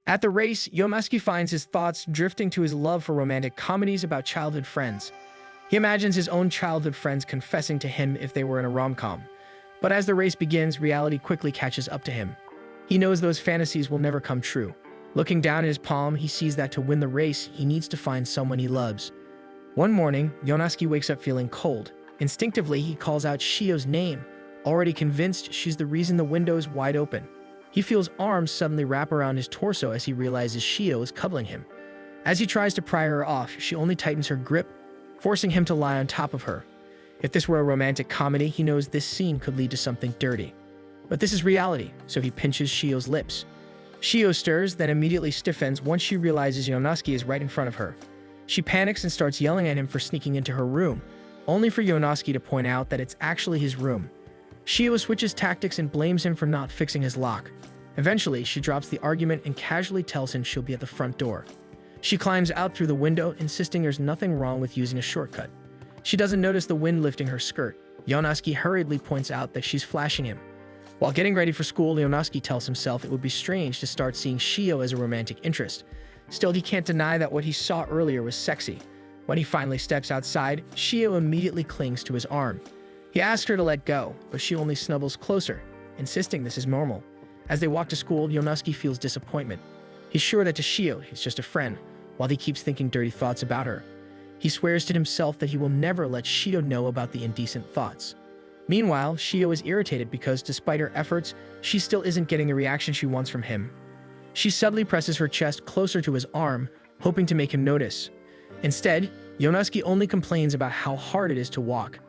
At the race, Yomaski finds his thoughts drifting to his love for romantic comedies about childhood friends. He imagines his own childhood friends confessing to him if they were in a rom-com. But as the race begins, reality quickly catches up to him. He knows those fantasies will never come true. Looking down at his palm, he sees that to win the race, he needs to find someone he loves. One morning, Yonaski wakes up feeling cold. Instinctively, he calls out Shio's name, already convinced she's the reason the window is wide open. He feels arms suddenly wrap around his torso as he realizes Shio is cuddling him. As he tries to pry her off, she only tightens her grip, forcing him to lie on top of her. If this were a romantic comedy, he knows this scene could lead to something dirty. But this is reality, so he pinches Shio's lips. Shio stirs, then immediately stiffens once she realizes Yonaski is right in front of her. She panics and starts yelling at him for sneaking into her room, only for Yonaski to point out that it's actually his room. Shio switches tactics and blames him for not fixing his lock. Eventually, she drops the argument and casually tells him she'll be at the front door. She climbs out through the window, insisting there's nothing wrong with using a shortcut. She doesn't notice the wind lifting her skirt. Yonaski hurriedly points out that she's flashing him. While getting ready for school, Yonaski tells himself it would be strange to start seeing Shio as a romantic interest. Still, he can't deny that what he saw earlier was sexy. When he finally steps outside, Shio immediately clings to his arm. He asks her to let go, but she only snuggles closer, insisting this is normal. As they walk to school, Yonaski feels disappointment. He's sure that to Shio, he's just a friend, while he keeps thinking dirty thoughts about her. He swears to himself that he will never let Shio know about the indecent thoughts. Meanwhile, Shio is irritated because, despite her efforts, she still isn't getting the reaction she wants from him. She subtly presses her chest closer to his arm, hoping to make him notice. Instead, Yonaski only complains about how hard it is to walk.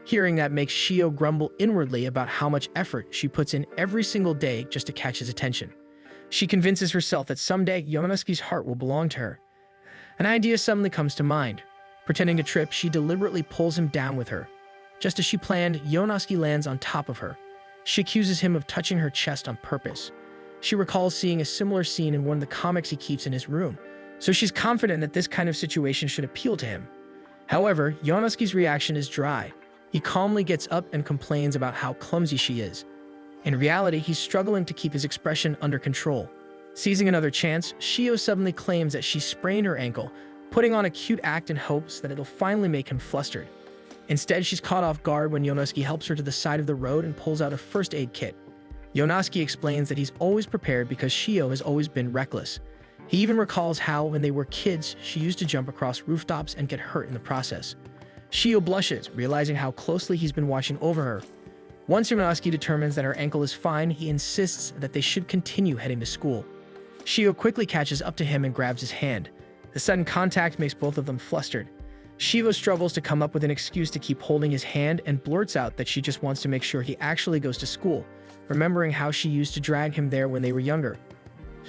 Hearing that makes Shio grumble inwardly about how much effort she puts in every single day just to catch his attention. She convinces herself that someday Yonaski's heart will belong to her. An idea suddenly comes to mind. Pretending to trip, she deliberately pulls him down with her. Just as she planned, Yonaski lands on top of her. She accuses him of touching her chest on purpose. She recalls seeing a similar scene in one of the comics he keeps in his room, so she's confident that this kind of situation should appeal to him. However, Yonaski's reaction is dry. He calmly gets up and complains about how clumsy she is. In reality, he's struggling to keep his expression under control. Seizing another chance, Shio suddenly claims that she sprained her ankle, putting on a cute act in hopes that it'll finally make him flustered. Instead, she's caught off guard when Yonaski helps her to the side of the road and pulls out a first aid kit. Yonaski explains that he's always prepared because Shio has always been reckless. He even recalls how, when they were kids, she used to jump across rooftops and get hurt in the process. Shio blushes, realizing how closely he's been watching over her. Once Yonaski determines that her ankle is fine, he insists that they should continue heading to school. Shio quickly catches up to him and grabs his hand. The sudden contact makes both of them flustered. Shio struggles to come up with an excuse to keep holding his hand and blurts out that she just wants to make sure he actually goes to school, remembering how she used to drag him there when they were younger.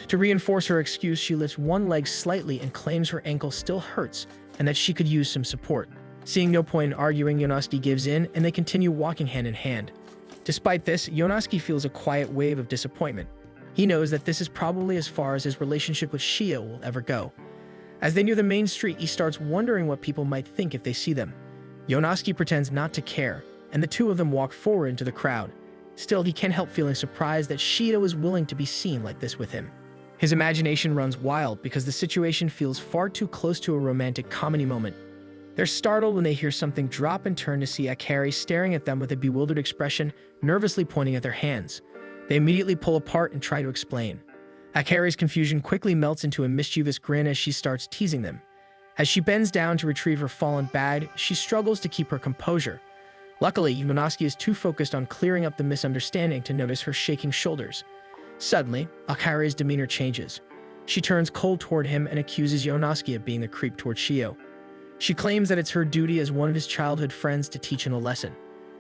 To reinforce her excuse, she lifts one leg slightly and claims her ankle still hurts and that she could use some support. Seeing no point in arguing, Yonaski gives in and they continue walking hand in hand. Despite this, Yonaski feels a quiet wave of disappointment. He knows that this is probably as far as his relationship with Shio will ever go. As they near the main street, he starts wondering what people might think if they see them. Yonaski pretends not to care, and the two of them walk forward into the crowd. Still, he can't help feeling surprised that Shio is willing to be seen like this with him. His imagination runs wild because the situation feels far too close to a romantic comedy moment. They're startled when they hear something drop and turn to see Akari staring at them with a bewildered expression, nervously pointing at their hands. They immediately pull apart and try to explain. Akari's confusion quickly melts into a mischievous grin as she starts teasing them. As she bends down to retrieve her fallen bag, she struggles to keep her composure. Luckily, Yonaski is too focused on clearing up the misunderstanding to notice her shaking shoulders. Suddenly, Akari's demeanor changes. She turns cold toward him and accuses Yonaski of being a creep toward Shio. She claims that it's her duty as one of his childhood friends to teach him a lesson.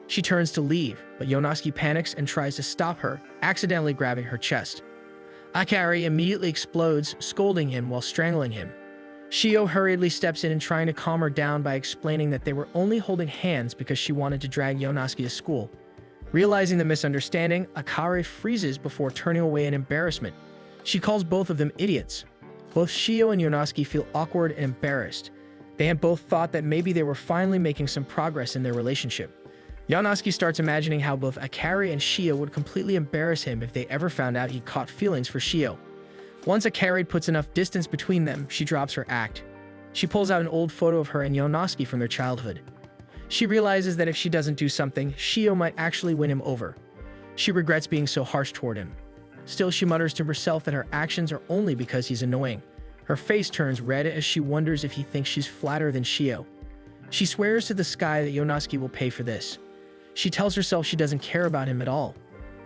She turns to leave, but Yonaski panics and tries to stop her, accidentally grabbing her chest. Akari immediately explodes, scolding him while strangling him. Shio hurriedly steps in and trying to calm her down by explaining that they were only holding hands because she wanted to drag Yonaski to school. Realizing the misunderstanding, Akari freezes before turning away in embarrassment. She calls both of them idiots. Both Shio and Yonaski feel awkward and embarrassed. They had both thought that maybe they were finally making some progress in their relationship. Yonaski starts imagining how both Akari and Shio would completely embarrass him if they ever found out he caught feelings for Shio. Once Akari puts enough distance between them, she drops her act. She pulls out an old photo of her and Yonosuke from their childhood. She realizes that if she doesn't do something, Shio might actually win him over. She regrets being so harsh toward him. Still, she mutters to herself that her actions are only because he's annoying. Her face turns red as she wonders if he thinks she's flatter than Shio. She swears to the sky that Yonosuke will pay for this. She tells herself she doesn't care about him at all.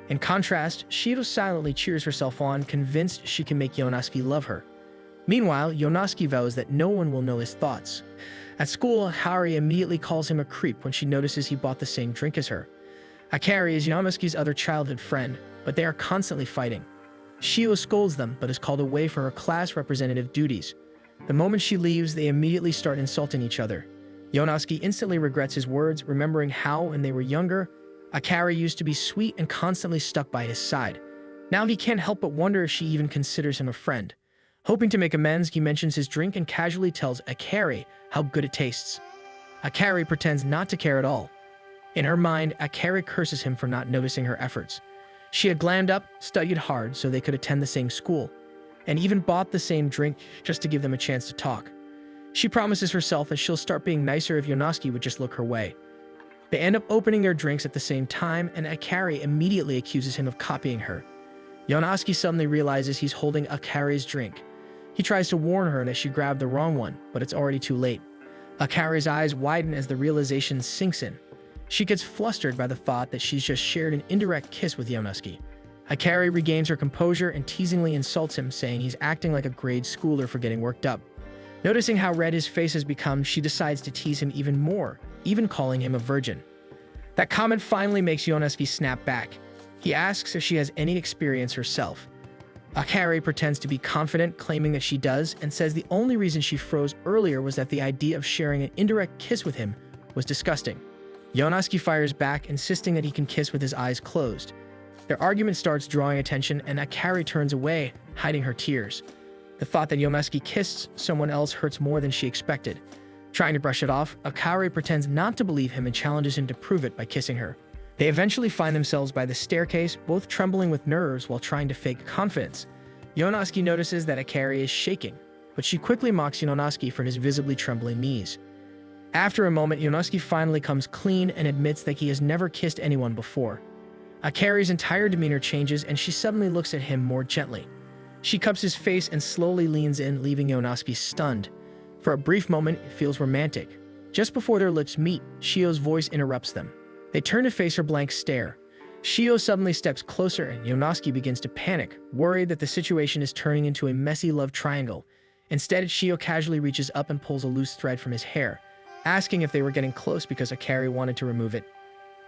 In contrast, Shio silently cheers herself on, convinced she can make Yonosuke love her. Meanwhile, Yonosuke vows that no one will know his thoughts. At school, Akari immediately calls him a creep when she notices he bought the same drink as her. Akari is Yonosuke's other childhood friend, but they are constantly fighting. Shio scolds them, but is called away for her class representative duties. The moment she leaves, they immediately start insulting each other. Yonosuke instantly regrets his words, remembering how, when they were younger, Akari used to be sweet and constantly stuck by his side. Now he can't help but wonder if she even considers him a friend. Hoping to make amends, he mentions his drink and casually tells Akari how good it tastes. Akari pretends not to care at all. In her mind, Akari curses him for not noticing her efforts. She had glammed up, studied hard so they could attend the same school, and even bought the same drink just to give them a chance to talk. She promises herself that she'll start being nicer if Yonosuke would just look her way. They end up opening their drinks at the same time, and Akari immediately accuses him of copying her. Yonosuke suddenly realizes he's holding Akari's drink. He tries to warn her that she grabbed the wrong one, but it's already too late. Akari's eyes widen as the realization sinks in. She gets flustered by the thought that she's just shared an indirect kiss with Yonosuke. Akari regains her composure and teasingly insults him, saying he's acting like a grade schooler for getting worked up. Noticing how red his face has become, she decides to tease him even more, even calling him a virgin. That comment finally makes Yonosuke snap back. He asks if she has any experience herself. Akari pretends to be confident, claiming that she does, and says the only reason she froze earlier was that the idea of sharing an indirect kiss with him was disgusting. Yonosuke fires back, insisting that he can kiss with his eyes closed. Their argument starts drawing attention, and Akari turns away, hiding her tears. The thought that Yonosuke kissed someone else hurts more than she expected. Trying to brush it off, Akari pretends not to believe him and challenges him to prove it by kissing her. They eventually find themselves by the staircase, both trembling with nerves while trying to fake confidence. Yonosuke notices that Akari is shaking, but she quickly mocks Yonosuke for his visibly trembling knees. After a moment, Yonosuke finally comes clean and admits that he has never kissed anyone before. Akari's entire demeanor changes, and she suddenly looks at him more gently. She cups his face and slowly leans in, leaving Yonosuke stunned. For a brief moment, it feels romantic. Just before their lips meet, Shio's voice interrupts them. They turn to face her blank stare. Shio suddenly steps closer, and Yonosuke begins to panic, worried that the situation is turning into a messy love triangle. Instead, Shio casually reaches up and pulls a loose thread from his hair, asking if they were getting close because Akari wanted to remove it.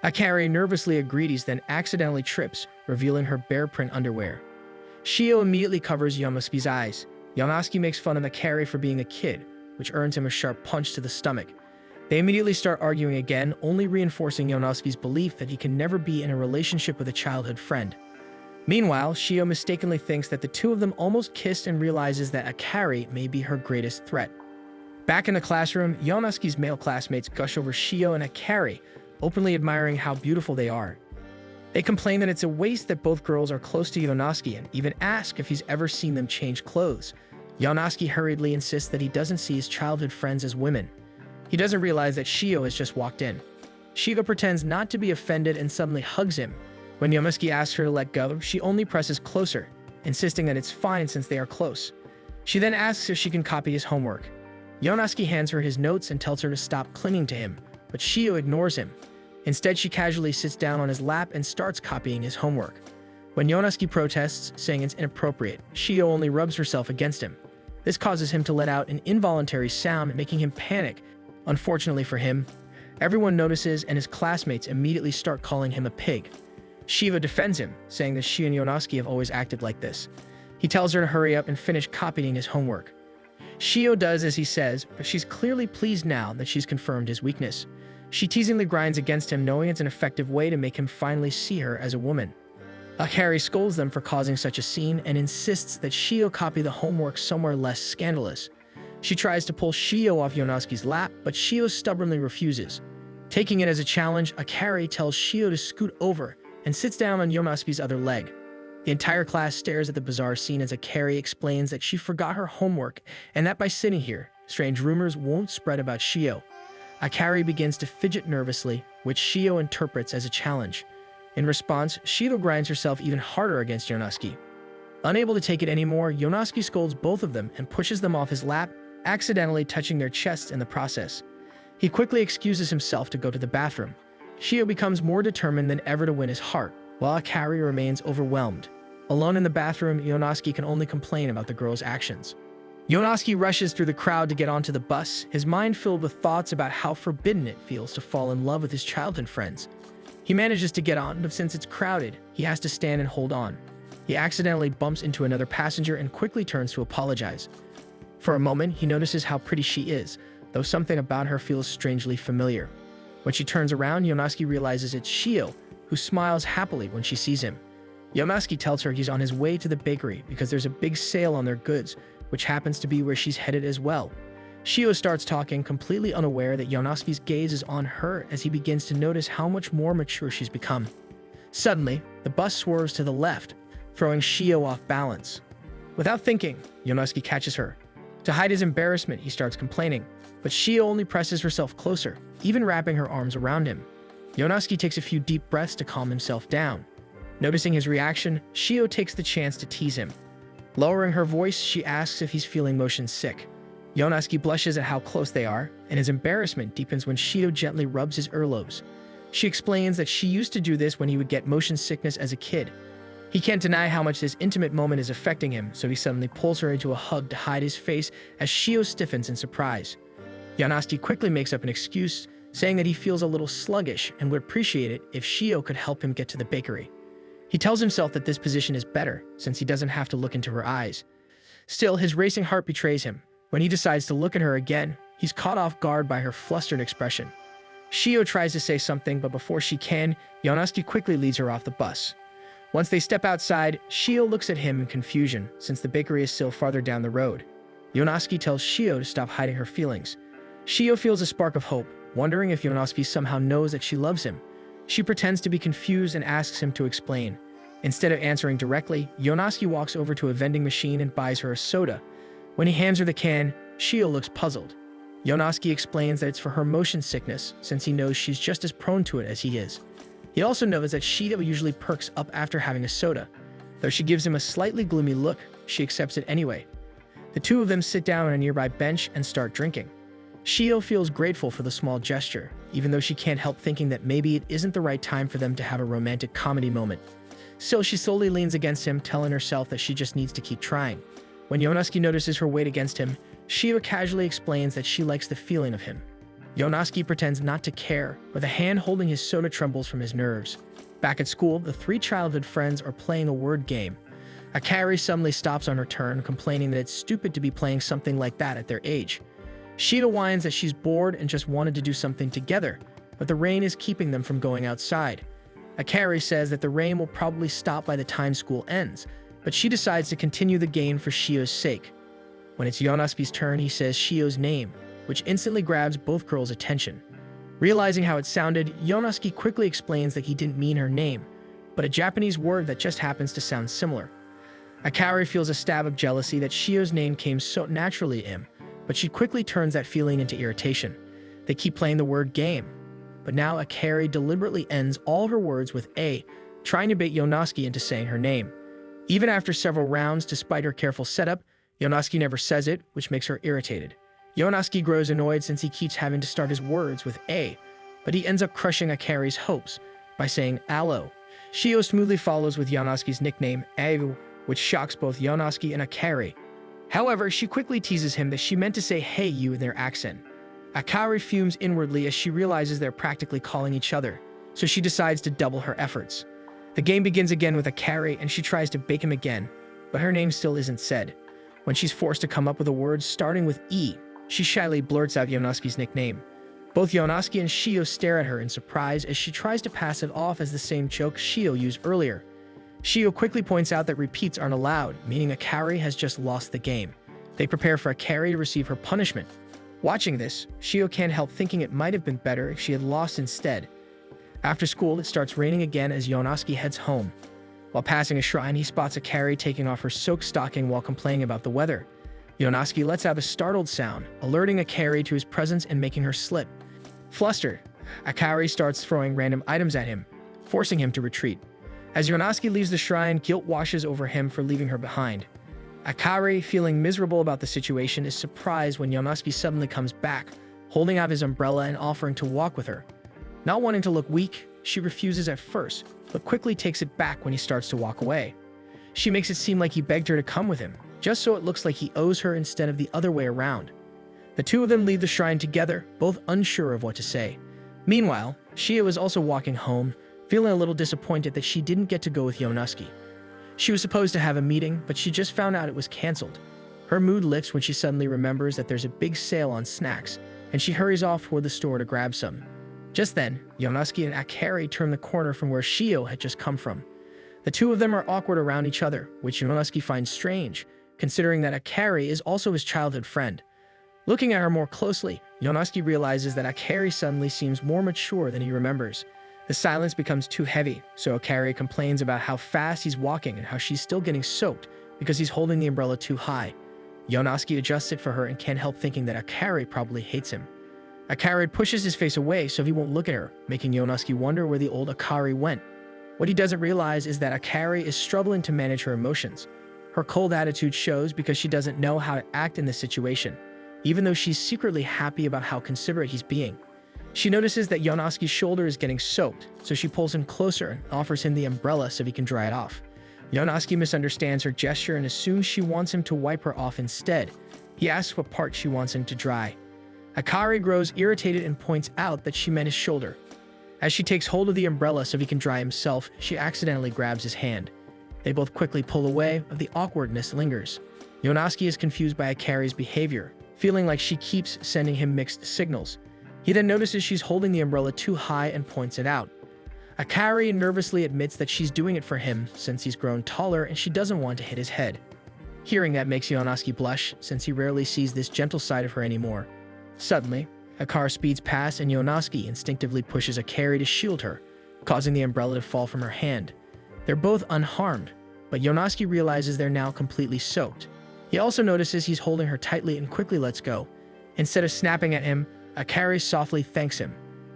Akari nervously agrees, then accidentally trips, revealing her bear print underwear. Shio immediately covers Yonosuke's eyes. Yonosuke makes fun of Akari for being a kid, which earns him a sharp punch to the stomach. They immediately start arguing again, only reinforcing Yonosuke's belief that he can never be in a relationship with a childhood friend. Meanwhile, Shio mistakenly thinks that the two of them almost kissed and realizes that Akari may be her greatest threat. Back in the classroom, Yonosuke's male classmates gush over Shio and Akari, openly admiring how beautiful they are. They complain that it's a waste that both girls are close to Yonosuke and even ask if he's ever seen them change clothes. Yonosuke hurriedly insists that he doesn't see his childhood friends as women. He doesn't realize that Shio has just walked in. Shio pretends not to be offended and suddenly hugs him. When Yonosuke asks her to let go, she only presses closer, insisting that it's fine since they are close. She then asks if she can copy his homework. Yonosuke hands her his notes and tells her to stop clinging to him, but Shio ignores him. Instead, she casually sits down on his lap and starts copying his homework. When Yonosuke protests, saying it's inappropriate, Shio only rubs herself against him. This causes him to let out an involuntary sound, making him panic. Unfortunately for him, everyone notices and his classmates immediately start calling him a pig. Shiva defends him, saying that she and Yonosuke have always acted like this. He tells her to hurry up and finish copying his homework. Shio does as he says, but she's clearly pleased now that she's confirmed his weakness. She teasingly grinds against him, knowing it's an effective way to make him finally see her as a woman. Akari scolds them for causing such a scene and insists that Shio copy the homework somewhere less scandalous. She tries to pull Shio off Yonosuke's lap, but Shio stubbornly refuses. Taking it as a challenge, Akari tells Shio to scoot over and sits down on Yonosuke's other leg. The entire class stares at the bizarre scene as Akari explains that she forgot her homework and that by sitting here, strange rumors won't spread about Shio. Akari begins to fidget nervously, which Shio interprets as a challenge. In response, Shio grinds herself even harder against Yonosuke. Unable to take it anymore, Yonosuke scolds both of them and pushes them off his lap, accidentally touching their chests in the process. He quickly excuses himself to go to the bathroom. Shio becomes more determined than ever to win his heart, while Akari remains overwhelmed. Alone in the bathroom, Yonosuke can only complain about the girl's actions. Yonosuke rushes through the crowd to get onto the bus, his mind filled with thoughts about how forbidden it feels to fall in love with his childhood friends. He manages to get on, but since it's crowded, he has to stand and hold on. He accidentally bumps into another passenger and quickly turns to apologize. For a moment, he notices how pretty she is, though something about her feels strangely familiar. When she turns around, Yonosuke realizes it's Shio, who smiles happily when she sees him. Yonosuke tells her he's on his way to the bakery because there's a big sale on their goods, which happens to be where she's headed as well. Shio starts talking, completely unaware that Yonosuke's gaze is on her as he begins to notice how much more mature she's become. Suddenly, the bus swerves to the left, throwing Shio off balance. Without thinking, Yonosuke catches her. To hide his embarrassment, he starts complaining, but Shio only presses herself closer, even wrapping her arms around him. Yonosuke takes a few deep breaths to calm himself down. Noticing his reaction, Shio takes the chance to tease him. Lowering her voice, she asks if he's feeling motion sick. Yonosuke blushes at how close they are, and his embarrassment deepens when Shio gently rubs his earlobes. She explains that she used to do this when he would get motion sickness as a kid. He can't deny how much this intimate moment is affecting him, so he suddenly pulls her into a hug to hide his face as Shio stiffens in surprise. Yonosuke quickly makes up an excuse, saying that he feels a little sluggish and would appreciate it if Shio could help him get to the bakery. He tells himself that this position is better, since he doesn't have to look into her eyes. Still, his racing heart betrays him. When he decides to look at her again, he's caught off guard by her flustered expression. Shio tries to say something, but before she can, Yonosuke quickly leads her off the bus. Once they step outside, Shio looks at him in confusion, since the bakery is still farther down the road. Yonosuke tells Shio to stop hiding her feelings. Shio feels a spark of hope, wondering if Yonosuke somehow knows that she loves him. She pretends to be confused and asks him to explain. Instead of answering directly, Yonosuke walks over to a vending machine and buys her a soda. When he hands her the can, Shio looks puzzled. Yonosuke explains that it's for her motion sickness, since he knows she's just as prone to it as he is. He also knows that Shio usually perks up after having a soda. Though she gives him a slightly gloomy look, she accepts it anyway. The two of them sit down on a nearby bench and start drinking. Shio feels grateful for the small gesture, even though she can't help thinking that maybe it isn't the right time for them to have a romantic comedy moment. Still, she slowly leans against him, telling herself that she just needs to keep trying. When Yonosuke notices her weight against him, Shio casually explains that she likes the feeling of him. Yonosuke pretends not to care, but the hand holding his soda trembles from his nerves. Back at school, the three childhood friends are playing a word game. Akari suddenly stops on her turn, complaining that it's stupid to be playing something like that at their age. Shio whines that she's bored and just wanted to do something together, but the rain is keeping them from going outside. Akari says that the rain will probably stop by the time school ends, but she decides to continue the game for Shio's sake. When it's Yonosuke's turn, he says Shio's name, which instantly grabs both girls' attention. Realizing how it sounded, Yonosuke quickly explains that he didn't mean her name, but a Japanese word that just happens to sound similar. Akari feels a stab of jealousy that Shio's name came so naturally to him, but she quickly turns that feeling into irritation. They keep playing the word game, but now Akari deliberately ends all her words with A, trying to bait Yonosuke into saying her name. Even after several rounds, despite her careful setup, Yonosuke never says it, which makes her irritated. Yonosuke grows annoyed since he keeps having to start his words with A, but he ends up crushing Akari's hopes by saying Aloe. Shio smoothly follows with Yonosuke's nickname, Ayu, which shocks both Yonosuke and Akari. However, she quickly teases him that she meant to say hey you in their accent. Akari fumes inwardly as she realizes they're practically calling each other, so she decides to double her efforts. The game begins again with Akari and she tries to bake him again, but her name still isn't said. When she's forced to come up with a word starting with E, she shyly blurts out Yonosuke's nickname. Both Yonosuke and Shio stare at her in surprise as she tries to pass it off as the same joke Shio used earlier. Shio quickly points out that repeats aren't allowed, meaning Akari has just lost the game. They prepare for Akari to receive her punishment. Watching this, Shio can't help thinking it might have been better if she had lost instead. After school, it starts raining again as Yonosuke heads home. While passing a shrine, he spots Akari taking off her soaked stocking while complaining about the weather. Yonosuke lets out a startled sound, alerting Akari to his presence and making her slip. Flustered, Akari starts throwing random items at him, forcing him to retreat. As Yonosuke leaves the shrine, guilt washes over him for leaving her behind. Akari, feeling miserable about the situation, is surprised when Yonosuke suddenly comes back, holding out his umbrella and offering to walk with her. Not wanting to look weak, she refuses at first, but quickly takes it back when he starts to walk away. She makes it seem like he begged her to come with him, just so it looks like he owes her instead of the other way around. The two of them leave the shrine together, both unsure of what to say. Meanwhile, Shio is also walking home, feeling a little disappointed that she didn't get to go with Yonosuke. She was supposed to have a meeting, but she just found out it was canceled. Her mood lifts when she suddenly remembers that there's a big sale on snacks, and she hurries off toward the store to grab some. Just then, Yonosuke and Akari turn the corner from where Shio had just come from. The two of them are awkward around each other, which Yonosuke finds strange, considering that Akari is also his childhood friend. Looking at her more closely, Yonosuke realizes that Akari suddenly seems more mature than he remembers. The silence becomes too heavy, so Akari complains about how fast he's walking and how she's still getting soaked because he's holding the umbrella too high. Yonosuke adjusts it for her and can't help thinking that Akari probably hates him. Akari pushes his face away so he won't look at her, making Yonosuke wonder where the old Akari went. What he doesn't realize is that Akari is struggling to manage her emotions. Her cold attitude shows because she doesn't know how to act in this situation, even though she's secretly happy about how considerate he's being. She notices that Yonosuke's shoulder is getting soaked, so she pulls him closer and offers him the umbrella so he can dry it off. Yonosuke misunderstands her gesture and assumes she wants him to wipe her off instead. He asks what part she wants him to dry. Akari grows irritated and points out that she meant his shoulder. As she takes hold of the umbrella so he can dry himself, she accidentally grabs his hand. They both quickly pull away, but the awkwardness lingers. Yonosuke is confused by Akari's behavior, feeling like she keeps sending him mixed signals. He then notices she's holding the umbrella too high and points it out. Akari nervously admits that she's doing it for him since he's grown taller and she doesn't want to hit his head. Hearing that makes Yonosuke blush, since he rarely sees this gentle side of her anymore. Suddenly, a car speeds past and Yonosuke instinctively pushes Akari to shield her, causing the umbrella to fall from her hand. They're both unharmed, but Yonosuke realizes they're now completely soaked. He also notices he's holding her tightly and quickly lets go. Instead of snapping at him, Akari softly thanks him.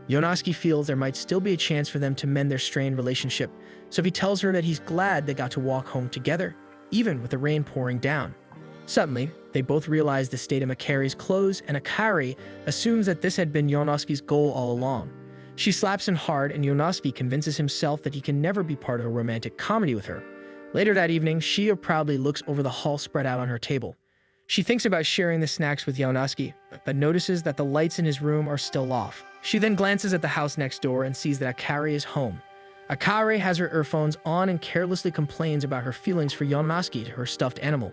Yonosuke feels there might still be a chance for them to mend their strained relationship, so he tells her that he's glad they got to walk home together, even with the rain pouring down. Suddenly, they both realize the state of Akari's clothes, and Akari assumes that this had been Yonosuke's goal all along. She slaps him hard, and Yonosuke convinces himself that he can never be part of a romantic comedy with her. Later that evening, Shio proudly looks over the haul spread out on her table. She thinks about sharing the snacks with Yonosuke, but notices that the lights in his room are still off. She then glances at the house next door and sees that Akari is home. Akari has her earphones on and carelessly complains about her feelings for Yonosuke to her stuffed animal.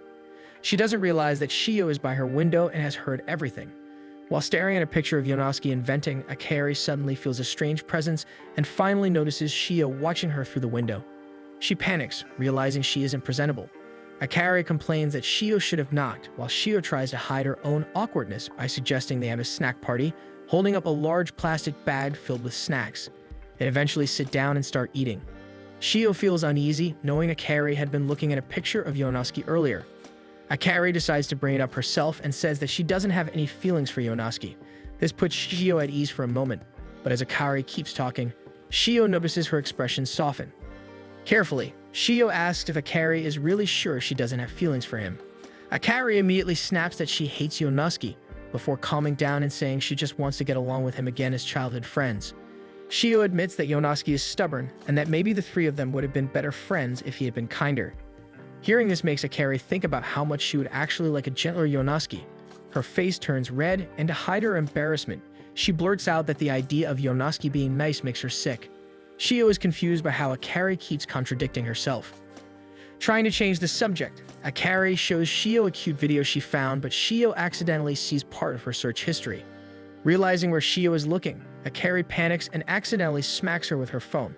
She doesn't realize that Shio is by her window and has heard everything. While staring at a picture of Yonosuke and venting, Akari suddenly feels a strange presence and finally notices Shio watching her through the window. She panics, realizing she isn't presentable. Akari complains that Shio should have knocked, while Shio tries to hide her own awkwardness by suggesting they have a snack party, holding up a large plastic bag filled with snacks. They eventually sit down and start eating. Shio feels uneasy, knowing Akari had been looking at a picture of Yonosuke earlier. Akari decides to bring it up herself and says that she doesn't have any feelings for Yonosuke. This puts Shio at ease for a moment, but as Akari keeps talking, Shio notices her expression soften. Carefully, Shio asks if Akari is really sure she doesn't have feelings for him. Akari immediately snaps that she hates Yonosuke, before calming down and saying she just wants to get along with him again as childhood friends. Shio admits that Yonosuke is stubborn, and that maybe the three of them would have been better friends if he had been kinder. Hearing this makes Akari think about how much she would actually like a gentler Yonosuke. Her face turns red, and to hide her embarrassment, she blurts out that the idea of Yonosuke being nice makes her sick. Shio is confused by how Akari keeps contradicting herself. Trying to change the subject, Akari shows Shio a cute video she found, but Shio accidentally sees part of her search history. Realizing where Shio is looking, Akari panics and accidentally smacks her with her phone.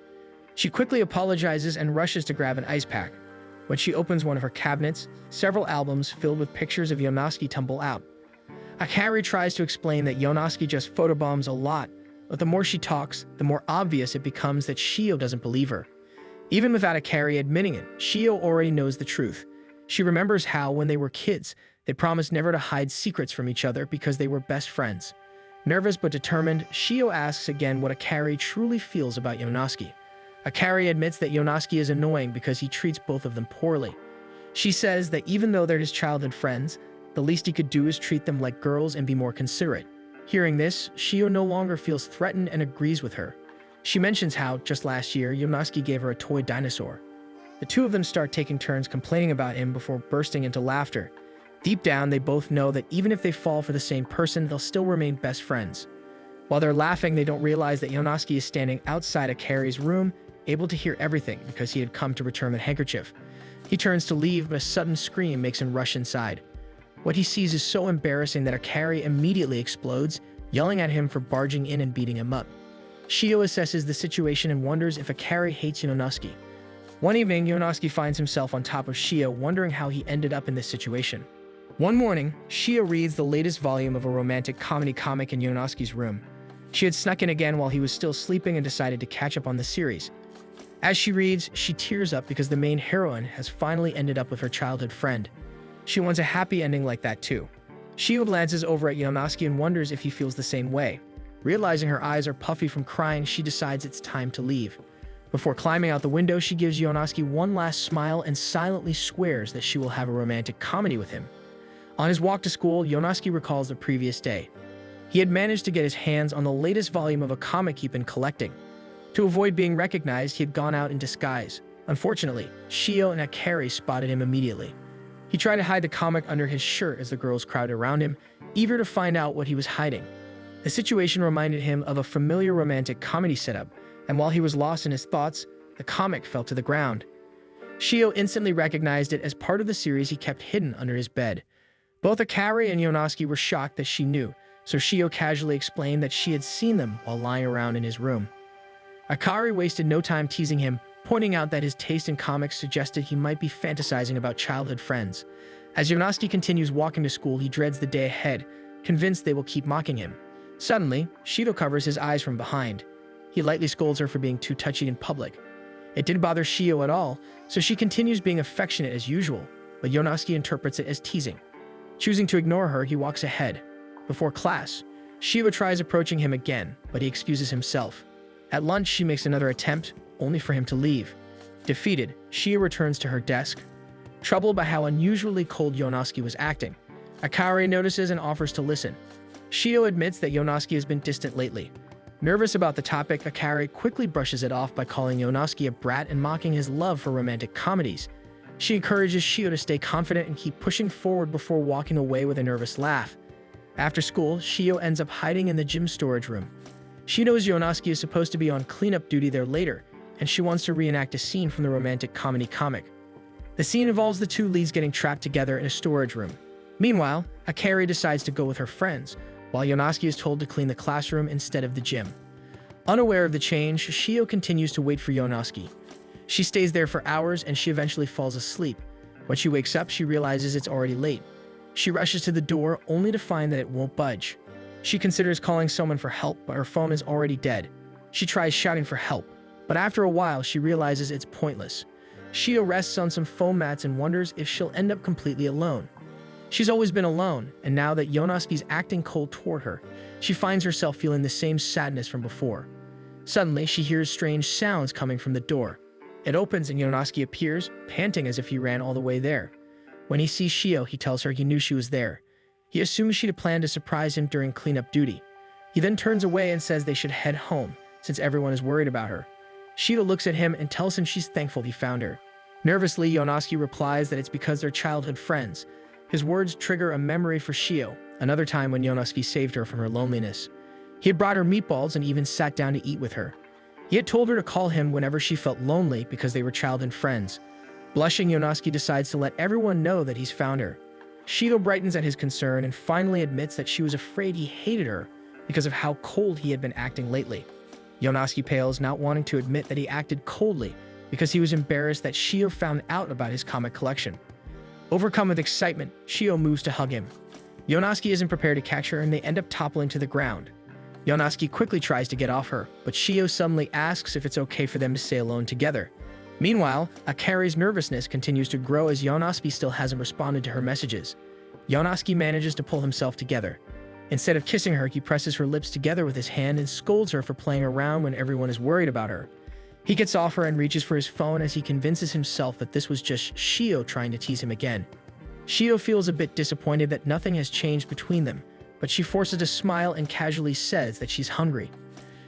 She quickly apologizes and rushes to grab an ice pack. When she opens one of her cabinets, several albums filled with pictures of Yonosuke tumble out. Akari tries to explain that Yonosuke just photobombs a lot, but the more she talks, the more obvious it becomes that Shio doesn't believe her. Even without Akari admitting it, Shio already knows the truth. She remembers how, when they were kids, they promised never to hide secrets from each other because they were best friends. Nervous but determined, Shio asks again what Akari truly feels about Yonosuke. Akari admits that Yonosuke is annoying because he treats both of them poorly. She says that even though they're his childhood friends, the least he could do is treat them like girls and be more considerate. Hearing this, Shio no longer feels threatened and agrees with her. She mentions how, just last year, Yonosuke gave her a toy dinosaur. The two of them start taking turns complaining about him before bursting into laughter. Deep down, they both know that even if they fall for the same person, they'll still remain best friends. While they're laughing, they don't realize that Yonosuke is standing outside Akari's room, able to hear everything because he had come to return the handkerchief. He turns to leave, but a sudden scream makes him rush inside. What he sees is so embarrassing that Akari immediately explodes, yelling at him for barging in and beating him up. Shio assesses the situation and wonders if Akari hates Yonosuke. One evening, Yonosuke finds himself on top of Shio, wondering how he ended up in this situation. One morning, Shio reads the latest volume of a romantic comedy comic in Yonosuke's room. She had snuck in again while he was still sleeping and decided to catch up on the series. As she reads, she tears up because the main heroine has finally ended up with her childhood friend. She wants a happy ending like that too. Shio glances over at Yonosuke and wonders if he feels the same way. Realizing her eyes are puffy from crying, she decides it's time to leave. Before climbing out the window, she gives Yonosuke one last smile and silently swears that she will have a romantic comedy with him. On his walk to school, Yonosuke recalls the previous day. He had managed to get his hands on the latest volume of a comic he'd been collecting. To avoid being recognized, he had gone out in disguise. Unfortunately, Shio and Akari spotted him immediately. He tried to hide the comic under his shirt as the girls crowded around him, eager to find out what he was hiding. The situation reminded him of a familiar romantic comedy setup, and while he was lost in his thoughts, the comic fell to the ground. Shio instantly recognized it as part of the series he kept hidden under his bed. Both Akari and Yonosuke were shocked that she knew, so Shio casually explained that she had seen them while lying around in his room. Akari wasted no time teasing him, pointing out that his taste in comics suggested he might be fantasizing about childhood friends. As Yonosuke continues walking to school, he dreads the day ahead, convinced they will keep mocking him. Suddenly, Shio covers his eyes from behind. He lightly scolds her for being too touchy in public. It didn't bother Shio at all, so she continues being affectionate as usual, but Yonosuke interprets it as teasing. Choosing to ignore her, he walks ahead. Before class, Shio tries approaching him again, but he excuses himself. At lunch, she makes another attempt, only for him to leave. Defeated, Shio returns to her desk. Troubled by how unusually cold Yonosuke was acting, Akari notices and offers to listen. Shio admits that Yonosuke has been distant lately. Nervous about the topic, Akari quickly brushes it off by calling Yonosuke a brat and mocking his love for romantic comedies. She encourages Shio to stay confident and keep pushing forward before walking away with a nervous laugh. After school, Shio ends up hiding in the gym storage room. She knows Yonosuke is supposed to be on cleanup duty there later, and she wants to reenact a scene from the romantic comedy comic. The scene involves the two leads getting trapped together in a storage room. Meanwhile, Akari decides to go with her friends, while Yonosuke is told to clean the classroom instead of the gym. Unaware of the change, Shio continues to wait for Yonosuke. She stays there for hours and she eventually falls asleep. When she wakes up, she realizes it's already late. She rushes to the door only to find that it won't budge. She considers calling someone for help, but her phone is already dead. She tries shouting for help, but after a while she realizes it's pointless. Shio rests on some foam mats and wonders if she'll end up completely alone. She's always been alone, and now that Yonosuke's acting cold toward her, she finds herself feeling the same sadness from before. Suddenly, she hears strange sounds coming from the door. It opens and Yonosuke appears, panting as if he ran all the way there. When he sees Shio, he tells her he knew she was there. He assumes she'd planned to surprise him during cleanup duty. He then turns away and says they should head home, since everyone is worried about her. Shio looks at him and tells him she's thankful he found her. Nervously, Yonosuke replies that it's because they're childhood friends. His words trigger a memory for Shio, another time when Yonosuke saved her from her loneliness. He had brought her meatballs and even sat down to eat with her. He had told her to call him whenever she felt lonely because they were childhood friends. Blushing, Yonosuke decides to let everyone know that he's found her. Shio brightens at his concern and finally admits that she was afraid he hated her because of how cold he had been acting lately. Yonosuke pales, not wanting to admit that he acted coldly because he was embarrassed that Shio found out about his comic collection. Overcome with excitement, Shio moves to hug him. Yonosuke isn't prepared to catch her and they end up toppling to the ground. Yonosuke quickly tries to get off her, but Shio suddenly asks if it's okay for them to stay alone together. Meanwhile, Akari's nervousness continues to grow as Yonosuke still hasn't responded to her messages. Yonosuke manages to pull himself together. Instead of kissing her, he presses her lips together with his hand and scolds her for playing around when everyone is worried about her. He gets off her and reaches for his phone as he convinces himself that this was just Shio trying to tease him again. Shio feels a bit disappointed that nothing has changed between them, but she forces a smile and casually says that she's hungry.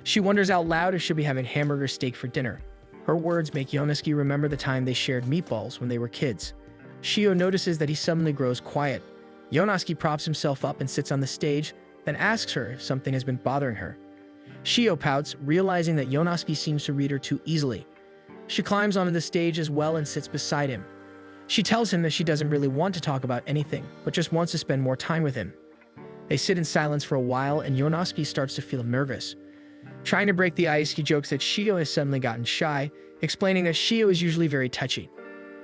She wonders out loud if she'll be having hamburger steak for dinner. Her words make Yonosuke remember the time they shared meatballs when they were kids. Shio notices that he suddenly grows quiet. Yonosuke props himself up and sits on the stage, then asks her if something has been bothering her. Shio pouts, realizing that Yonosuke seems to read her too easily. She climbs onto the stage as well and sits beside him. She tells him that she doesn't really want to talk about anything, but just wants to spend more time with him. They sit in silence for a while and Yonosuke starts to feel nervous. Trying to break the ice, he jokes that Shio has suddenly gotten shy, explaining that Shio is usually very touchy.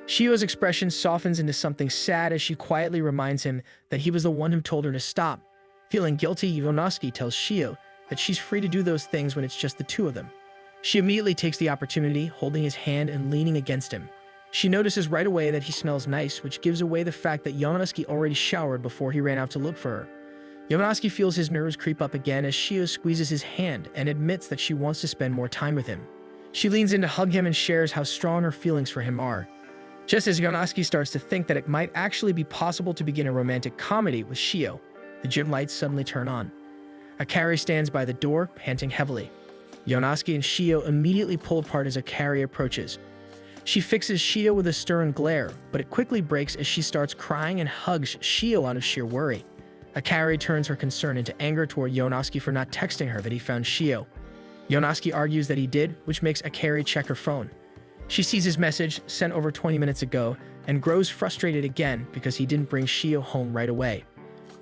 Shio's expression softens into something sad as she quietly reminds him that he was the one who told her to stop. Feeling guilty, Yonosuke tells Shio that she's free to do those things when it's just the two of them. She immediately takes the opportunity, holding his hand and leaning against him. She notices right away that he smells nice, which gives away the fact that Yonosuke already showered before he ran out to look for her. Yonosuke feels his nerves creep up again as Shio squeezes his hand and admits that she wants to spend more time with him. She leans in to hug him and shares how strong her feelings for him are. Just as Yonosuke starts to think that it might actually be possible to begin a romantic comedy with Shio, the gym lights suddenly turn on. Akari stands by the door, panting heavily. Yonosuke and Shio immediately pull apart as Akari approaches. She fixes Shio with a stern glare, but it quickly breaks as she starts crying and hugs Shio out of sheer worry. Akari turns her concern into anger toward Yonosuke for not texting her that he found Shio. Yonosuke argues that he did, which makes Akari check her phone. She sees his message, sent over 20 minutes ago, and grows frustrated again because he didn't bring Shio home right away.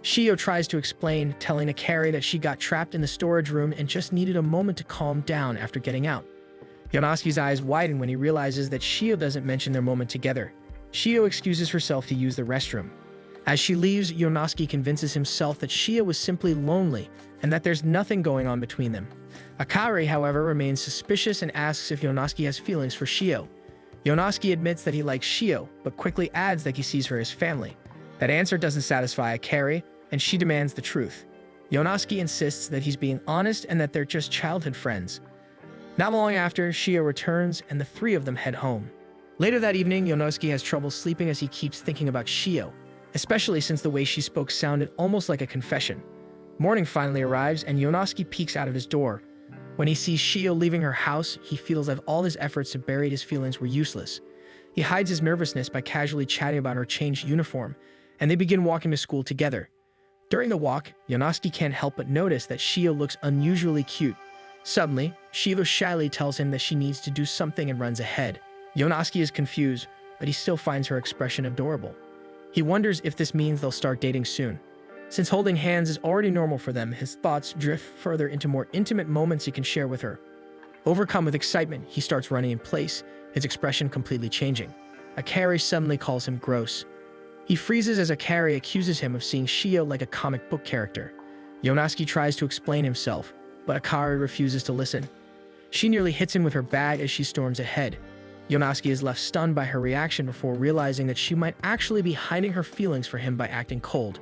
Shio tries to explain, telling Akari that she got trapped in the storage room and just needed a moment to calm down after getting out. Yonosuke's eyes widen when he realizes that Shio doesn't mention their moment together. Shio excuses herself to use the restroom. As she leaves, Yonosuke convinces himself that Shio was simply lonely and that there's nothing going on between them. Akari, however, remains suspicious and asks if Yonosuke has feelings for Shio. Yonosuke admits that he likes Shio, but quickly adds that he sees her as family. That answer doesn't satisfy Akari, and she demands the truth. Yonosuke insists that he's being honest and that they're just childhood friends. Not long after, Shio returns and the three of them head home. Later that evening, Yonosuke has trouble sleeping as he keeps thinking about Shio, especially since the way she spoke sounded almost like a confession. Morning finally arrives and Yonosuke peeks out of his door. When he sees Shio leaving her house, he feels that all his efforts to bury his feelings were useless. He hides his nervousness by casually chatting about her changed uniform, and they begin walking to school together. During the walk, Yonosuke can't help but notice that Shio looks unusually cute. Suddenly, Shio shyly tells him that she needs to do something and runs ahead. Yonosuke is confused, but he still finds her expression adorable. He wonders if this means they'll start dating soon. Since holding hands is already normal for them, his thoughts drift further into more intimate moments he can share with her. Overcome with excitement, he starts running in place, his expression completely changing. Akari suddenly calls him gross. He freezes as Akari accuses him of seeing Shio like a comic book character. Yonosuke tries to explain himself, but Akari refuses to listen. She nearly hits him with her bag as she storms ahead. Yonosuke is left stunned by her reaction before realizing that she might actually be hiding her feelings for him by acting cold.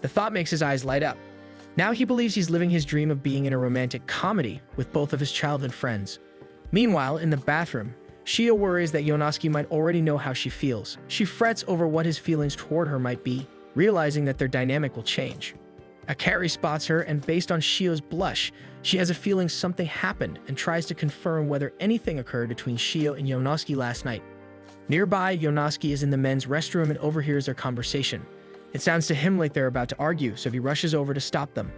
The thought makes his eyes light up. Now he believes he's living his dream of being in a romantic comedy with both of his childhood friends. Meanwhile, in the bathroom, Shio worries that Yonosuke might already know how she feels. She frets over what his feelings toward her might be, realizing that their dynamic will change. Akari spots her, and based on Shio's blush, she has a feeling something happened and tries to confirm whether anything occurred between Shio and Yonosuke last night. Nearby, Yonosuke is in the men's restroom and overhears their conversation. It sounds to him like they're about to argue, so he rushes over to stop them.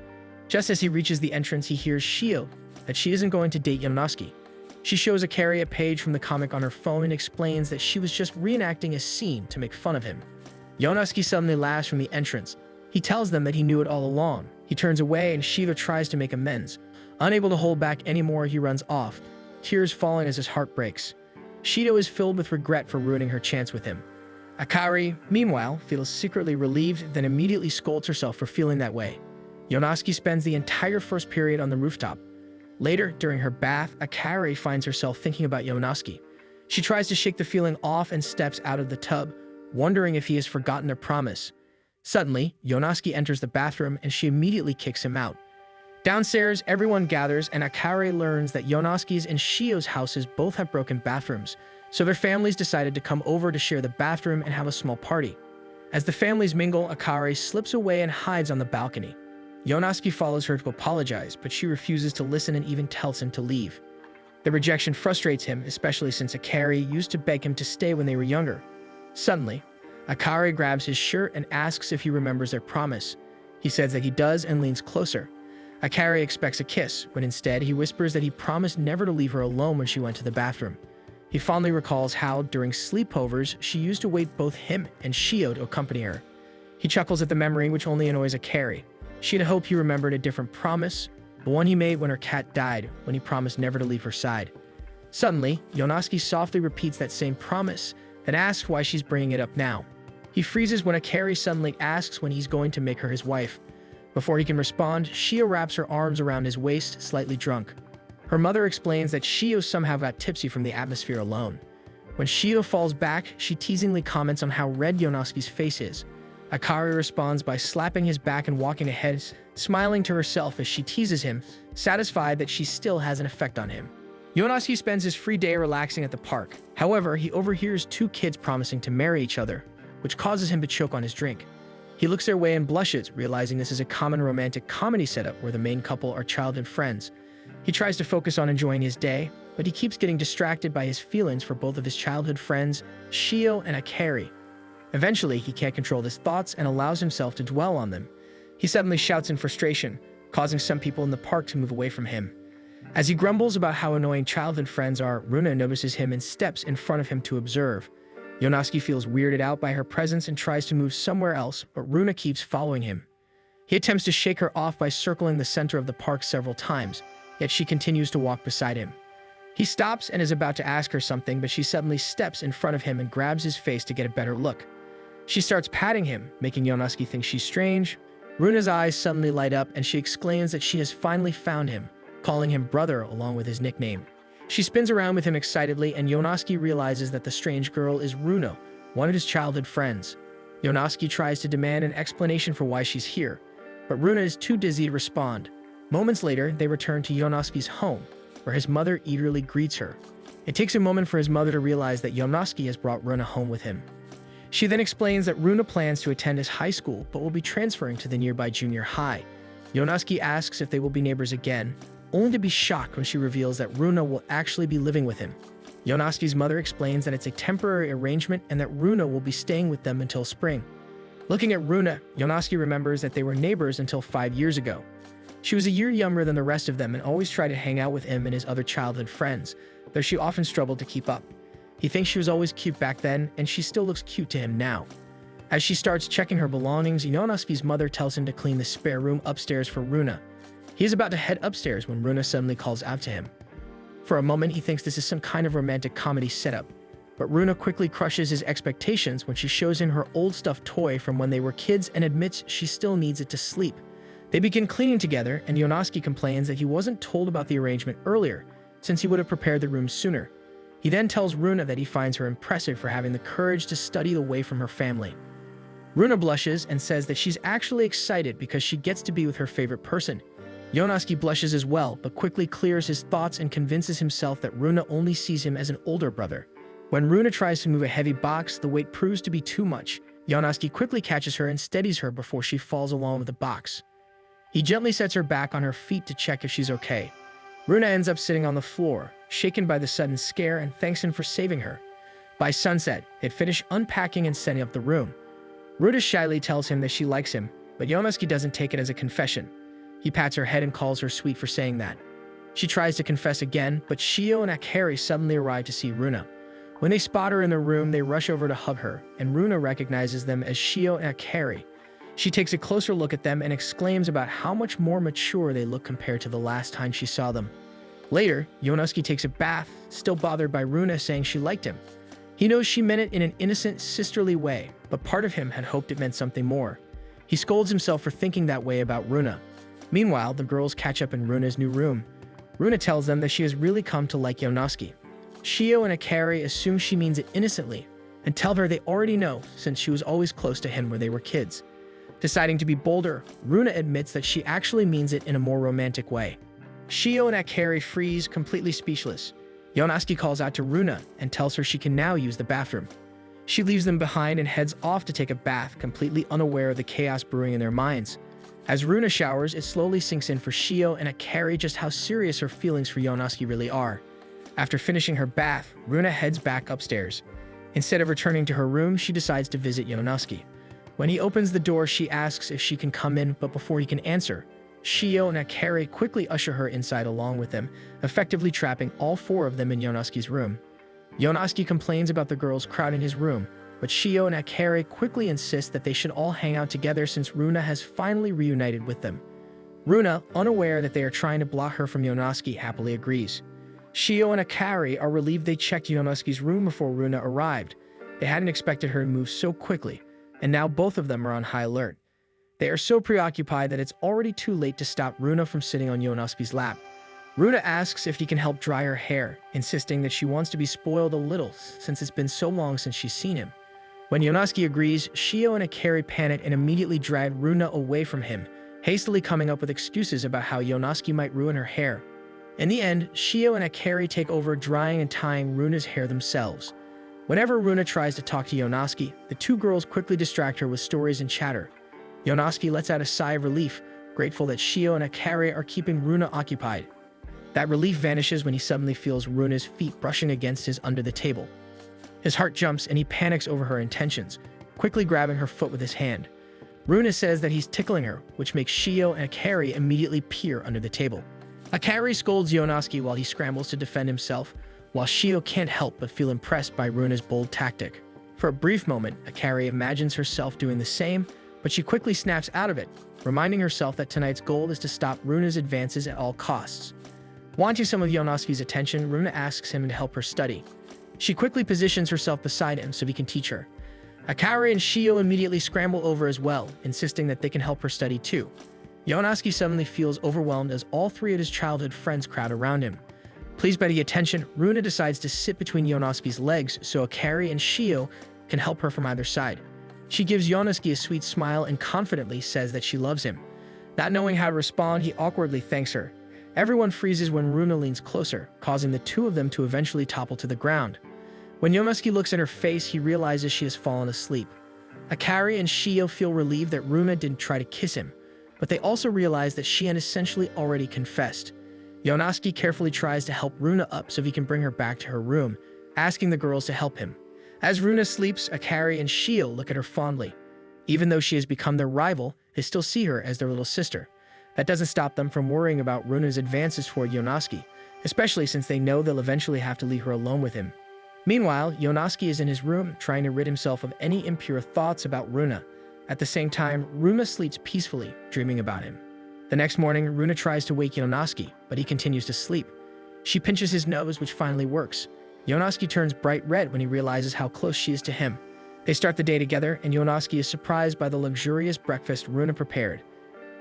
Just as he reaches the entrance, he hears Shio that she isn't going to date Yonosuke. She shows Akari a page from the comic on her phone and explains that she was just reenacting a scene to make fun of him. Yonosuke suddenly laughs from the entrance. He tells them that he knew it all along. He turns away and Shio tries to make amends. Unable to hold back anymore, he runs off, tears falling as his heart breaks. Shio is filled with regret for ruining her chance with him. Akari, meanwhile, feels secretly relieved, then immediately scolds herself for feeling that way. Yonosuke spends the entire first period on the rooftop. Later, during her bath, Akari finds herself thinking about Yonosuke. She tries to shake the feeling off and steps out of the tub, wondering if he has forgotten their promise. Suddenly, Yonosuke enters the bathroom and she immediately kicks him out. Downstairs, everyone gathers and Akari learns that Yonosuke's and Shio's houses both have broken bathrooms, so their families decided to come over to share the bathroom and have a small party. As the families mingle, Akari slips away and hides on the balcony. Yonosuke follows her to apologize, but she refuses to listen and even tells him to leave. The rejection frustrates him, especially since Akari used to beg him to stay when they were younger. Suddenly, Akari grabs his shirt and asks if he remembers their promise. He says that he does and leans closer. Akari expects a kiss, but instead he whispers that he promised never to leave her alone when she went to the bathroom. He fondly recalls how, during sleepovers, she used to wait both him and Shio to accompany her. He chuckles at the memory, which only annoys Akari. She had hoped he remembered a different promise, the one he made when her cat died, when he promised never to leave her side. Suddenly, Yonosuke softly repeats that same promise, then asks why she's bringing it up now. He freezes when Akari suddenly asks when he's going to make her his wife. Before he can respond, Shio wraps her arms around his waist, slightly drunk. Her mother explains that Shio somehow got tipsy from the atmosphere alone. When Shio falls back, she teasingly comments on how red Yonosuke's face is. Akari responds by slapping his back and walking ahead, smiling to herself as she teases him, satisfied that she still has an effect on him. Yonosuke spends his free day relaxing at the park. However, he overhears two kids promising to marry each other, which causes him to choke on his drink. He looks their way and blushes, realizing this is a common romantic comedy setup where the main couple are childhood friends. He tries to focus on enjoying his day, but he keeps getting distracted by his feelings for both of his childhood friends, Shio and Akari. Eventually, he can't control his thoughts and allows himself to dwell on them. He suddenly shouts in frustration, causing some people in the park to move away from him. As he grumbles about how annoying childhood friends are, Runa notices him and steps in front of him to observe. Yonosuke feels weirded out by her presence and tries to move somewhere else, but Runa keeps following him. He attempts to shake her off by circling the center of the park several times, yet she continues to walk beside him. He stops and is about to ask her something, but she suddenly steps in front of him and grabs his face to get a better look. She starts patting him, making Yonosuke think she's strange. Runa's eyes suddenly light up and she exclaims that she has finally found him, calling him brother along with his nickname. She spins around with him excitedly and Yonosuke realizes that the strange girl is Runa, one of his childhood friends. Yonosuke tries to demand an explanation for why she's here, but Runa is too dizzy to respond. Moments later, they return to Yonosuke's home, where his mother eagerly greets her. It takes a moment for his mother to realize that Yonosuke has brought Runa home with him. She then explains that Runa plans to attend his high school, but will be transferring to the nearby junior high. Yonosuke asks if they will be neighbors again, only to be shocked when she reveals that Runa will actually be living with him. Yonosuke's mother explains that it's a temporary arrangement and that Runa will be staying with them until spring. Looking at Runa, Yonosuke remembers that they were neighbors until 5 years ago. She was a year younger than the rest of them and always tried to hang out with him and his other childhood friends, though she often struggled to keep up. He thinks she was always cute back then, and she still looks cute to him now. As she starts checking her belongings, Yonosuke's mother tells him to clean the spare room upstairs for Runa. He is about to head upstairs when Runa suddenly calls out to him. For a moment, he thinks this is some kind of romantic comedy setup, but Runa quickly crushes his expectations when she shows him her old stuffed toy from when they were kids and admits she still needs it to sleep. They begin cleaning together, and Yonosuke complains that he wasn't told about the arrangement earlier, since he would have prepared the room sooner. He then tells Runa that he finds her impressive for having the courage to study away from her family. Runa blushes and says that she's actually excited because she gets to be with her favorite person. Yonosuke blushes as well, but quickly clears his thoughts and convinces himself that Runa only sees him as an older brother. When Runa tries to move a heavy box, the weight proves to be too much. Yonosuke quickly catches her and steadies her before she falls along with the box. He gently sets her back on her feet to check if she's okay. Runa ends up sitting on the floor, shaken by the sudden scare, and thanks him for saving her. By sunset, they finish unpacking and setting up the room. Runa shyly tells him that she likes him, but Yonosuke doesn't take it as a confession. He pats her head and calls her sweet for saying that. She tries to confess again, but Shio and Akari suddenly arrive to see Runa. When they spot her in the room, they rush over to hug her, and Runa recognizes them as Shio and Akari. She takes a closer look at them and exclaims about how much more mature they look compared to the last time she saw them. Later, Yonosuke takes a bath, still bothered by Runa saying she liked him. He knows she meant it in an innocent, sisterly way, but part of him had hoped it meant something more. He scolds himself for thinking that way about Runa. Meanwhile, the girls catch up in Runa's new room. Runa tells them that she has really come to like Yonosuke. Shio and Akari assume she means it innocently and tell her they already know since she was always close to him when they were kids. Deciding to be bolder, Runa admits that she actually means it in a more romantic way. Shio and Akari freeze, completely speechless. Yonosuke calls out to Runa and tells her she can now use the bathroom. She leaves them behind and heads off to take a bath, completely unaware of the chaos brewing in their minds. As Runa showers, it slowly sinks in for Shio and Akari just how serious her feelings for Yonosuke really are. After finishing her bath, Runa heads back upstairs. Instead of returning to her room, she decides to visit Yonosuke. When he opens the door, she asks if she can come in, but before he can answer, Shio and Akari quickly usher her inside along with them, effectively trapping all four of them in Yonosuke's room. Yonosuke complains about the girls crowding his room, but Shio and Akari quickly insist that they should all hang out together since Runa has finally reunited with them. Runa, unaware that they are trying to block her from Yonosuke, happily agrees. Shio and Akari are relieved they checked Yonosuke's room before Runa arrived. They hadn't expected her to move so quickly, and now both of them are on high alert. They are so preoccupied that it's already too late to stop Runa from sitting on Yonosuke's lap. Runa asks if he can help dry her hair, insisting that she wants to be spoiled a little since it's been so long since she's seen him. When Yonosuke agrees, Shio and Akari panic and immediately drag Runa away from him, hastily coming up with excuses about how Yonosuke might ruin her hair. In the end, Shio and Akari take over drying and tying Runa's hair themselves. Whenever Runa tries to talk to Yonosuke, the two girls quickly distract her with stories and chatter. Yonosuke lets out a sigh of relief, grateful that Shio and Akari are keeping Runa occupied. That relief vanishes when he suddenly feels Runa's feet brushing against his under the table. His heart jumps and he panics over her intentions, quickly grabbing her foot with his hand. Runa says that he's tickling her, which makes Shio and Akari immediately peer under the table. Akari scolds Yonosuke while he scrambles to defend himself, while Shio can't help but feel impressed by Runa's bold tactic. For a brief moment, Akari imagines herself doing the same, but she quickly snaps out of it, reminding herself that tonight's goal is to stop Runa's advances at all costs. Wanting some of Yonosuke's attention, Runa asks him to help her study. She quickly positions herself beside him so he can teach her. Akari and Shio immediately scramble over as well, insisting that they can help her study too. Yonosuke suddenly feels overwhelmed as all three of his childhood friends crowd around him. Pleased by the attention, Runa decides to sit between Yonosuke's legs so Akari and Shio can help her from either side. She gives Yonosuke a sweet smile and confidently says that she loves him. Not knowing how to respond, he awkwardly thanks her. Everyone freezes when Runa leans closer, causing the two of them to eventually topple to the ground. When Yonosuke looks at her face, he realizes she has fallen asleep. Akari and Shio feel relieved that Runa didn't try to kiss him, but they also realize that she had essentially already confessed. Yonosuke carefully tries to help Runa up so he can bring her back to her room, asking the girls to help him. As Runa sleeps, Akari and Shio look at her fondly. Even though she has become their rival, they still see her as their little sister. That doesn't stop them from worrying about Runa's advances toward Yonosuke, especially since they know they'll eventually have to leave her alone with him. Meanwhile, Yonosuke is in his room, trying to rid himself of any impure thoughts about Runa. At the same time, Runa sleeps peacefully, dreaming about him. The next morning, Runa tries to wake Yonosuke, but he continues to sleep. She pinches his nose, which finally works. Yonosuke turns bright red when he realizes how close she is to him. They start the day together, and Yonosuke is surprised by the luxurious breakfast Runa prepared.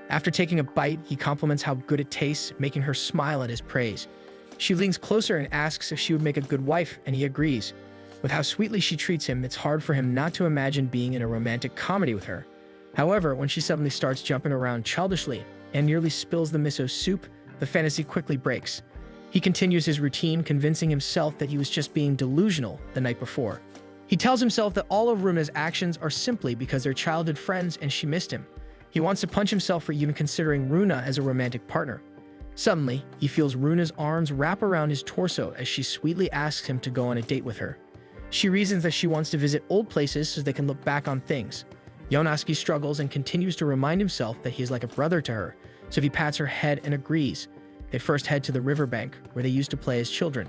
After taking a bite, he compliments how good it tastes, making her smile at his praise. She leans closer and asks if she would make a good wife, and he agrees. With how sweetly she treats him, it's hard for him not to imagine being in a romantic comedy with her. However, when she suddenly starts jumping around childishly and nearly spills the miso soup, the fantasy quickly breaks. He continues his routine, convincing himself that he was just being delusional the night before. He tells himself that all of Runa's actions are simply because they're childhood friends and she missed him. He wants to punch himself for even considering Runa as a romantic partner. Suddenly, he feels Runa's arms wrap around his torso as she sweetly asks him to go on a date with her. She reasons that she wants to visit old places so they can look back on things. Yonosuke struggles and continues to remind himself that he is like a brother to her, so he pats her head and agrees. They first head to the riverbank, where they used to play as children.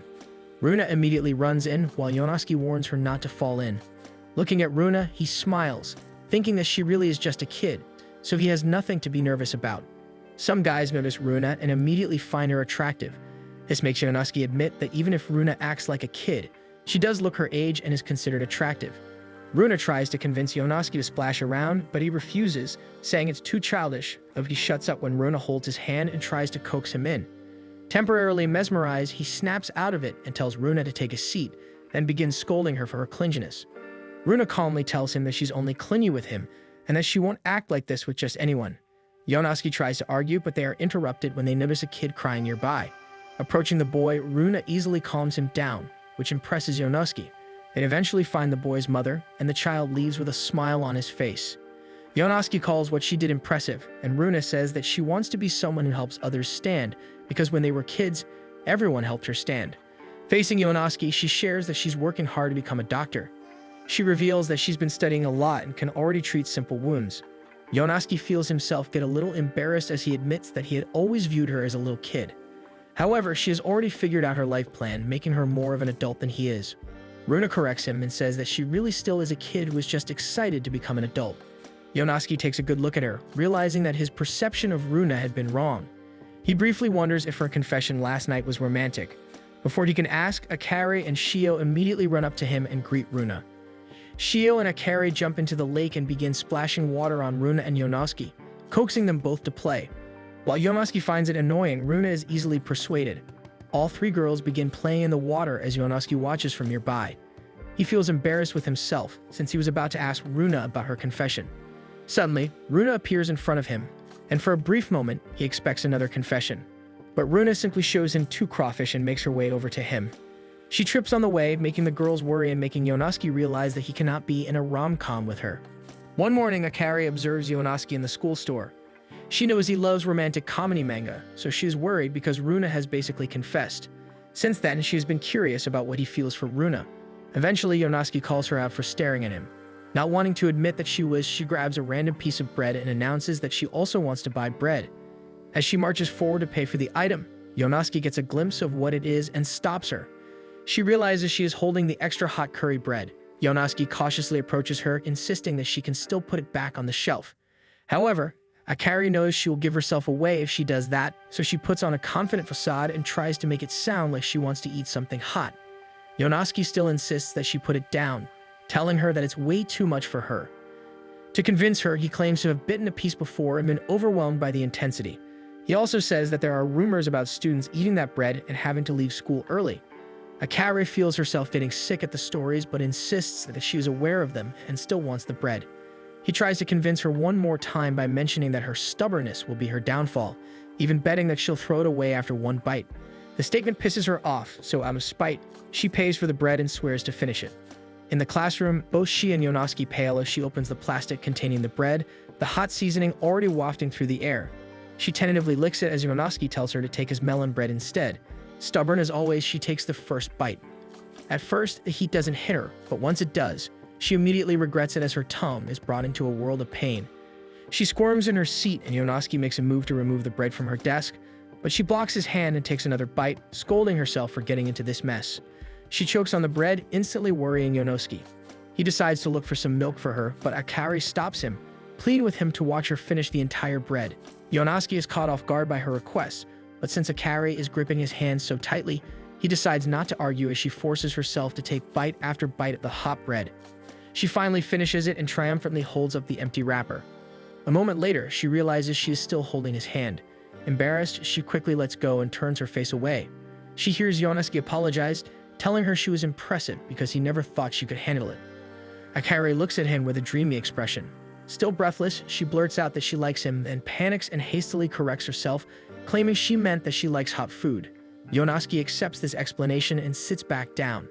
Runa immediately runs in, while Yonosuke warns her not to fall in. Looking at Runa, he smiles, thinking that she really is just a kid, so he has nothing to be nervous about. Some guys notice Runa and immediately find her attractive. This makes Yonosuke admit that even if Runa acts like a kid, she does look her age and is considered attractive. Runa tries to convince Yonosuke to splash around, but he refuses, saying it's too childish, though he shuts up when Runa holds his hand and tries to coax him in. Temporarily mesmerized, he snaps out of it and tells Runa to take a seat, then begins scolding her for her clinginess. Runa calmly tells him that she's only clingy with him and that she won't act like this with just anyone. Yonosuke tries to argue, but they are interrupted when they notice a kid crying nearby. Approaching the boy, Runa easily calms him down, which impresses Yonosuke. They eventually find the boy's mother, and the child leaves with a smile on his face. Yonosuke calls what she did impressive, and Runa says that she wants to be someone who helps others stand, because when they were kids, everyone helped her stand. Facing Yonosuke, she shares that she's working hard to become a doctor. She reveals that she's been studying a lot and can already treat simple wounds. Yonosuke feels himself get a little embarrassed as he admits that he had always viewed her as a little kid. However, she has already figured out her life plan, making her more of an adult than he is. Runa corrects him and says that she really still is a kid who is just excited to become an adult. Yonosuke takes a good look at her, realizing that his perception of Runa had been wrong. He briefly wonders if her confession last night was romantic. Before he can ask, Akari and Shio immediately run up to him and greet Runa. Shio and Akari jump into the lake and begin splashing water on Runa and Yonosuke, coaxing them both to play. While Yonosuke finds it annoying, Runa is easily persuaded. All three girls begin playing in the water as Yonosuke watches from nearby. He feels embarrassed with himself since he was about to ask Runa about her confession. Suddenly, Runa appears in front of him, and for a brief moment, he expects another confession. But Runa simply shows him two crawfish and makes her way over to him. She trips on the way, making the girls worry and making Yonosuke realize that he cannot be in a rom-com with her. One morning, Akari observes Yonosuke in the school store. She knows he loves romantic comedy manga, so she is worried because Runa has basically confessed. Since then, she has been curious about what he feels for Runa. Eventually, Yonosuke calls her out for staring at him. Not wanting to admit that she grabs a random piece of bread and announces that she also wants to buy bread. As she marches forward to pay for the item, Yonosuke gets a glimpse of what it is and stops her. She realizes she is holding the extra hot curry bread. Yonosuke cautiously approaches her, insisting that she can still put it back on the shelf. However, Akari knows she will give herself away if she does that, so she puts on a confident facade and tries to make it sound like she wants to eat something hot. Yonosuke still insists that she put it down, telling her that it's way too much for her. To convince her, he claims to have bitten a piece before and been overwhelmed by the intensity. He also says that there are rumors about students eating that bread and having to leave school early. Akari feels herself getting sick at the stories but insists that she is aware of them and still wants the bread. He tries to convince her one more time by mentioning that her stubbornness will be her downfall, even betting that she'll throw it away after one bite. The statement pisses her off, so out of spite, she pays for the bread and swears to finish it. In the classroom, both she and Yonosuke pale as she opens the plastic containing the bread, the hot seasoning already wafting through the air. She tentatively licks it as Yonosuke tells her to take his melon bread instead. Stubborn as always, she takes the first bite. At first, the heat doesn't hit her, but once it does, she immediately regrets it as her tongue is brought into a world of pain. She squirms in her seat and Yonosuke makes a move to remove the bread from her desk, but she blocks his hand and takes another bite, scolding herself for getting into this mess. She chokes on the bread, instantly worrying Yonosuke. He decides to look for some milk for her, but Akari stops him, pleading with him to watch her finish the entire bread. Yonosuke is caught off guard by her request, but since Akari is gripping his hand so tightly, he decides not to argue as she forces herself to take bite after bite of the hot bread. She finally finishes it and triumphantly holds up the empty wrapper. A moment later, she realizes she is still holding his hand. Embarrassed, she quickly lets go and turns her face away. She hears Yonosuke apologize, telling her she was impressive because he never thought she could handle it. Akari looks at him with a dreamy expression. Still breathless, she blurts out that she likes him and panics and hastily corrects herself, claiming she meant that she likes hot food. Yonosuke accepts this explanation and sits back down.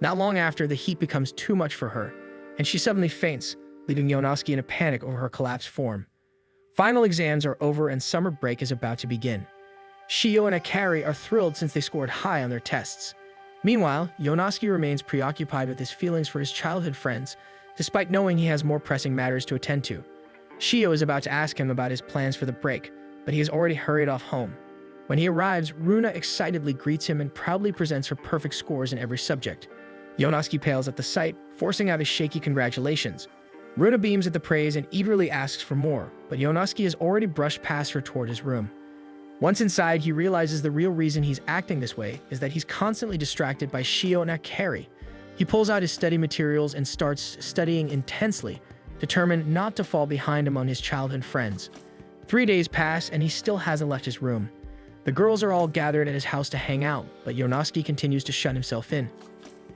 Not long after, the heat becomes too much for her, and she suddenly faints, leaving Yonosuke in a panic over her collapsed form. Final exams are over and summer break is about to begin. Shio and Akari are thrilled since they scored high on their tests. Meanwhile, Yonosuke remains preoccupied with his feelings for his childhood friends, despite knowing he has more pressing matters to attend to. Shio is about to ask him about his plans for the break, but he has already hurried off home. When he arrives, Runa excitedly greets him and proudly presents her perfect scores in every subject. Yonosuke pales at the sight, forcing out a shaky congratulations. Runa beams at the praise and eagerly asks for more, but Yonosuke has already brushed past her toward his room. Once inside, he realizes the real reason he's acting this way is that he's constantly distracted by Shio and Akari. He pulls out his study materials and starts studying intensely, determined not to fall behind among his childhood friends. 3 days pass and he still hasn't left his room. The girls are all gathered at his house to hang out, but Yonosuke continues to shut himself in.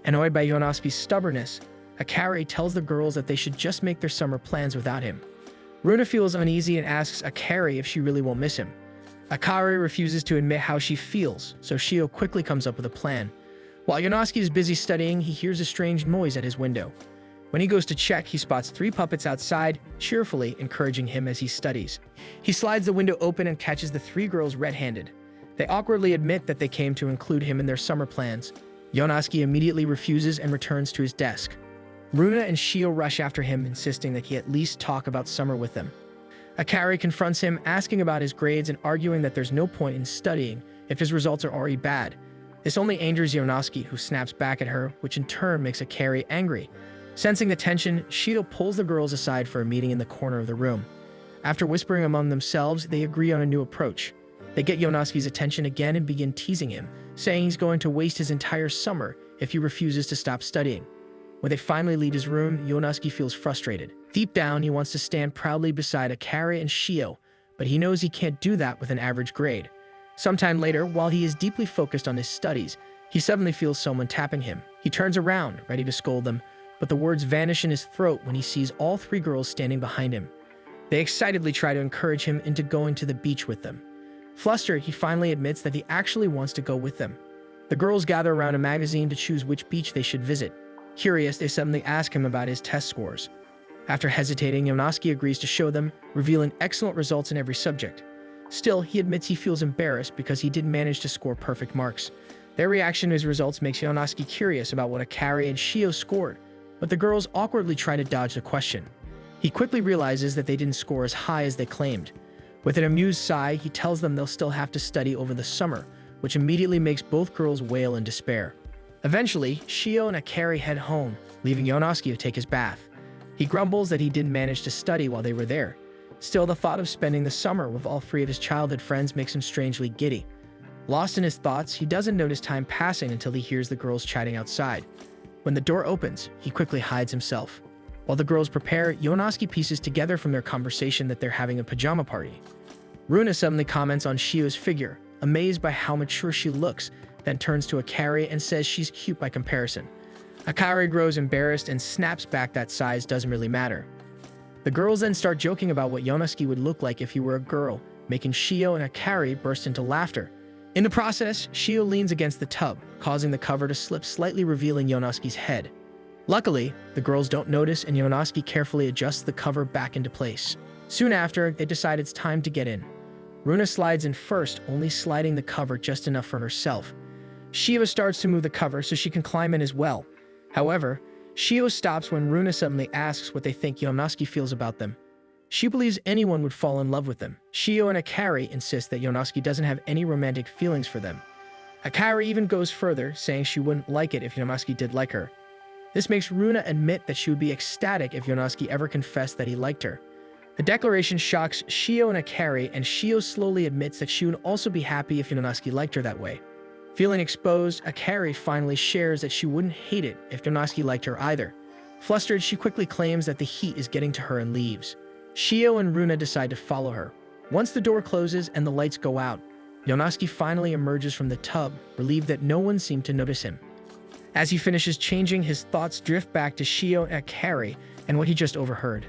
Annoyed by Yonosuke's stubbornness, Akari tells the girls that they should just make their summer plans without him. Runa feels uneasy and asks Akari if she really won't miss him. Akari refuses to admit how she feels, so Shio quickly comes up with a plan. While Yonosuke is busy studying, he hears a strange noise at his window. When he goes to check, he spots 3 puppets outside, cheerfully encouraging him as he studies. He slides the window open and catches the 3 girls red-handed. They awkwardly admit that they came to include him in their summer plans. Yonosuke immediately refuses and returns to his desk. Runa and Shio rush after him, insisting that he at least talk about summer with them. Akari confronts him, asking about his grades and arguing that there's no point in studying if his results are already bad. This only angers Yonosuke, who snaps back at her, which in turn makes Akari angry. Sensing the tension, Shio pulls the girls aside for a meeting in the corner of the room. After whispering among themselves, they agree on a new approach. They get Yonosuke's attention again and begin teasing him, saying he's going to waste his entire summer if he refuses to stop studying. When they finally leave his room, Yonosuke feels frustrated. Deep down, he wants to stand proudly beside Akari and Shio, but he knows he can't do that with an average grade. Sometime later, while he is deeply focused on his studies, he suddenly feels someone tapping him. He turns around, ready to scold them, but the words vanish in his throat when he sees all 3 girls standing behind him. They excitedly try to encourage him into going to the beach with them. Flustered, he finally admits that he actually wants to go with them. The girls gather around a magazine to choose which beach they should visit. Curious, they suddenly ask him about his test scores. After hesitating, Yonosuke agrees to show them, revealing excellent results in every subject. Still, he admits he feels embarrassed because he didn't manage to score perfect marks. Their reaction to his results makes Yonosuke curious about what Akari and Shio scored, but the girls awkwardly try to dodge the question. He quickly realizes that they didn't score as high as they claimed. With an amused sigh, he tells them they'll still have to study over the summer, which immediately makes both girls wail in despair. Eventually, Shio and Akari head home, leaving Yonosuke to take his bath. He grumbles that he didn't manage to study while they were there. Still, the thought of spending the summer with all 3 of his childhood friends makes him strangely giddy. Lost in his thoughts, he doesn't notice time passing until he hears the girls chatting outside. When the door opens, he quickly hides himself. While the girls prepare, Yonosuke pieces together from their conversation that they're having a pajama party. Runa suddenly comments on Shio's figure, amazed by how mature she looks, then turns to Akari and says she's cute by comparison. Akari grows embarrassed and snaps back that size doesn't really matter. The girls then start joking about what Yonosuke would look like if he were a girl, making Shio and Akari burst into laughter. In the process, Shio leans against the tub, causing the cover to slip slightly, revealing Yonosuke's head. Luckily, the girls don't notice and Yonosuke carefully adjusts the cover back into place. Soon after, they decide it's time to get in. Runa slides in first, only sliding the cover just enough for herself. Shio starts to move the cover so she can climb in as well. However, Shio stops when Runa suddenly asks what they think Yonosuke feels about them. She believes anyone would fall in love with them. Shio and Akari insist that Yonosuke doesn't have any romantic feelings for them. Akari even goes further, saying she wouldn't like it if Yonosuke did like her. This makes Runa admit that she would be ecstatic if Yonosuke ever confessed that he liked her. The declaration shocks Shio and Akari, and Shio slowly admits that she would also be happy if Yonosuke liked her that way. Feeling exposed, Akari finally shares that she wouldn't hate it if Yonosuke liked her either. Flustered, she quickly claims that the heat is getting to her and leaves. Shio and Runa decide to follow her. Once the door closes and the lights go out, Yonosuke finally emerges from the tub, relieved that no one seemed to notice him. As he finishes changing, his thoughts drift back to Shio and Akari and what he just overheard.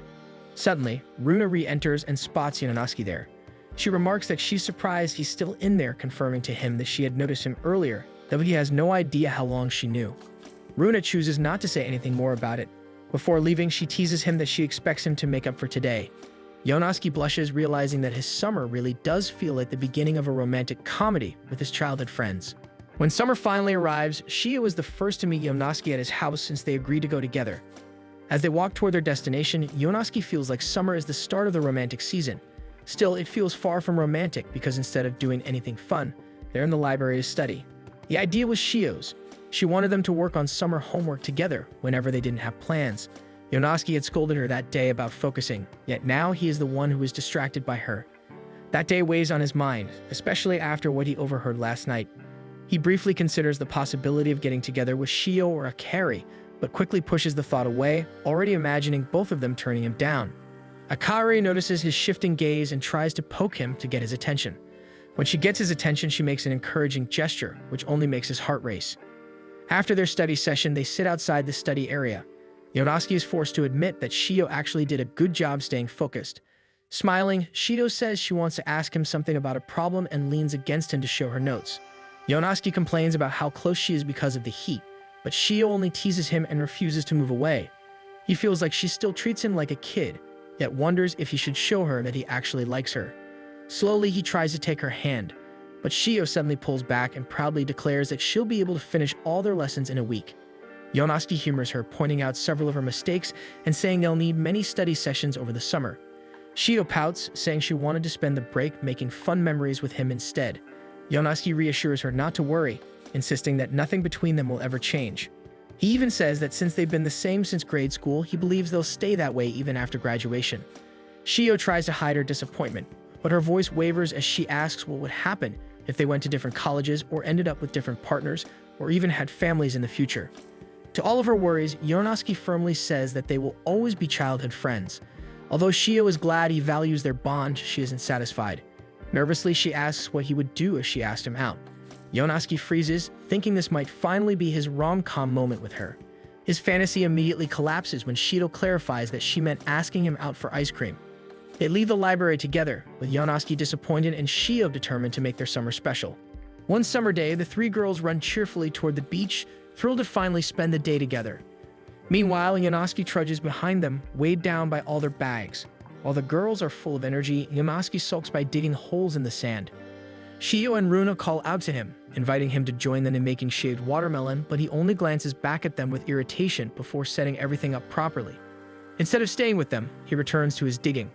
Suddenly, Runa re-enters and spots Yonosuke there. She remarks that she's surprised he's still in there, confirming to him that she had noticed him earlier, though he has no idea how long she knew. Runa chooses not to say anything more about it. Before leaving, she teases him that she expects him to make up for today. Yonosuke blushes, realizing that his summer really does feel like the beginning of a romantic comedy with his childhood friends. When summer finally arrives, Shio is the first to meet Yonosuke at his house since they agreed to go together. As they walk toward their destination, Yonosuke feels like summer is the start of the romantic season. Still, it feels far from romantic because instead of doing anything fun, they're in the library to study. The idea was Shio's. She wanted them to work on summer homework together whenever they didn't have plans. Yonosuke had scolded her that day about focusing, yet now he is the one who is distracted by her. That day weighs on his mind, especially after what he overheard last night. He briefly considers the possibility of getting together with Shio or Akari, but quickly pushes the thought away, already imagining both of them turning him down. Akari notices his shifting gaze and tries to poke him to get his attention. When she gets his attention, she makes an encouraging gesture, which only makes his heart race. After their study session, they sit outside the study area. Yonosuke is forced to admit that Shiho actually did a good job staying focused. Smiling, Shiho says she wants to ask him something about a problem and leans against him to show her notes. Yonosuke complains about how close she is because of the heat, but Shiho only teases him and refuses to move away. He feels like she still treats him like a kid, yet wonders if he should show her that he actually likes her. Slowly, he tries to take her hand, but Shiho suddenly pulls back and proudly declares that she'll be able to finish all their lessons in a week. Yonosuke humors her, pointing out several of her mistakes and saying they'll need many study sessions over the summer. Shiho pouts, saying she wanted to spend the break making fun memories with him instead. Yonosuke reassures her not to worry, insisting that nothing between them will ever change. He even says that since they've been the same since grade school, he believes they'll stay that way even after graduation. Shiho tries to hide her disappointment, but her voice wavers as she asks what would happen if they went to different colleges or ended up with different partners or even had families in the future. To all of her worries, Yonosuke firmly says that they will always be childhood friends. Although Shiho is glad he values their bond, she isn't satisfied. Nervously, she asks what he would do if she asked him out. Yonosuke freezes, thinking this might finally be his rom-com moment with her. His fantasy immediately collapses when Shiho clarifies that she meant asking him out for ice cream. They leave the library together, with Yonosuke disappointed and Shiho determined to make their summer special. One summer day, the three girls run cheerfully toward the beach, thrilled to finally spend the day together. Meanwhile, Yonosuke trudges behind them, weighed down by all their bags. While the girls are full of energy, Yonosuke sulks by digging holes in the sand. Shiho and Runa call out to him, inviting him to join them in making shaved watermelon, but he only glances back at them with irritation before setting everything up properly. Instead of staying with them, he returns to his digging.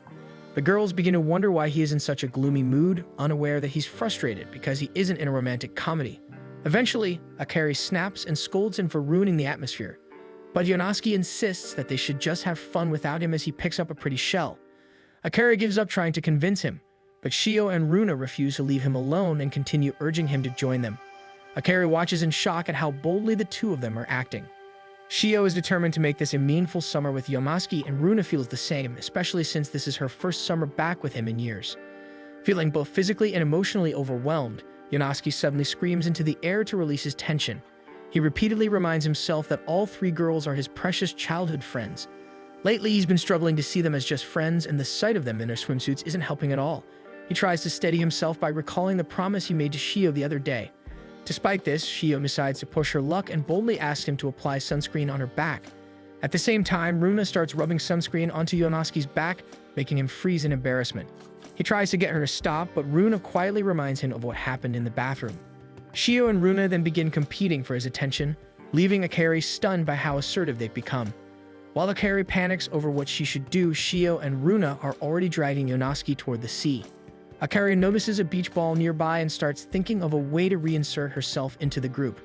The girls begin to wonder why he is in such a gloomy mood, unaware that he's frustrated because he isn't in a romantic comedy. Eventually, Akari snaps and scolds him for ruining the atmosphere. But Yonosuke insists that they should just have fun without him as he picks up a pretty shell. Akari gives up trying to convince him, but Shiho and Runa refuse to leave him alone and continue urging him to join them. Akari watches in shock at how boldly the two of them are acting. Shiho is determined to make this a meaningful summer with Yonosuke, and Runa feels the same, especially since this is her first summer back with him in years. Feeling both physically and emotionally overwhelmed, Yonosuke suddenly screams into the air to release his tension. He repeatedly reminds himself that all three girls are his precious childhood friends. Lately, he's been struggling to see them as just friends, and the sight of them in their swimsuits isn't helping at all. He tries to steady himself by recalling the promise he made to Shiho the other day. Despite this, Shiho decides to push her luck and boldly asks him to apply sunscreen on her back. At the same time, Runa starts rubbing sunscreen onto Yonosuke's back, making him freeze in embarrassment. He tries to get her to stop, but Runa quietly reminds him of what happened in the bathroom. Shiho and Runa then begin competing for his attention, leaving Akari stunned by how assertive they've become. While Akari panics over what she should do, Shiho and Runa are already dragging Yonosuke toward the sea. Akari notices a beach ball nearby and starts thinking of a way to reinsert herself into the group.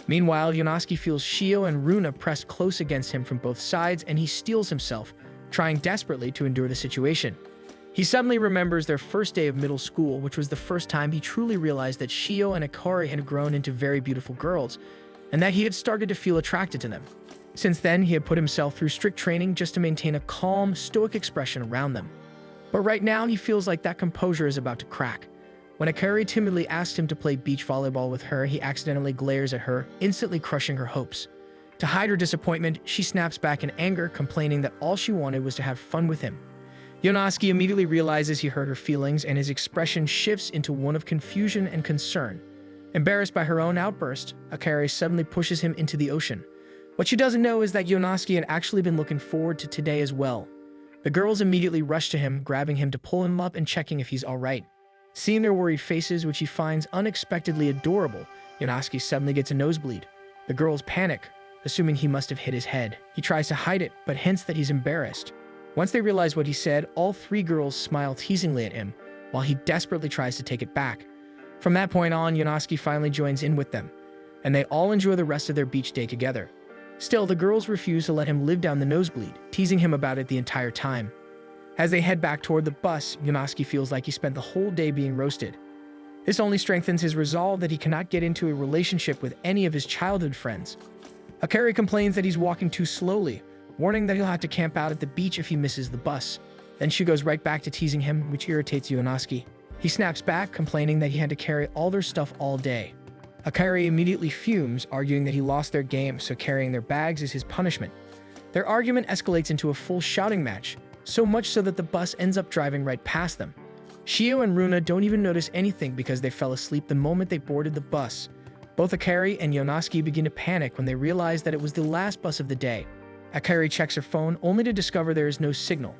Meanwhile, Yonosuke feels Shiho and Runa pressed close against him from both sides, and he steels himself, trying desperately to endure the situation. He suddenly remembers their first day of middle school, which was the first time he truly realized that Shiho and Akari had grown into very beautiful girls, and that he had started to feel attracted to them. Since then, he had put himself through strict training just to maintain a calm, stoic expression around them. But right now, he feels like that composure is about to crack. When Akari timidly asks him to play beach volleyball with her, he accidentally glares at her, instantly crushing her hopes. To hide her disappointment, she snaps back in anger, complaining that all she wanted was to have fun with him. Yonosuke immediately realizes he hurt her feelings, and his expression shifts into one of confusion and concern. Embarrassed by her own outburst, Akari suddenly pushes him into the ocean. What she doesn't know is that Yonosuke had actually been looking forward to today as well. The girls immediately rush to him, grabbing him to pull him up and checking if he's alright. Seeing their worried faces, which he finds unexpectedly adorable, Yonosuke suddenly gets a nosebleed. The girls panic, assuming he must have hit his head. He tries to hide it, but hints that he's embarrassed. Once they realize what he said, all three girls smile teasingly at him, while he desperately tries to take it back. From that point on, Yonosuke finally joins in with them, and they all enjoy the rest of their beach day together. Still, the girls refuse to let him live down the nosebleed, teasing him about it the entire time. As they head back toward the bus, Yonosuke feels like he spent the whole day being roasted. This only strengthens his resolve that he cannot get into a relationship with any of his childhood friends. Akari complains that he's walking too slowly, warning that he'll have to camp out at the beach if he misses the bus. Then she goes right back to teasing him, which irritates Yonosuke. He snaps back, complaining that he had to carry all their stuff all day. Akari immediately fumes, arguing that he lost their game, so carrying their bags is his punishment. Their argument escalates into a full shouting match, so much so that the bus ends up driving right past them. Shio and Runa don't even notice anything because they fell asleep the moment they boarded the bus. Both Akari and Yonosuke begin to panic when they realize that it was the last bus of the day. Akari checks her phone only to discover there is no signal.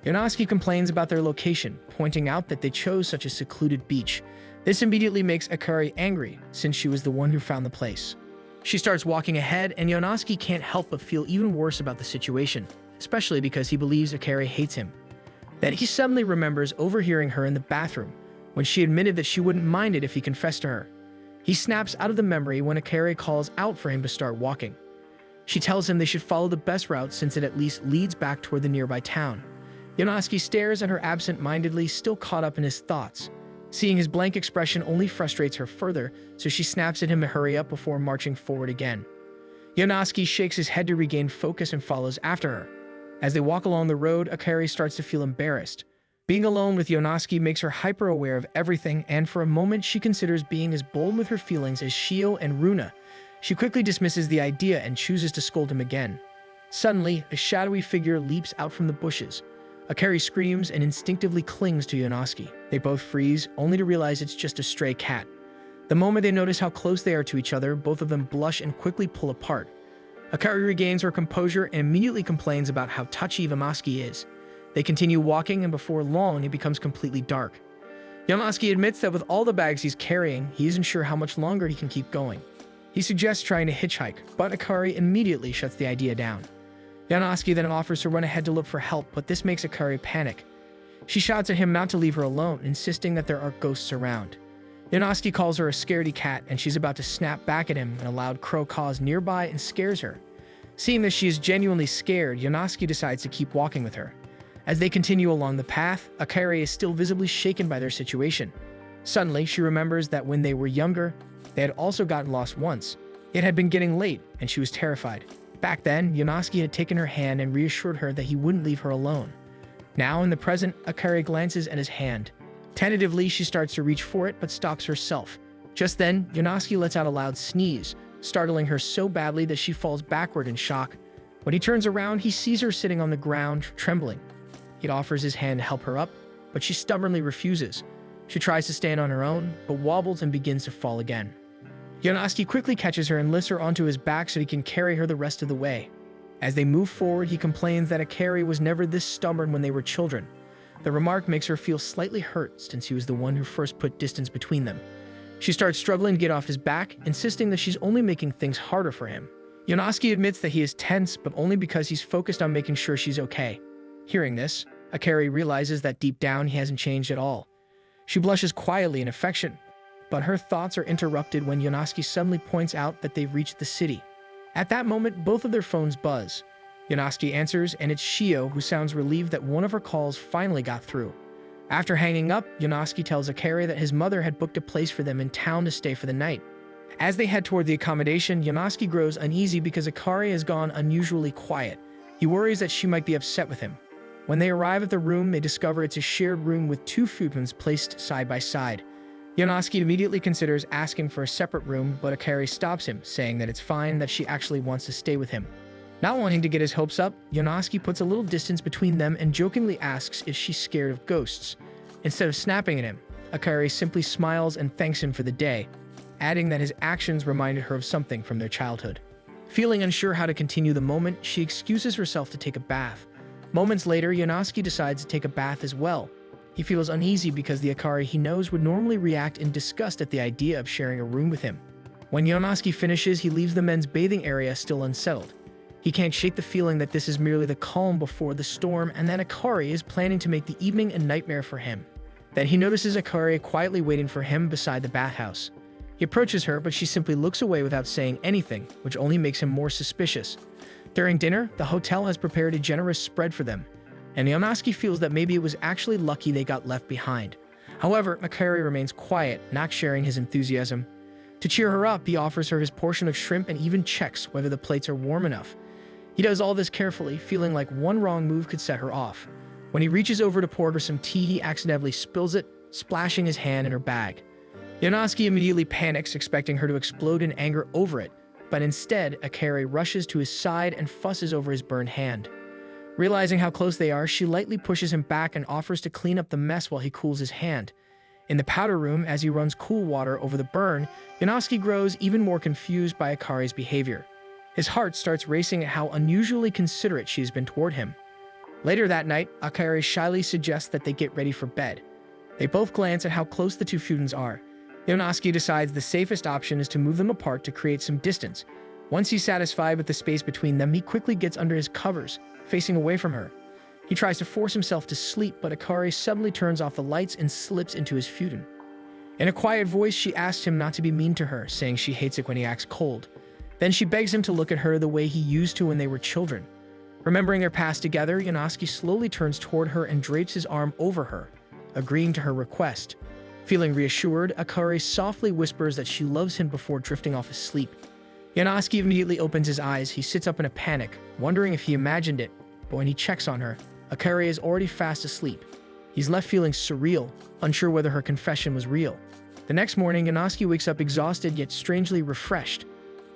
Yonosuke complains about their location, pointing out that they chose such a secluded beach. This immediately makes Akari angry, since she was the one who found the place. She starts walking ahead, and Yonosuke can't help but feel even worse about the situation, especially because he believes Akari hates him. Then he suddenly remembers overhearing her in the bathroom, when she admitted that she wouldn't mind it if he confessed to her. He snaps out of the memory when Akari calls out for him to start walking. She tells him they should follow the best route since it at least leads back toward the nearby town. Yonosuke stares at her absent-mindedly, still caught up in his thoughts. Seeing his blank expression only frustrates her further, so she snaps at him to hurry up before marching forward again. Yonosuke shakes his head to regain focus and follows after her. As they walk along the road, Akari starts to feel embarrassed. Being alone with Yonosuke makes her hyper-aware of everything, and for a moment she considers being as bold with her feelings as Shio and Runa. She quickly dismisses the idea and chooses to scold him again. Suddenly, a shadowy figure leaps out from the bushes. Akari screams and instinctively clings to Yonosuke. They both freeze, only to realize it's just a stray cat. The moment they notice how close they are to each other, both of them blush and quickly pull apart. Akari regains her composure and immediately complains about how touchy Yonosuke is. They continue walking, and before long, it becomes completely dark. Yonosuke admits that with all the bags he's carrying, he isn't sure how much longer he can keep going. He suggests trying to hitchhike, but Akari immediately shuts the idea down. Yonosuke then offers to run ahead to look for help, but this makes Akari panic. She shouts at him not to leave her alone, insisting that there are ghosts around. Yonosuke calls her a scaredy cat, and she's about to snap back at him when a loud crow caws nearby and scares her. Seeing that she is genuinely scared, Yonosuke decides to keep walking with her. As they continue along the path, Akari is still visibly shaken by their situation. Suddenly, she remembers that when they were younger, they had also gotten lost once. It had been getting late, and she was terrified. Back then, Yonosuke had taken her hand and reassured her that he wouldn't leave her alone. Now, in the present, Akari glances at his hand. Tentatively, she starts to reach for it, but stops herself. Just then, Yonosuke lets out a loud sneeze, startling her so badly that she falls backward in shock. When he turns around, he sees her sitting on the ground, trembling. He offers his hand to help her up, but she stubbornly refuses. She tries to stand on her own, but wobbles and begins to fall again. Yonosuke quickly catches her and lifts her onto his back so he can carry her the rest of the way. As they move forward, he complains that Akari was never this stubborn when they were children. The remark makes her feel slightly hurt since he was the one who first put distance between them. She starts struggling to get off his back, insisting that she's only making things harder for him. Yonosuke admits that he is tense, but only because he's focused on making sure she's okay. Hearing this, Akari realizes that deep down he hasn't changed at all. She blushes quietly in affection, but her thoughts are interrupted when Yonosuke suddenly points out that they've reached the city. At that moment, both of their phones buzz. Yonosuke answers, and it's Shio, who sounds relieved that one of her calls finally got through. After hanging up, Yonosuke tells Akari that his mother had booked a place for them in town to stay for the night. As they head toward the accommodation, Yonosuke grows uneasy because Akari has gone unusually quiet. He worries that she might be upset with him. When they arrive at the room, they discover it's a shared room with two futons placed side by side. Yonosuke immediately considers asking for a separate room, but Akari stops him, saying that it's fine that she actually wants to stay with him. Not wanting to get his hopes up, Yonosuke puts a little distance between them and jokingly asks if she's scared of ghosts. Instead of snapping at him, Akari simply smiles and thanks him for the day, adding that his actions reminded her of something from their childhood. Feeling unsure how to continue the moment, she excuses herself to take a bath. Moments later, Yonosuke decides to take a bath as well. He feels uneasy because the Akari he knows would normally react in disgust at the idea of sharing a room with him. When Yonosuke finishes, he leaves the men's bathing area still unsettled. He can't shake the feeling that this is merely the calm before the storm and that Akari is planning to make the evening a nightmare for him. Then he notices Akari quietly waiting for him beside the bathhouse. He approaches her, but she simply looks away without saying anything, which only makes him more suspicious. During dinner, the hotel has prepared a generous spread for them, and Yonosuke feels that maybe it was actually lucky they got left behind. However, Akari remains quiet, not sharing his enthusiasm. To cheer her up, he offers her his portion of shrimp and even checks whether the plates are warm enough. He does all this carefully, feeling like one wrong move could set her off. When he reaches over to pour her some tea, he accidentally spills it, splashing his hand in her bag. Yonosuke immediately panics, expecting her to explode in anger over it, but instead, Akari rushes to his side and fusses over his burned hand. Realizing how close they are, she lightly pushes him back and offers to clean up the mess while he cools his hand. In the powder room, as he runs cool water over the burn, Yonosuke grows even more confused by Akari's behavior. His heart starts racing at how unusually considerate she has been toward him. Later that night, Akari shyly suggests that they get ready for bed. They both glance at how close the two futons are. Yonosuke decides the safest option is to move them apart to create some distance. Once he's satisfied with the space between them, he quickly gets under his covers, facing away from her. He tries to force himself to sleep, but Akari suddenly turns off the lights and slips into his futon. In a quiet voice, she asks him not to be mean to her, saying she hates it when he acts cold. Then she begs him to look at her the way he used to when they were children. Remembering their past together, Yonosuke slowly turns toward her and drapes his arm over her, agreeing to her request. Feeling reassured, Akari softly whispers that she loves him before drifting off asleep. Yonosuke immediately opens his eyes. He sits up in a panic, wondering if he imagined it, but when he checks on her, Akari is already fast asleep. He's left feeling surreal, unsure whether her confession was real. The next morning, Yonosuke wakes up exhausted yet strangely refreshed.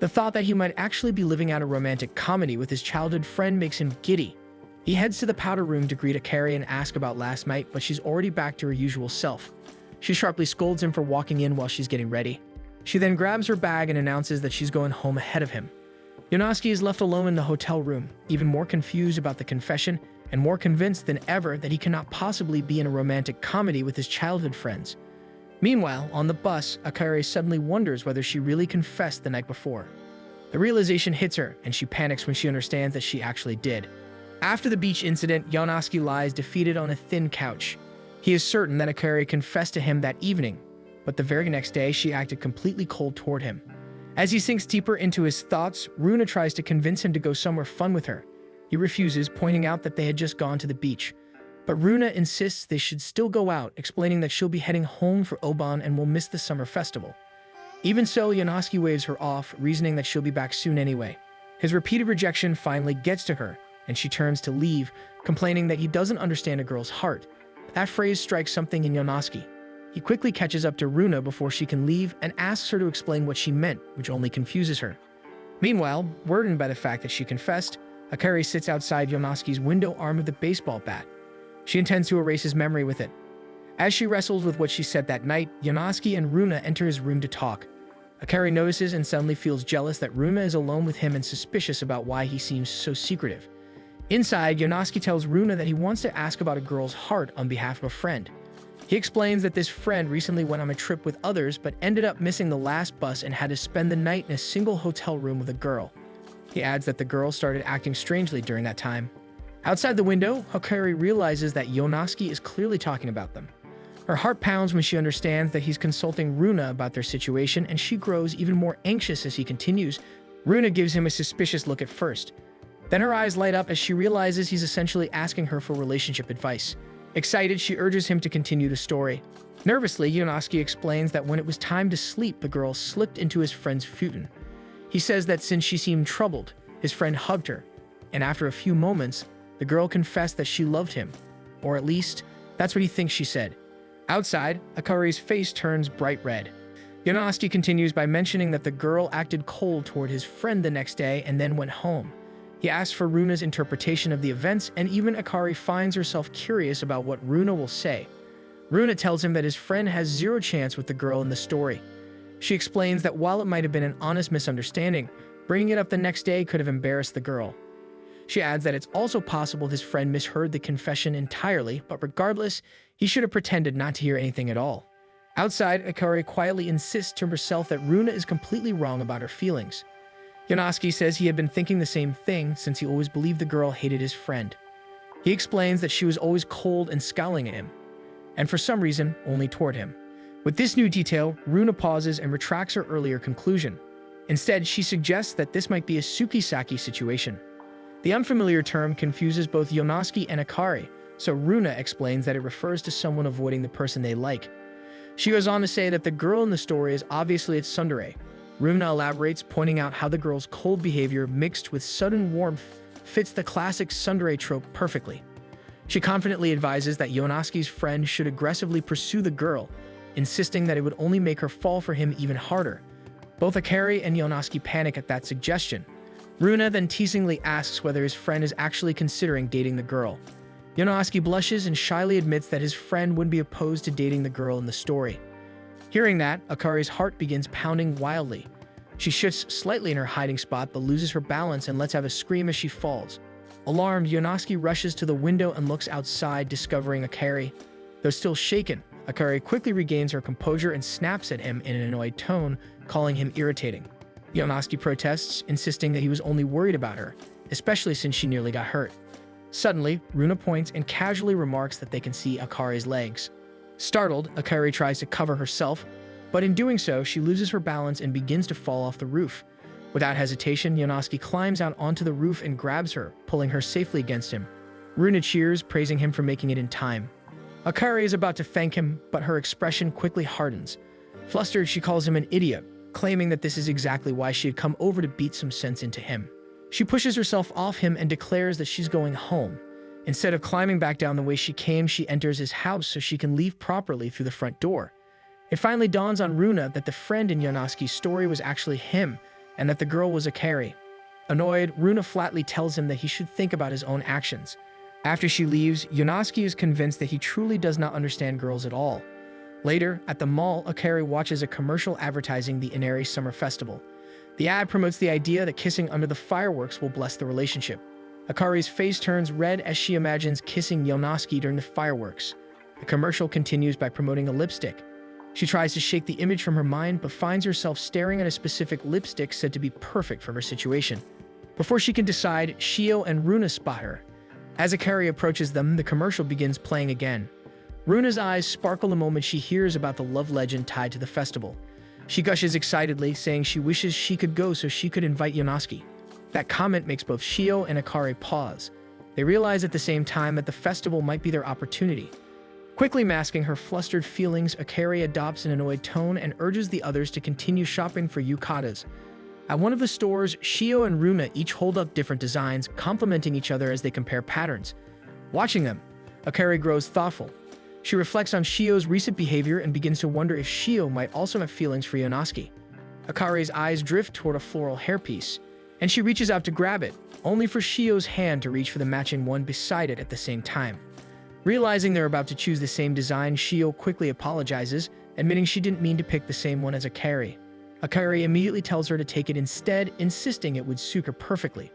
The thought that he might actually be living out a romantic comedy with his childhood friend makes him giddy. He heads to the powder room to greet Akari and ask about last night, but she's already back to her usual self. She sharply scolds him for walking in while she's getting ready. She then grabs her bag and announces that she's going home ahead of him. Yonosuke is left alone in the hotel room, even more confused about the confession and more convinced than ever that he cannot possibly be in a romantic comedy with his childhood friends. Meanwhile, on the bus, Akari suddenly wonders whether she really confessed the night before. The realization hits her, and she panics when she understands that she actually did. After the beach incident, Yonosuke lies defeated on a thin couch. He is certain that Akari confessed to him that evening, but the very next day she acted completely cold toward him. As he sinks deeper into his thoughts, Runa tries to convince him to go somewhere fun with her. He refuses, pointing out that they had just gone to the beach. But Runa insists they should still go out, explaining that she'll be heading home for Obon and will miss the summer festival. Even so, Yonosuke waves her off, reasoning that she'll be back soon anyway. His repeated rejection finally gets to her, and she turns to leave, complaining that he doesn't understand a girl's heart. That phrase strikes something in Yonosuke. He quickly catches up to Runa before she can leave and asks her to explain what she meant, which only confuses her. Meanwhile, burdened by the fact that she confessed, Akari sits outside Yonosuke's window armed with a baseball bat. She intends to erase his memory with it. As she wrestles with what she said that night, Yonosuke and Runa enter his room to talk. Akari notices and suddenly feels jealous that Runa is alone with him and suspicious about why he seems so secretive. Inside, Yonosuke tells Runa that he wants to ask about a girl's heart on behalf of a friend. He explains that this friend recently went on a trip with others but ended up missing the last bus and had to spend the night in a single hotel room with a girl. He adds that the girl started acting strangely during that time. Outside the window, Akari realizes that Yonosuke is clearly talking about them. Her heart pounds when she understands that he's consulting Runa about their situation, and she grows even more anxious as he continues. Runa gives him a suspicious look at first. Then her eyes light up as she realizes he's essentially asking her for relationship advice. Excited, she urges him to continue the story. Nervously, Yonosuke explains that when it was time to sleep, the girl slipped into his friend's futon. He says that since she seemed troubled, his friend hugged her, and after a few moments, the girl confessed that she loved him. Or at least, that's what he thinks she said. Outside, Akari's face turns bright red. Yonosuke continues by mentioning that the girl acted cold toward his friend the next day and then went home. He asks for Runa's interpretation of the events, and even Akari finds herself curious about what Runa will say. Runa tells him that his friend has zero chance with the girl in the story. She explains that while it might have been an honest misunderstanding, bringing it up the next day could have embarrassed the girl. She adds that it's also possible his friend misheard the confession entirely, but regardless, he should have pretended not to hear anything at all. Outside, Akari quietly insists to herself that Runa is completely wrong about her feelings. Yonosuke says he had been thinking the same thing since he always believed the girl hated his friend. He explains that she was always cold and scowling at him, and for some reason, only toward him. With this new detail, Runa pauses and retracts her earlier conclusion. Instead, she suggests that this might be a Tsukisaki situation. The unfamiliar term confuses both Yonosuke and Akari, so Runa explains that it refers to someone avoiding the person they like. She goes on to say that the girl in the story is obviously its tsundere. Runa elaborates, pointing out how the girl's cold behavior mixed with sudden warmth fits the classic tsundere trope perfectly. She confidently advises that Yonosuke's friend should aggressively pursue the girl, insisting that it would only make her fall for him even harder. Both Akari and Yonosuke panic at that suggestion. Runa then teasingly asks whether his friend is actually considering dating the girl. Yonosuke blushes and shyly admits that his friend wouldn't be opposed to dating the girl in the story. Hearing that, Akari's heart begins pounding wildly. She shifts slightly in her hiding spot but loses her balance and lets out a scream as she falls. Alarmed, Yonosuke rushes to the window and looks outside, discovering Akari. Though still shaken, Akari quickly regains her composure and snaps at him in an annoyed tone, calling him irritating. Yonosuke protests, insisting that he was only worried about her, especially since she nearly got hurt. Suddenly, Runa points and casually remarks that they can see Akari's legs. Startled, Akari tries to cover herself, but in doing so, she loses her balance and begins to fall off the roof. Without hesitation, Yonosuke climbs out onto the roof and grabs her, pulling her safely against him. Runa cheers, praising him for making it in time. Akari is about to thank him, but her expression quickly hardens. Flustered, she calls him an idiot, claiming that this is exactly why she had come over to beat some sense into him. She pushes herself off him and declares that she's going home. Instead of climbing back down the way she came, she enters his house so she can leave properly through the front door. It finally dawns on Runa that the friend in Yonosuke's story was actually him, and that the girl was Akari. Annoyed, Runa flatly tells him that he should think about his own actions. After she leaves, Yonosuke is convinced that he truly does not understand girls at all. Later, at the mall, Akari watches a commercial advertising the Inari Summer Festival. The ad promotes the idea that kissing under the fireworks will bless the relationship. Akari's face turns red as she imagines kissing Yonosuke during the fireworks. The commercial continues by promoting a lipstick. She tries to shake the image from her mind, but finds herself staring at a specific lipstick said to be perfect for her situation. Before she can decide, Shio and Runa spot her. As Akari approaches them, the commercial begins playing again. Runa's eyes sparkle the moment she hears about the love legend tied to the festival. She gushes excitedly, saying she wishes she could go so she could invite Yonosuke. That comment makes both Shio and Akari pause. They realize at the same time that the festival might be their opportunity. Quickly masking her flustered feelings, Akari adopts an annoyed tone and urges the others to continue shopping for yukatas. At one of the stores, Shio and Runa each hold up different designs, complimenting each other as they compare patterns. Watching them, Akari grows thoughtful. She reflects on Shio's recent behavior and begins to wonder if Shio might also have feelings for Yonosuke. Akari's eyes drift toward a floral hairpiece, and she reaches out to grab it, only for Shio's hand to reach for the matching one beside it at the same time. Realizing they're about to choose the same design, Shio quickly apologizes, admitting she didn't mean to pick the same one as Akari. Akari immediately tells her to take it instead, insisting it would suit her perfectly.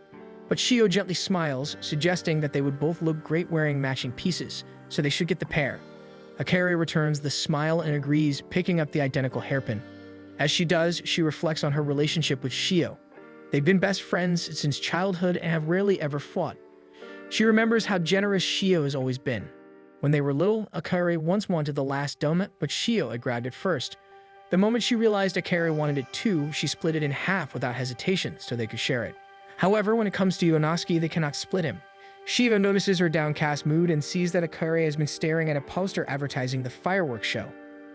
But Shio gently smiles, suggesting that they would both look great wearing matching pieces, so they should get the pair. Akari returns the smile and agrees, picking up the identical hairpin. As she does, she reflects on her relationship with Shio. They've been best friends since childhood and have rarely ever fought. She remembers how generous Shio has always been. When they were little, Akari once wanted the last donut, but Shio had grabbed it first. The moment she realized Akari wanted it too, she split it in half without hesitation so they could share it. However, when it comes to Yonosuke, they cannot split him. Shiva notices her downcast mood and sees that Akari has been staring at a poster advertising the fireworks show.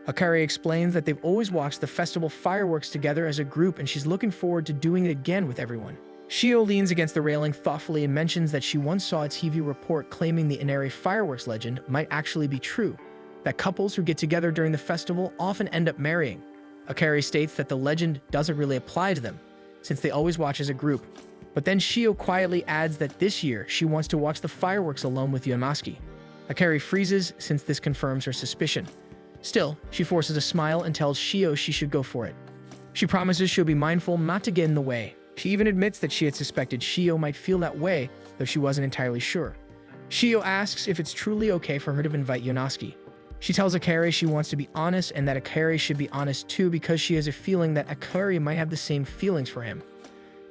Akari explains that they've always watched the festival fireworks together as a group and she's looking forward to doing it again with everyone. Shio leans against the railing thoughtfully and mentions that she once saw a TV report claiming the Inari fireworks legend might actually be true, that couples who get together during the festival often end up marrying. Akari states that the legend doesn't really apply to them, since they always watch as a group. But then Shio quietly adds that this year she wants to watch the fireworks alone with Yonosuke. Akari freezes since this confirms her suspicion. Still, she forces a smile and tells Shio she should go for it. She promises she'll be mindful not to get in the way. She even admits that she had suspected Shio might feel that way, though she wasn't entirely sure. Shio asks if it's truly okay for her to invite Yonosuke. She tells Akari she wants to be honest and that Akari should be honest too because she has a feeling that Akari might have the same feelings for him.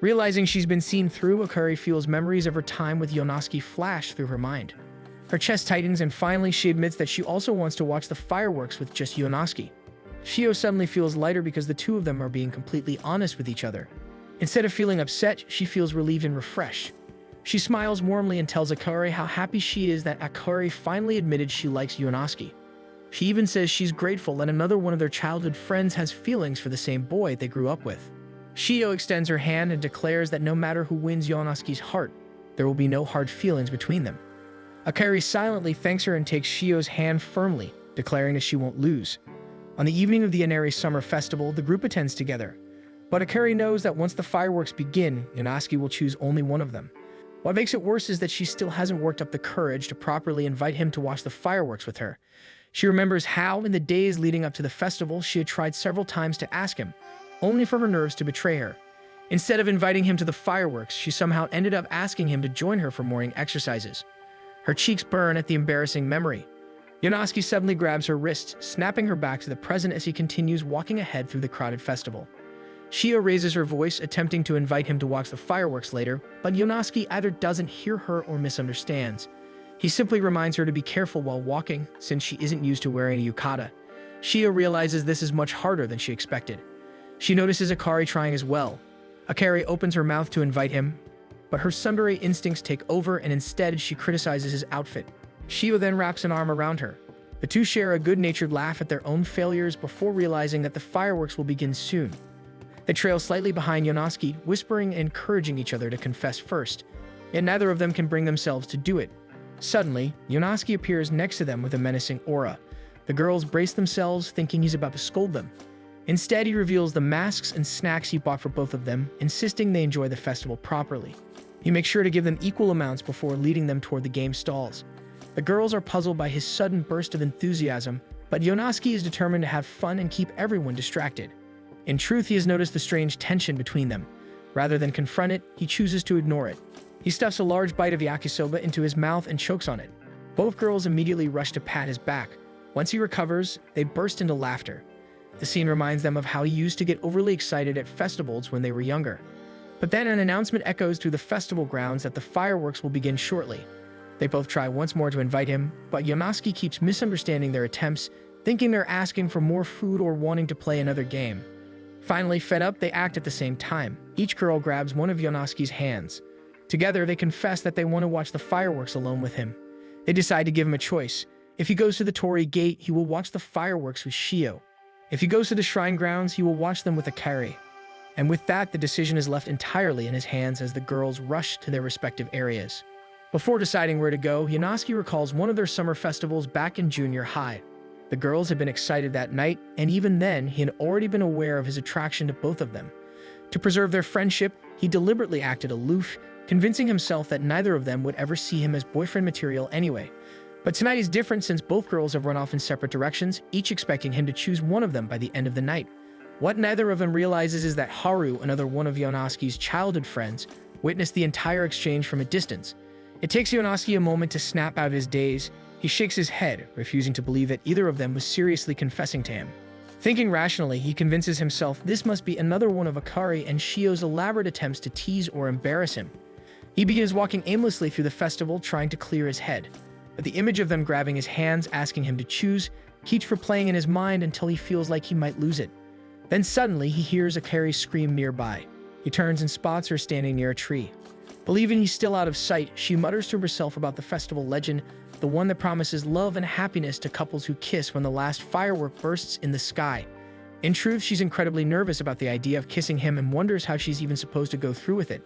Realizing she's been seen through, Akari feels memories of her time with Yonosuke flash through her mind. Her chest tightens and finally she admits that she also wants to watch the fireworks with just Yonosuke. Shio suddenly feels lighter because the two of them are being completely honest with each other. Instead of feeling upset, she feels relieved and refreshed. She smiles warmly and tells Akari how happy she is that Akari finally admitted she likes Yonosuke. She even says she's grateful that another one of their childhood friends has feelings for the same boy they grew up with. Shio extends her hand and declares that no matter who wins Yonosuke's heart, there will be no hard feelings between them. Akari silently thanks her and takes Shio's hand firmly, declaring that she won't lose. On the evening of the Inari Summer Festival, the group attends together. But Akari knows that once the fireworks begin, Yonosuke will choose only one of them. What makes it worse is that she still hasn't worked up the courage to properly invite him to watch the fireworks with her. She remembers how, in the days leading up to the festival, she had tried several times to ask him, only for her nerves to betray her. Instead of inviting him to the fireworks, she somehow ended up asking him to join her for morning exercises. Her cheeks burn at the embarrassing memory. Yonosuke suddenly grabs her wrist, snapping her back to the present as he continues walking ahead through the crowded festival. Shio raises her voice, attempting to invite him to watch the fireworks later, but Yonosuke either doesn't hear her or misunderstands. He simply reminds her to be careful while walking, since she isn't used to wearing a yukata. Shio realizes this is much harder than she expected. She notices Akari trying as well. Akari opens her mouth to invite him, but her tsundere instincts take over and instead she criticizes his outfit. Shio then wraps an arm around her. The two share a good-natured laugh at their own failures before realizing that the fireworks will begin soon. They trail slightly behind Yonosuke, whispering and encouraging each other to confess first, yet neither of them can bring themselves to do it. Suddenly, Yonosuke appears next to them with a menacing aura. The girls brace themselves, thinking he's about to scold them. Instead, he reveals the masks and snacks he bought for both of them, insisting they enjoy the festival properly. He makes sure to give them equal amounts before leading them toward the game stalls. The girls are puzzled by his sudden burst of enthusiasm, but Yonosuke is determined to have fun and keep everyone distracted. In truth, he has noticed the strange tension between them. Rather than confront it, he chooses to ignore it. He stuffs a large bite of yakisoba into his mouth and chokes on it. Both girls immediately rush to pat his back. Once he recovers, they burst into laughter. The scene reminds them of how he used to get overly excited at festivals when they were younger. But then an announcement echoes through the festival grounds that the fireworks will begin shortly. They both try once more to invite him, but Yonosuke keeps misunderstanding their attempts, thinking they're asking for more food or wanting to play another game. Finally, fed up, they act at the same time. Each girl grabs one of Yonosuke's hands. Together, they confess that they want to watch the fireworks alone with him. They decide to give him a choice. If he goes to the Torii Gate, he will watch the fireworks with Shio. If he goes to the shrine grounds, he will watch them with Akari. And with that, the decision is left entirely in his hands as the girls rush to their respective areas. Before deciding where to go, Yonosuke recalls one of their summer festivals back in junior high. The girls had been excited that night, and even then, he had already been aware of his attraction to both of them. To preserve their friendship, he deliberately acted aloof, convincing himself that neither of them would ever see him as boyfriend material anyway. But tonight is different since both girls have run off in separate directions, each expecting him to choose one of them by the end of the night. What neither of them realizes is that Haru, another one of Yonosuke's childhood friends, witnessed the entire exchange from a distance. It takes Yonosuke a moment to snap out of his daze. He shakes his head, refusing to believe that either of them was seriously confessing to him. Thinking rationally, he convinces himself this must be another one of Akari and Shio's elaborate attempts to tease or embarrass him. He begins walking aimlessly through the festival, trying to clear his head. But the image of them grabbing his hands, asking him to choose, keeps replaying in his mind until he feels like he might lose it. Then suddenly, he hears Akari scream nearby. He turns and spots her standing near a tree. Believing he's still out of sight, she mutters to herself about the festival legend, the one that promises love and happiness to couples who kiss when the last firework bursts in the sky. In truth, she's incredibly nervous about the idea of kissing him and wonders how she's even supposed to go through with it.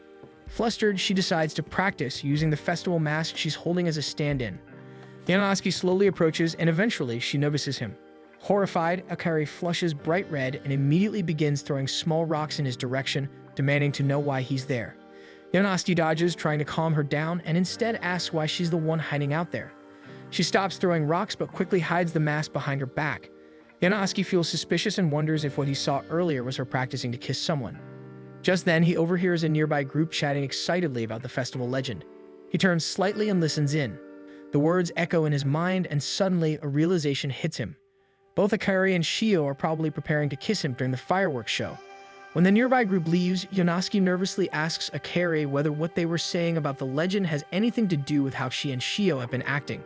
Flustered, she decides to practice using the festival mask she's holding as a stand-in. Yonosuke slowly approaches and eventually she notices him. Horrified, Akari flushes bright red and immediately begins throwing small rocks in his direction, demanding to know why he's there. Yonosuke dodges, trying to calm her down, and instead asks why she's the one hiding out there. She stops throwing rocks but quickly hides the mask behind her back. Yonosuke feels suspicious and wonders if what he saw earlier was her practicing to kiss someone. Just then, he overhears a nearby group chatting excitedly about the festival legend. He turns slightly and listens in. The words echo in his mind, and suddenly a realization hits him. Both Akari and Shio are probably preparing to kiss him during the fireworks show. When the nearby group leaves, Yonosuke nervously asks Akari whether what they were saying about the legend has anything to do with how she and Shio have been acting.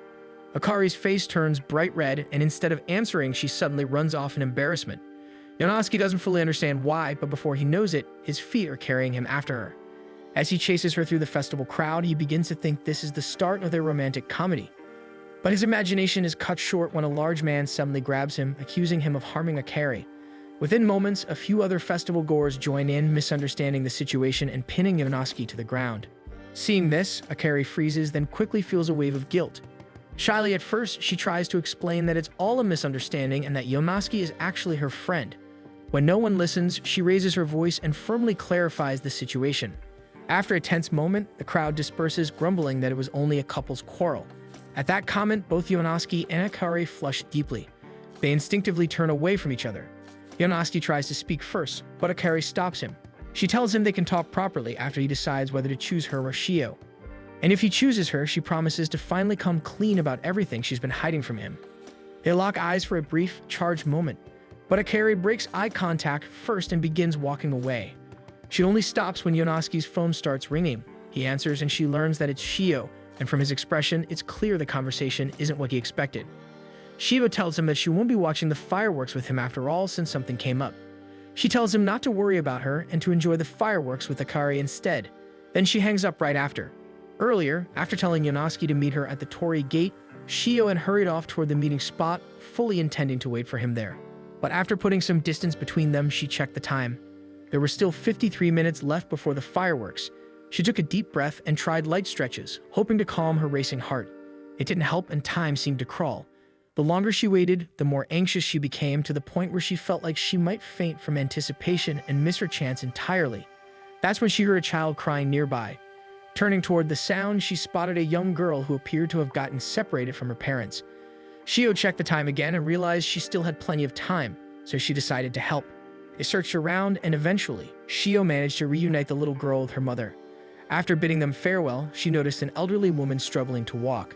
Akari's face turns bright red, and instead of answering, she suddenly runs off in embarrassment. Yonosuke doesn't fully understand why, but before he knows it, his feet are carrying him after her. As he chases her through the festival crowd, he begins to think this is the start of their romantic comedy. But his imagination is cut short when a large man suddenly grabs him, accusing him of harming Akari. Within moments, a few other festival goers join in, misunderstanding the situation and pinning Yonosuke to the ground. Seeing this, Akari freezes, then quickly feels a wave of guilt. Shyly at first, she tries to explain that it's all a misunderstanding and that Yonosuke is actually her friend. When no one listens, she raises her voice and firmly clarifies the situation. After a tense moment, the crowd disperses, grumbling that it was only a couple's quarrel. At that comment, both Yonosuke and Akari flush deeply. They instinctively turn away from each other. Yonosuke tries to speak first, but Akari stops him. She tells him they can talk properly after he decides whether to choose her or Shio. And if he chooses her, she promises to finally come clean about everything she's been hiding from him. They lock eyes for a brief, charged moment, but Akari breaks eye contact first and begins walking away. She only stops when Yonosuke's phone starts ringing. He answers and she learns that it's Shio, and from his expression, it's clear the conversation isn't what he expected. Shio tells him that she won't be watching the fireworks with him after all since something came up. She tells him not to worry about her and to enjoy the fireworks with Akari instead. Then she hangs up right after. Earlier, after telling Yonosuke to meet her at the Torii gate, Shio had hurried off toward the meeting spot, fully intending to wait for him there. But after putting some distance between them, she checked the time. There were still 53 minutes left before the fireworks. She took a deep breath and tried light stretches, hoping to calm her racing heart. It didn't help and time seemed to crawl. The longer she waited, the more anxious she became, to the point where she felt like she might faint from anticipation and miss her chance entirely. That's when she heard a child crying nearby. Turning toward the sound, she spotted a young girl who appeared to have gotten separated from her parents. Shio checked the time again and realized she still had plenty of time, so she decided to help. They searched around, and eventually, Shio managed to reunite the little girl with her mother. After bidding them farewell, she noticed an elderly woman struggling to walk.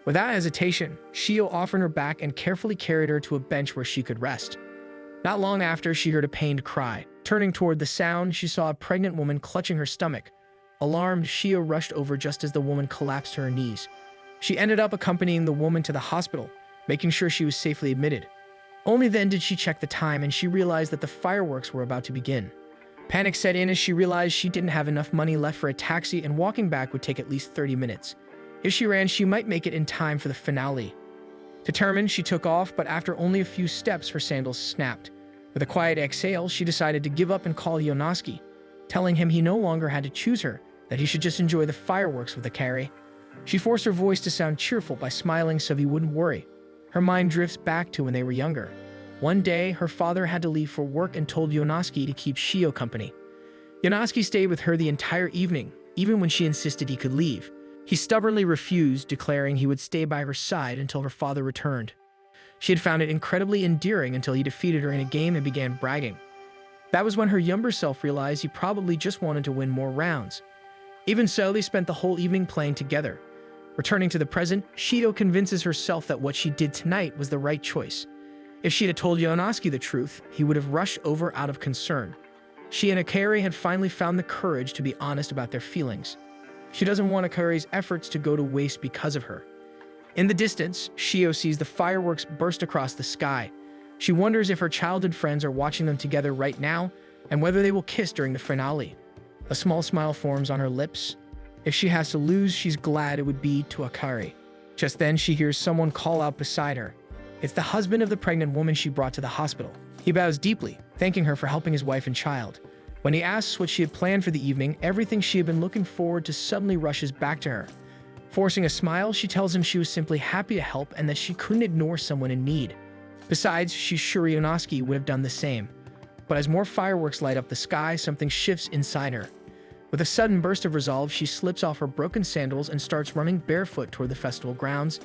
Without hesitation, Shio offered her back and carefully carried her to a bench where she could rest. Not long after, she heard a pained cry. Turning toward the sound, she saw a pregnant woman clutching her stomach. Alarmed, Shio rushed over just as the woman collapsed to her knees. She ended up accompanying the woman to the hospital, making sure she was safely admitted. Only then did she check the time and she realized that the fireworks were about to begin. Panic set in as she realized she didn't have enough money left for a taxi and walking back would take at least 30 minutes. If she ran, she might make it in time for the finale. Determined, she took off, but after only a few steps, her sandals snapped. With a quiet exhale, she decided to give up and call Yonosuke, telling him he no longer had to choose her, that he should just enjoy the fireworks with Akari. She forced her voice to sound cheerful by smiling so he wouldn't worry. Her mind drifts back to when they were younger. One day, her father had to leave for work and told Yonosuke to keep Shio company. Yonosuke stayed with her the entire evening, even when she insisted he could leave. He stubbornly refused, declaring he would stay by her side until her father returned. She had found it incredibly endearing until he defeated her in a game and began bragging. That was when her younger self realized he probably just wanted to win more rounds. Even so, they spent the whole evening playing together. Returning to the present, Shio convinces herself that what she did tonight was the right choice. If she had told Yonosuke the truth, he would have rushed over out of concern. She and Akari had finally found the courage to be honest about their feelings. She doesn't want Akari's efforts to go to waste because of her. In the distance, Shio sees the fireworks burst across the sky. She wonders if her childhood friends are watching them together right now and whether they will kiss during the finale. A small smile forms on her lips. If she has to lose, she's glad it would be to Akari. Just then, she hears someone call out beside her. It's the husband of the pregnant woman she brought to the hospital. He bows deeply, thanking her for helping his wife and child. When he asks what she had planned for the evening, everything she had been looking forward to suddenly rushes back to her. Forcing a smile, she tells him she was simply happy to help and that she couldn't ignore someone in need. Besides, she's sure Yonosuke would have done the same. But as more fireworks light up the sky, something shifts inside her. With a sudden burst of resolve, she slips off her broken sandals and starts running barefoot toward the festival grounds.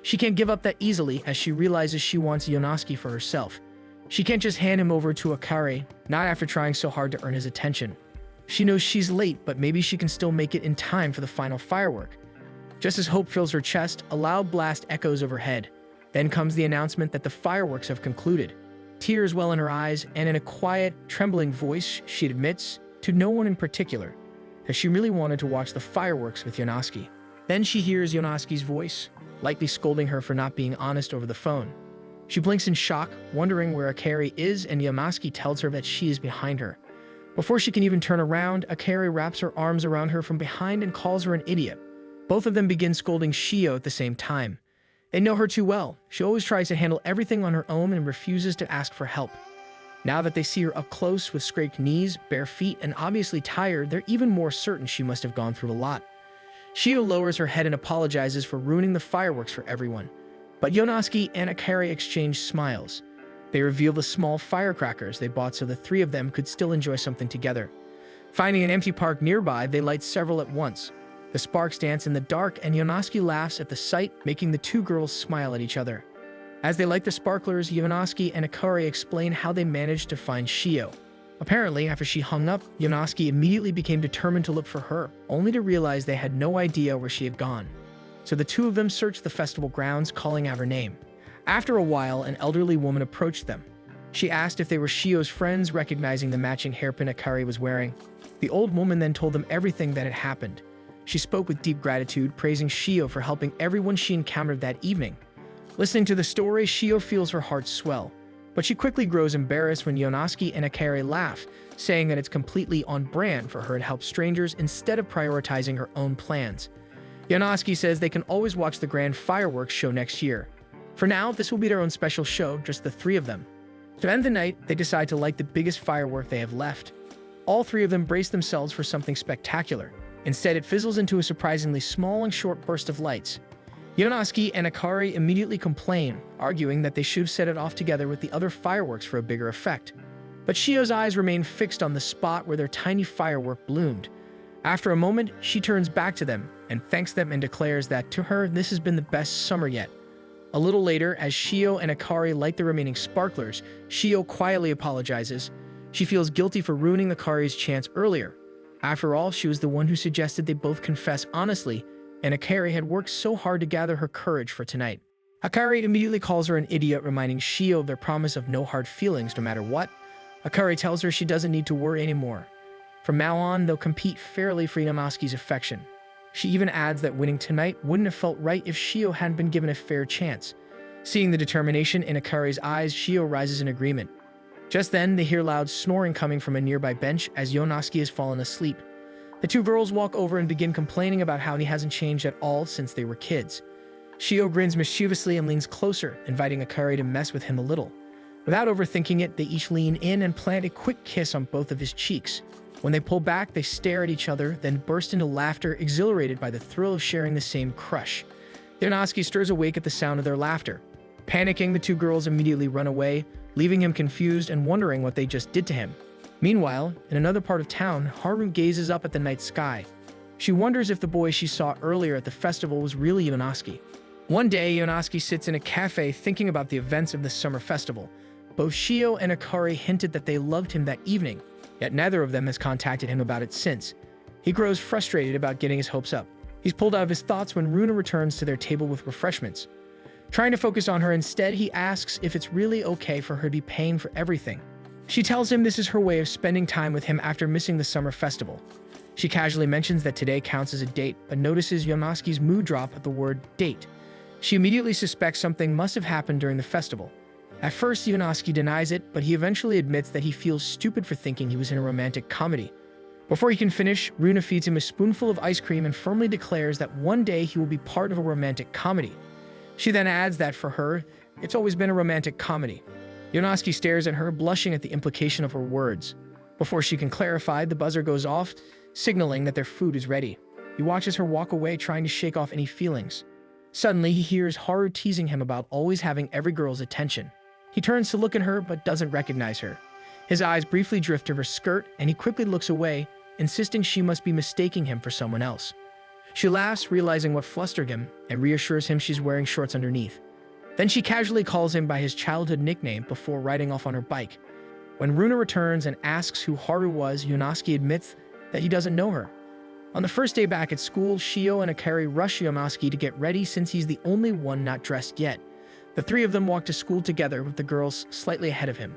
She can't give up that easily as she realizes she wants Yonosuke for herself. She can't just hand him over to Akari, not after trying so hard to earn his attention. She knows she's late, but maybe she can still make it in time for the final firework. Just as hope fills her chest, a loud blast echoes overhead. Then comes the announcement that the fireworks have concluded. Tears well in her eyes, and in a quiet, trembling voice, she admits, to no one in particular, that she really wanted to watch the fireworks with Yonosuke. Then she hears Yonosuke's voice, lightly scolding her for not being honest over the phone. She blinks in shock, wondering where Akari is, and Yonosuke tells her that she is behind her. Before she can even turn around, Akari wraps her arms around her from behind and calls her an idiot. Both of them begin scolding Shio at the same time. They know her too well. She always tries to handle everything on her own and refuses to ask for help. Now that they see her up close with scraped knees, bare feet, and obviously tired, they're even more certain she must have gone through a lot. Shio lowers her head and apologizes for ruining the fireworks for everyone. But Yonosuke and Akari exchange smiles. They reveal the small firecrackers they bought so the three of them could still enjoy something together. Finding an empty park nearby, they light several at once. The sparks dance in the dark and Yonosuke laughs at the sight, making the two girls smile at each other. As they light the sparklers, Yonosuke and Akari explain how they managed to find Shio. Apparently, after she hung up, Yonosuke immediately became determined to look for her, only to realize they had no idea where she had gone. So the two of them searched the festival grounds, calling out her name. After a while, an elderly woman approached them. She asked if they were Shio's friends, recognizing the matching hairpin Akari was wearing. The old woman then told them everything that had happened. She spoke with deep gratitude, praising Shio for helping everyone she encountered that evening. Listening to the story, Shio feels her heart swell. But she quickly grows embarrassed when Yonosuke and Akari laugh, saying that it's completely on brand for her to help strangers instead of prioritizing her own plans. Yonosuke says they can always watch the grand fireworks show next year. For now, this will be their own special show, just the three of them. To end the night, they decide to light the biggest firework they have left. All three of them brace themselves for something spectacular. Instead, it fizzles into a surprisingly small and short burst of lights. Yonosuke and Akari immediately complain, arguing that they should have set it off together with the other fireworks for a bigger effect. But Shio's eyes remain fixed on the spot where their tiny firework bloomed. After a moment, she turns back to them and thanks them and declares that, to her, this has been the best summer yet. A little later, as Shio and Akari light the remaining sparklers, Shio quietly apologizes. She feels guilty for ruining Akari's chance earlier. After all, she was the one who suggested they both confess honestly, and Akari had worked so hard to gather her courage for tonight. Akari immediately calls her an idiot, reminding Shio of their promise of no hard feelings no matter what. Akari tells her she doesn't need to worry anymore. From now on, they'll compete fairly for Yonosuke's affection. She even adds that winning tonight wouldn't have felt right if Shio hadn't been given a fair chance. Seeing the determination in Akari's eyes, Shio rises in agreement. Just then, they hear loud snoring coming from a nearby bench as Yonosuke has fallen asleep. The two girls walk over and begin complaining about how he hasn't changed at all since they were kids. Shio grins mischievously and leans closer, inviting Akari to mess with him a little. Without overthinking it, they each lean in and plant a quick kiss on both of his cheeks. When they pull back, they stare at each other, then burst into laughter, exhilarated by the thrill of sharing the same crush. Yonosuke stirs awake at the sound of their laughter. Panicking, the two girls immediately run away, leaving him confused and wondering what they just did to him. Meanwhile, in another part of town, Haru gazes up at the night sky. She wonders if the boy she saw earlier at the festival was really Yonosuke. One day, Yonosuke sits in a cafe thinking about the events of the summer festival. Both Shio and Akari hinted that they loved him that evening, yet neither of them has contacted him about it since. He grows frustrated about getting his hopes up. He's pulled out of his thoughts when Runa returns to their table with refreshments. Trying to focus on her instead, he asks if it's really okay for her to be paying for everything. She tells him this is her way of spending time with him after missing the summer festival. She casually mentions that today counts as a date, but notices Yonosuke's mood drop at the word date. She immediately suspects something must have happened during the festival. At first, Yonosuke denies it, but he eventually admits that he feels stupid for thinking he was in a romantic comedy. Before he can finish, Runa feeds him a spoonful of ice cream and firmly declares that one day he will be part of a romantic comedy. She then adds that for her, it's always been a romantic comedy. Yonosuke stares at her, blushing at the implication of her words. Before she can clarify, the buzzer goes off, signaling that their food is ready. He watches her walk away, trying to shake off any feelings. Suddenly, he hears Haru teasing him about always having every girl's attention. He turns to look at her, but doesn't recognize her. His eyes briefly drift to her skirt, and he quickly looks away, insisting she must be mistaking him for someone else. She laughs, realizing what flustered him, and reassures him she's wearing shorts underneath. Then she casually calls him by his childhood nickname before riding off on her bike. When Runa returns and asks who Haru was, Yonosuke admits that he doesn't know her. On the first day back at school, Shio and Akari rush Yonosuke to get ready since he's the only one not dressed yet. The three of them walk to school together with the girls slightly ahead of him.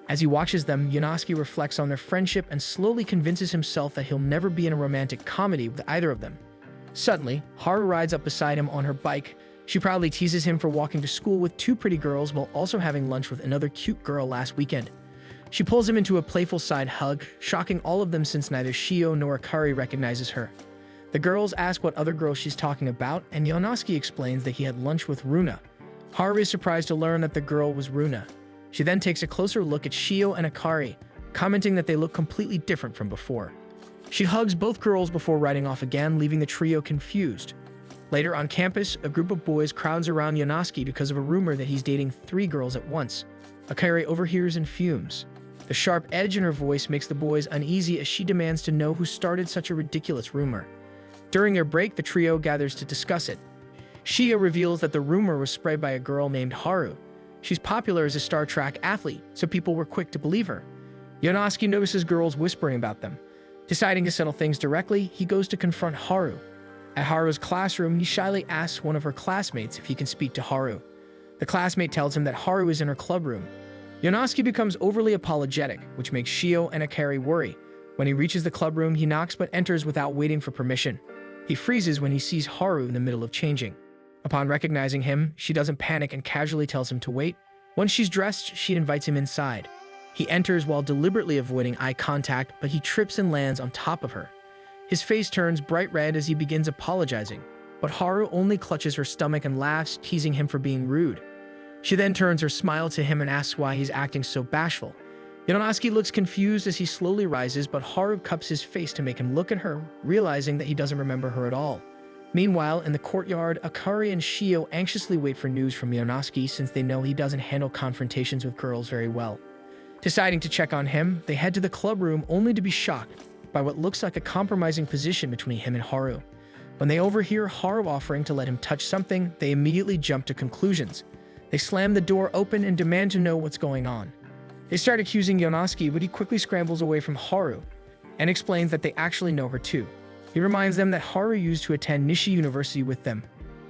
As he watches them, Yonosuke reflects on their friendship and slowly convinces himself that he'll never be in a romantic comedy with either of them. Suddenly, Haru rides up beside him on her bike. She proudly teases him for walking to school with two pretty girls while also having lunch with another cute girl last weekend. She pulls him into a playful side hug, shocking all of them since neither Shio nor Akari recognizes her. The girls ask what other girl she's talking about, and Yonosuke explains that he had lunch with Runa. Haru is surprised to learn that the girl was Runa. She then takes a closer look at Shio and Akari, commenting that they look completely different from before. She hugs both girls before riding off again, leaving the trio confused. Later on campus, a group of boys crowds around Yonosuke because of a rumor that he's dating 3 girls at once. Akari overhears and fumes. The sharp edge in her voice makes the boys uneasy as she demands to know who started such a ridiculous rumor. During their break, the trio gathers to discuss it. Shio reveals that the rumor was spread by a girl named Haru. She's popular as a Star Trek athlete, so people were quick to believe her. Yonosuke notices girls whispering about them. Deciding to settle things directly, he goes to confront Haru. At Haru's classroom, he shyly asks one of her classmates if he can speak to Haru. The classmate tells him that Haru is in her club room. Yonosuke becomes overly apologetic, which makes Shio and Akari worry. When he reaches the club room, he knocks but enters without waiting for permission. He freezes when he sees Haru in the middle of changing. Upon recognizing him, she doesn't panic and casually tells him to wait. Once she's dressed, she invites him inside. He enters while deliberately avoiding eye contact, but he trips and lands on top of her. His face turns bright red as he begins apologizing, but Haru only clutches her stomach and laughs, teasing him for being rude. She then turns her smile to him and asks why he's acting so bashful. Yonosuke looks confused as he slowly rises, but Haru cups his face to make him look at her, realizing that he doesn't remember her at all. Meanwhile, in the courtyard, Akari and Shio anxiously wait for news from Yonosuke since they know he doesn't handle confrontations with girls very well. Deciding to check on him, they head to the club room only to be shocked by what looks like a compromising position between him and Haru. When they overhear Haru offering to let him touch something, they immediately jump to conclusions. They slam the door open and demand to know what's going on. They start accusing Yonosuke, but he quickly scrambles away from Haru and explains that they actually know her too. He reminds them that Haru used to attend Nishi University with them.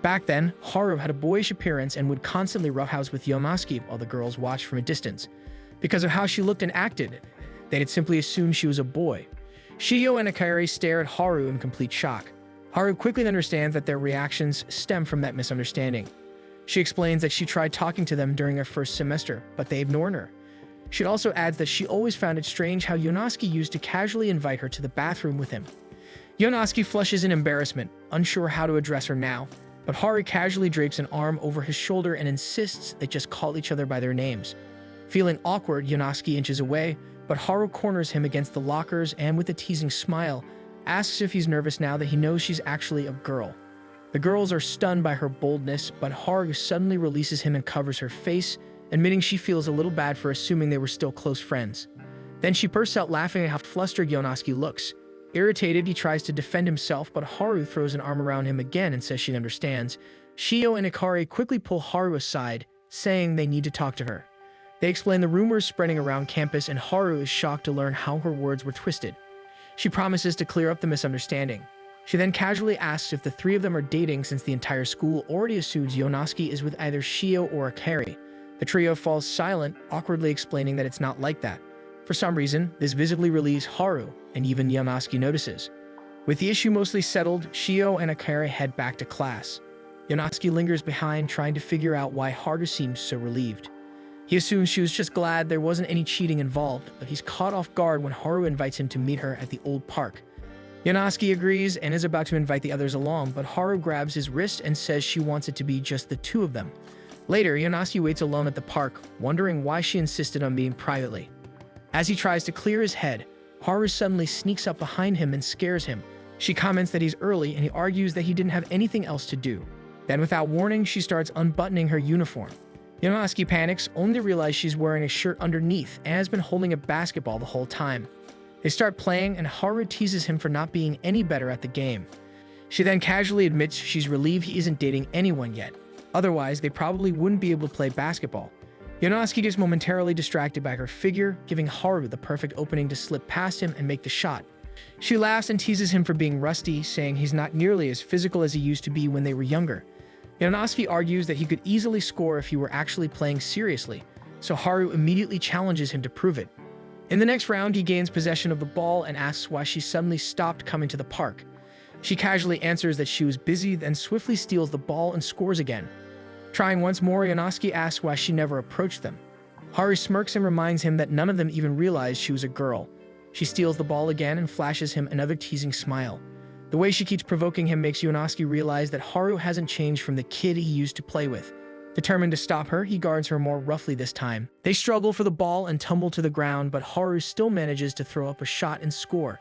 Back then, Haru had a boyish appearance and would constantly roughhouse with Yonosuke while the girls watched from a distance. Because of how she looked and acted, they had simply assumed she was a boy. Shio and Akari stare at Haru in complete shock. Haru quickly understands that their reactions stem from that misunderstanding. She explains that she tried talking to them during their first semester, but they ignored her. She also adds that she always found it strange how Yonosuke used to casually invite her to the bathroom with him. Yonosuke flushes in embarrassment, unsure how to address her now, but Haru casually drapes an arm over his shoulder and insists they just call each other by their names. Feeling awkward, Yonosuke inches away, but Haru corners him against the lockers and with a teasing smile, asks if he's nervous now that he knows she's actually a girl. The girls are stunned by her boldness, but Haru suddenly releases him and covers her face, admitting she feels a little bad for assuming they were still close friends. Then she bursts out laughing at how flustered Yonosuke looks. Irritated, he tries to defend himself, but Haru throws an arm around him again and says she understands. Shio and Akari quickly pull Haru aside, saying they need to talk to her. They explain the rumors spreading around campus, and Haru is shocked to learn how her words were twisted. She promises to clear up the misunderstanding. She then casually asks if the 3 of them are dating since the entire school already assumes Yonosuke is with either Shio or Akari. The trio falls silent, awkwardly explaining that it's not like that. For some reason, this visibly relieves Haru, and even Yonosuke notices. With the issue mostly settled, Shio and Akari head back to class. Yonosuke lingers behind, trying to figure out why Haru seems so relieved. He assumes she was just glad there wasn't any cheating involved, but he's caught off guard when Haru invites him to meet her at the old park. Yonosuke agrees and is about to invite the others along, but Haru grabs his wrist and says she wants it to be just the 2 of them. Later, Yonosuke waits alone at the park, wondering why she insisted on being privately. As he tries to clear his head, Haru suddenly sneaks up behind him and scares him. She comments that he's early, and he argues that he didn't have anything else to do. Then, without warning, she starts unbuttoning her uniform. Yonosuke panics, only to realize she's wearing a shirt underneath and has been holding a basketball the whole time. They start playing, and Haru teases him for not being any better at the game. She then casually admits she's relieved he isn't dating anyone yet. Otherwise, they probably wouldn't be able to play basketball. Yonosuke gets momentarily distracted by her figure, giving Haru the perfect opening to slip past him and make the shot. She laughs and teases him for being rusty, saying he's not nearly as physical as he used to be when they were younger. Yonosuke argues that he could easily score if he were actually playing seriously, so Haru immediately challenges him to prove it. In the next round, he gains possession of the ball and asks why she suddenly stopped coming to the park. She casually answers that she was busy, then swiftly steals the ball and scores again. Trying once more, Yonosuke asks why she never approached them. Haru smirks and reminds him that none of them even realized she was a girl. She steals the ball again and flashes him another teasing smile. The way she keeps provoking him makes Yonosuke realize that Haru hasn't changed from the kid he used to play with. Determined to stop her, he guards her more roughly this time. They struggle for the ball and tumble to the ground, but Haru still manages to throw up a shot and score.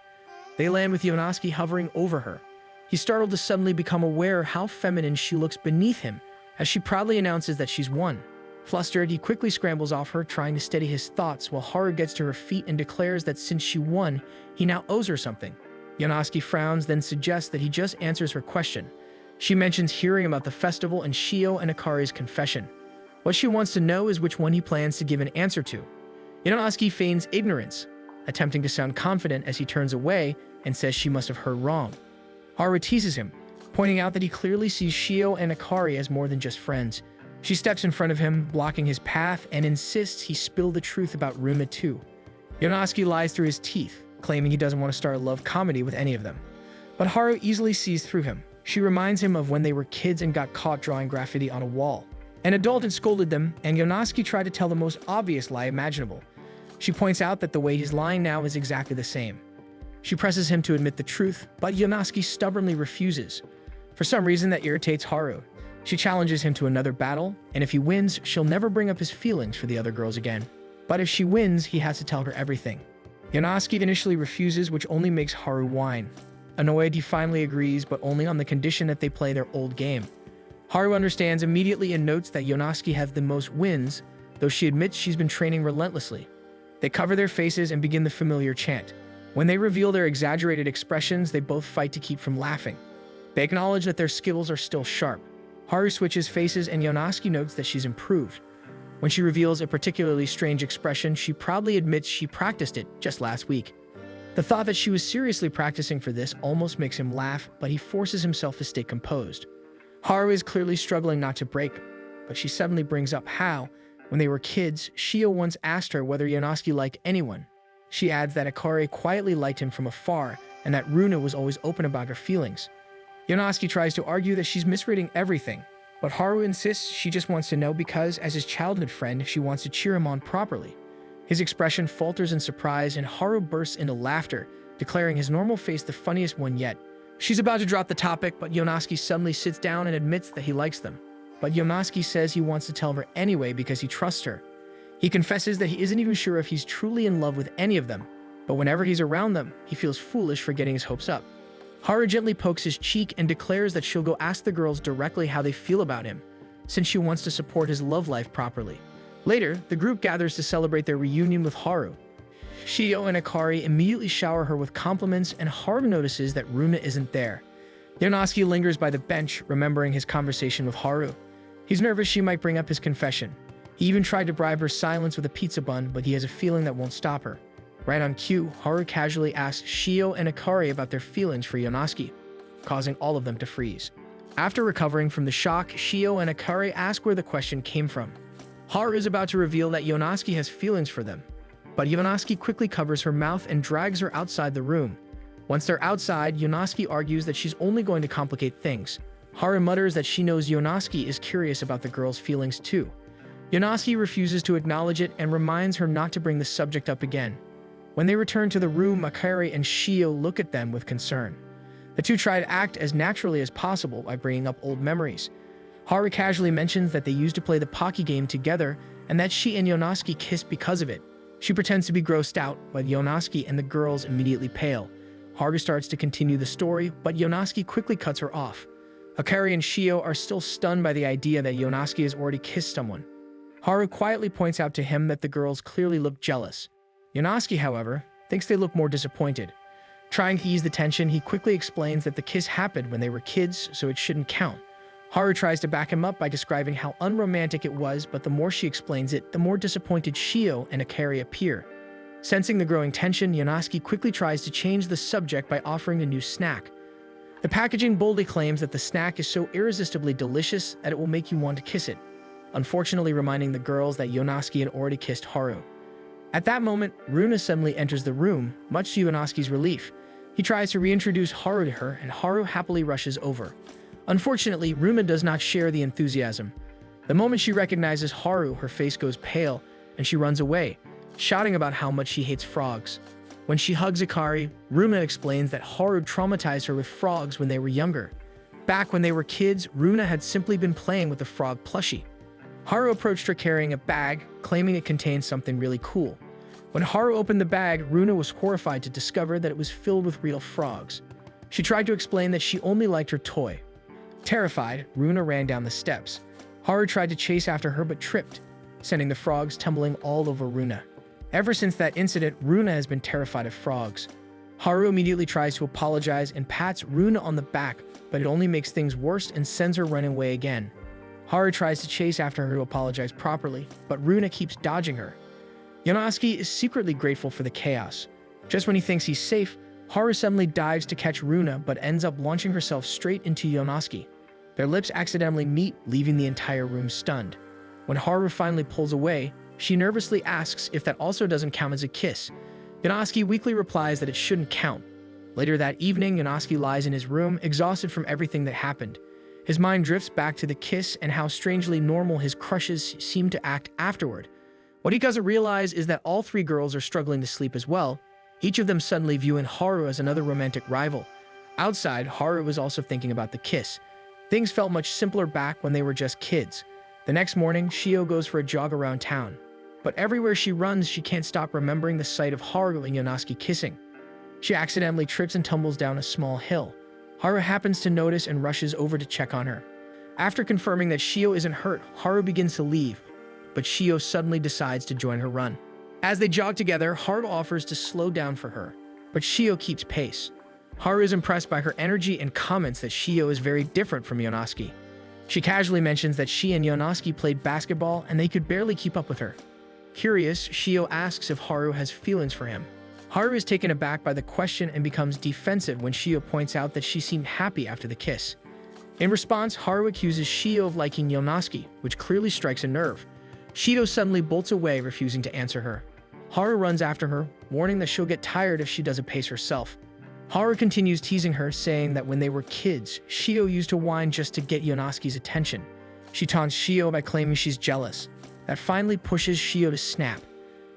They land with Yonosuke hovering over her. He's startled to suddenly become aware how feminine she looks beneath him as she proudly announces that she's won. Flustered, he quickly scrambles off her, trying to steady his thoughts while Haru gets to her feet and declares that since she won, he now owes her something. Yonosuke frowns, then suggests that he just answers her question. She mentions hearing about the festival and Shio and Akari's confession. What she wants to know is which one he plans to give an answer to. Yonosuke feigns ignorance, attempting to sound confident as he turns away and says she must have heard wrong. Haru teases him, pointing out that he clearly sees Shio and Akari as more than just friends. She steps in front of him, blocking his path, and insists he spill the truth about Runa too. Yonosuke lies through his teeth, claiming he doesn't want to start a love comedy with any of them. But Haru easily sees through him. She reminds him of when they were kids and got caught drawing graffiti on a wall. An adult had scolded them, and Yonosuke tried to tell the most obvious lie imaginable. She points out that the way he's lying now is exactly the same. She presses him to admit the truth, but Yonosuke stubbornly refuses. For some reason that irritates Haru. She challenges him to another battle, and if he wins, she'll never bring up his feelings for the other girls again. But if she wins, he has to tell her everything. Yonosuke initially refuses, which only makes Haru whine. Annoyed, he finally agrees, but only on the condition that they play their old game. Haru understands immediately and notes that Yonosuke has the most wins, though she admits she's been training relentlessly. They cover their faces and begin the familiar chant. When they reveal their exaggerated expressions, they both fight to keep from laughing. They acknowledge that their skills are still sharp. Haru switches faces and Yonosuke notes that she's improved. When she reveals a particularly strange expression, she proudly admits she practiced it just last week. The thought that she was seriously practicing for this almost makes him laugh, but he forces himself to stay composed. Haru is clearly struggling not to break, but she suddenly brings up how, when they were kids, Shio once asked her whether Yonosuke liked anyone. She adds that Akari quietly liked him from afar, and that Runa was always open about her feelings. Yonosuke tries to argue that she's misreading everything, but Haru insists she just wants to know because, as his childhood friend, she wants to cheer him on properly. His expression falters in surprise, and Haru bursts into laughter, declaring his normal face the funniest one yet. She's about to drop the topic, but Yonosuke suddenly sits down and admits that he likes them. But Yonosuke says he wants to tell her anyway because he trusts her. He confesses that he isn't even sure if he's truly in love with any of them, but whenever he's around them, he feels foolish for getting his hopes up. Haru gently pokes his cheek and declares that she'll go ask the girls directly how they feel about him, since she wants to support his love life properly. Later, the group gathers to celebrate their reunion with Haru. Shio and Akari immediately shower her with compliments, and Haru notices that Runa isn't there. Yonosuke lingers by the bench, remembering his conversation with Haru. He's nervous she might bring up his confession. He even tried to bribe her silence with a pizza bun, but he has a feeling that won't stop her. Right on cue, Haru casually asks Shio and Akari about their feelings for Yonosuke, causing all of them to freeze. After recovering from the shock, Shio and Akari ask where the question came from. Haru is about to reveal that Yonosuke has feelings for them, but Yonosuke quickly covers her mouth and drags her outside the room. Once they're outside, Yonosuke argues that she's only going to complicate things. Haru mutters that she knows Yonosuke is curious about the girl's feelings too. Yonosuke refuses to acknowledge it and reminds her not to bring the subject up again. When they return to the room, Akari and Shio look at them with concern. The two try to act as naturally as possible by bringing up old memories. Haru casually mentions that they used to play the Pocky game together and that she and Yonosuke kissed because of it. She pretends to be grossed out, but Yonosuke and the girls immediately pale. Haru starts to continue the story, but Yonosuke quickly cuts her off. Akari and Shio are still stunned by the idea that Yonosuke has already kissed someone. Haru quietly points out to him that the girls clearly look jealous. Yonosuke, however, thinks they look more disappointed. Trying to ease the tension, he quickly explains that the kiss happened when they were kids, so it shouldn't count. Haru tries to back him up by describing how unromantic it was, but the more she explains it, the more disappointed Shio and Akari appear. Sensing the growing tension, Yonosuke quickly tries to change the subject by offering a new snack. The packaging boldly claims that the snack is so irresistibly delicious that it will make you want to kiss it, unfortunately reminding the girls that Yonosuke had already kissed Haru. At that moment, Runa suddenly enters the room, much to Yonosuke's relief. He tries to reintroduce Haru to her, and Haru happily rushes over. Unfortunately, Runa does not share the enthusiasm. The moment she recognizes Haru, her face goes pale, and she runs away, shouting about how much she hates frogs. When she hugs Akari, Runa explains that Haru traumatized her with frogs when they were younger. Back when they were kids, Runa had simply been playing with a frog plushie. Haru approached her carrying a bag, claiming it contained something really cool. When Haru opened the bag, Runa was horrified to discover that it was filled with real frogs. She tried to explain that she only liked her toy. Terrified, Runa ran down the steps. Haru tried to chase after her but tripped, sending the frogs tumbling all over Runa. Ever since that incident, Runa has been terrified of frogs. Haru immediately tries to apologize and pats Runa on the back, but it only makes things worse and sends her running away again. Haru tries to chase after her to apologize properly, but Runa keeps dodging her. Yonosuke is secretly grateful for the chaos. Just when he thinks he's safe, Haru suddenly dives to catch Runa but ends up launching herself straight into Yonosuke. Their lips accidentally meet, leaving the entire room stunned. When Haru finally pulls away, she nervously asks if that also doesn't count as a kiss. Yonosuke weakly replies that it shouldn't count. Later that evening, Yonosuke lies in his room, exhausted from everything that happened. His mind drifts back to the kiss and how strangely normal his crushes seem to act afterward. What he doesn't realize is that all three girls are struggling to sleep as well, each of them suddenly viewing Haru as another romantic rival. Outside, Haru was also thinking about the kiss. Things felt much simpler back when they were just kids. The next morning, Shio goes for a jog around town. But everywhere she runs, she can't stop remembering the sight of Haru and Yonosuke kissing. She accidentally trips and tumbles down a small hill. Haru happens to notice and rushes over to check on her. After confirming that Shio isn't hurt, Haru begins to leave, but Shio suddenly decides to join her run. As they jog together, Haru offers to slow down for her, but Shio keeps pace. Haru is impressed by her energy and comments that Shio is very different from Yonosuke. She casually mentions that she and Yonosuke played basketball and they could barely keep up with her. Curious, Shio asks if Haru has feelings for him. Haru is taken aback by the question and becomes defensive when Shio points out that she seemed happy after the kiss. In response, Haru accuses Shio of liking Yonosuke, which clearly strikes a nerve. Shio suddenly bolts away, refusing to answer her. Haru runs after her, warning that she'll get tired if she doesn't pace herself. Haru continues teasing her, saying that when they were kids, Shio used to whine just to get Yonosuke's attention. She taunts Shio by claiming she's jealous. That finally pushes Shio to snap.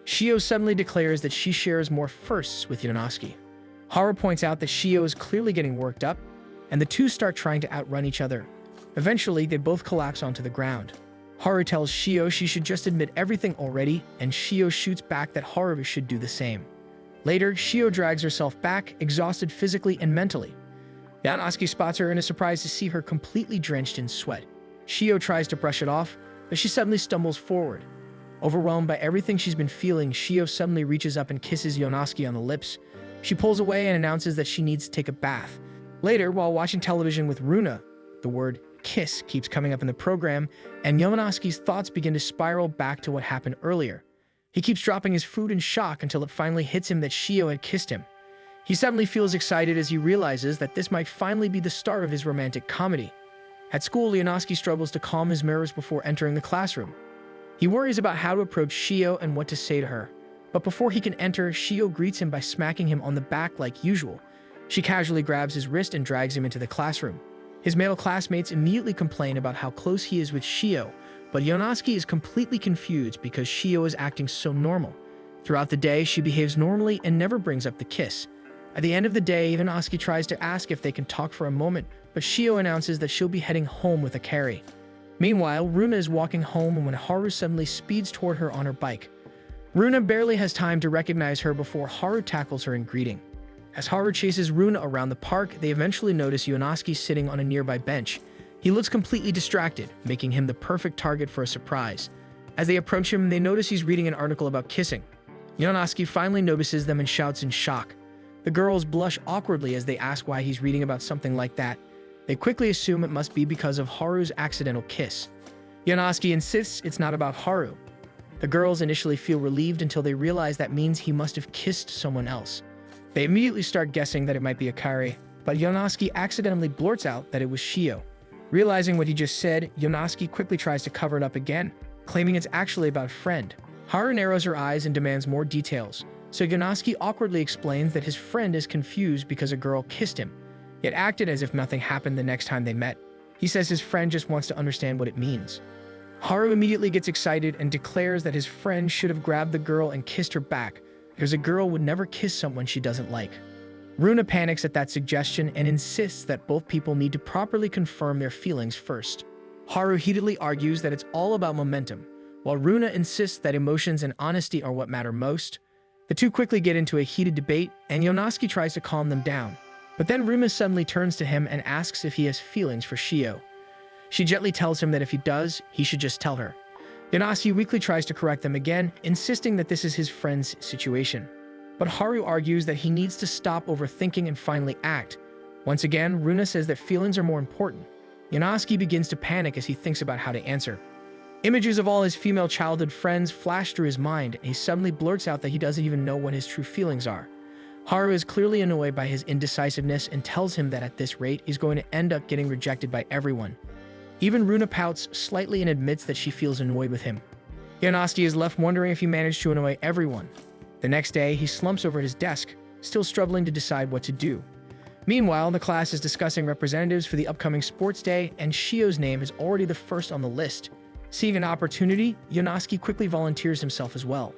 Shio suddenly declares that she shares more firsts with Yonosuke. Haru points out that Shio is clearly getting worked up, and the two start trying to outrun each other. Eventually, they both collapse onto the ground. Haru tells Shio she should just admit everything already, and Shio shoots back that Haru should do the same. Later, Shio drags herself back, exhausted physically and mentally. Yonosuke spots her and is surprised to see her completely drenched in sweat. Shio tries to brush it off, but she suddenly stumbles forward. Overwhelmed by everything she's been feeling, Shio suddenly reaches up and kisses Yonosuke on the lips. She pulls away and announces that she needs to take a bath. Later, while watching television with Runa, the word kiss keeps coming up in the program, and Yonosuke's thoughts begin to spiral back to what happened earlier. He keeps dropping his food in shock until it finally hits him that Shio had kissed him. He suddenly feels excited as he realizes that this might finally be the start of his romantic comedy. At school, Yonosuke struggles to calm his nerves before entering the classroom. He worries about how to approach Shio and what to say to her. But before he can enter, Shio greets him by smacking him on the back like usual. She casually grabs his wrist and drags him into the classroom. His male classmates immediately complain about how close he is with Shio, but Yonosuke is completely confused because Shio is acting so normal. Throughout the day, she behaves normally and never brings up the kiss. At the end of the day, Yonosuke tries to ask if they can talk for a moment, but Shio announces that she'll be heading home with Akari. Meanwhile, Runa is walking home when Haru suddenly speeds toward her on her bike. Runa barely has time to recognize her before Haru tackles her in greeting. As Haru chases Runa around the park, they eventually notice Yonosuke sitting on a nearby bench. He looks completely distracted, making him the perfect target for a surprise. As they approach him, they notice he's reading an article about kissing. Yonosuke finally notices them and shouts in shock. The girls blush awkwardly as they ask why he's reading about something like that. They quickly assume it must be because of Haru's accidental kiss. Yonosuke insists it's not about Haru. The girls initially feel relieved until they realize that means he must have kissed someone else. They immediately start guessing that it might be Akari, but Yonosuke accidentally blurts out that it was Shio. Realizing what he just said, Yonosuke quickly tries to cover it up again, claiming it's actually about a friend. Haru narrows her eyes and demands more details, so Yonosuke awkwardly explains that his friend is confused because a girl kissed him, yet acted as if nothing happened the next time they met. He says his friend just wants to understand what it means. Haru immediately gets excited and declares that his friend should have grabbed the girl and kissed her back, because a girl would never kiss someone she doesn't like. Runa panics at that suggestion and insists that both people need to properly confirm their feelings first. Haru heatedly argues that it's all about momentum, while Runa insists that emotions and honesty are what matter most. The two quickly get into a heated debate, and Yonosuke tries to calm them down. But then Runa suddenly turns to him and asks if he has feelings for Shio. She gently tells him that if he does, he should just tell her. Yonosuke weakly tries to correct them again, insisting that this is his friend's situation. But Haru argues that he needs to stop overthinking and finally act. Once again, Runa says that feelings are more important. Yonosuke begins to panic as he thinks about how to answer. Images of all his female childhood friends flash through his mind, and he suddenly blurts out that he doesn't even know what his true feelings are. Haru is clearly annoyed by his indecisiveness and tells him that at this rate, he's going to end up getting rejected by everyone. Even Runa pouts slightly and admits that she feels annoyed with him. Yonosuke is left wondering if he managed to annoy everyone. The next day, he slumps over his desk, still struggling to decide what to do. Meanwhile, the class is discussing representatives for the upcoming sports day, and Shio's name is already the first on the list. Seeing an opportunity, Yonosuke quickly volunteers himself as well.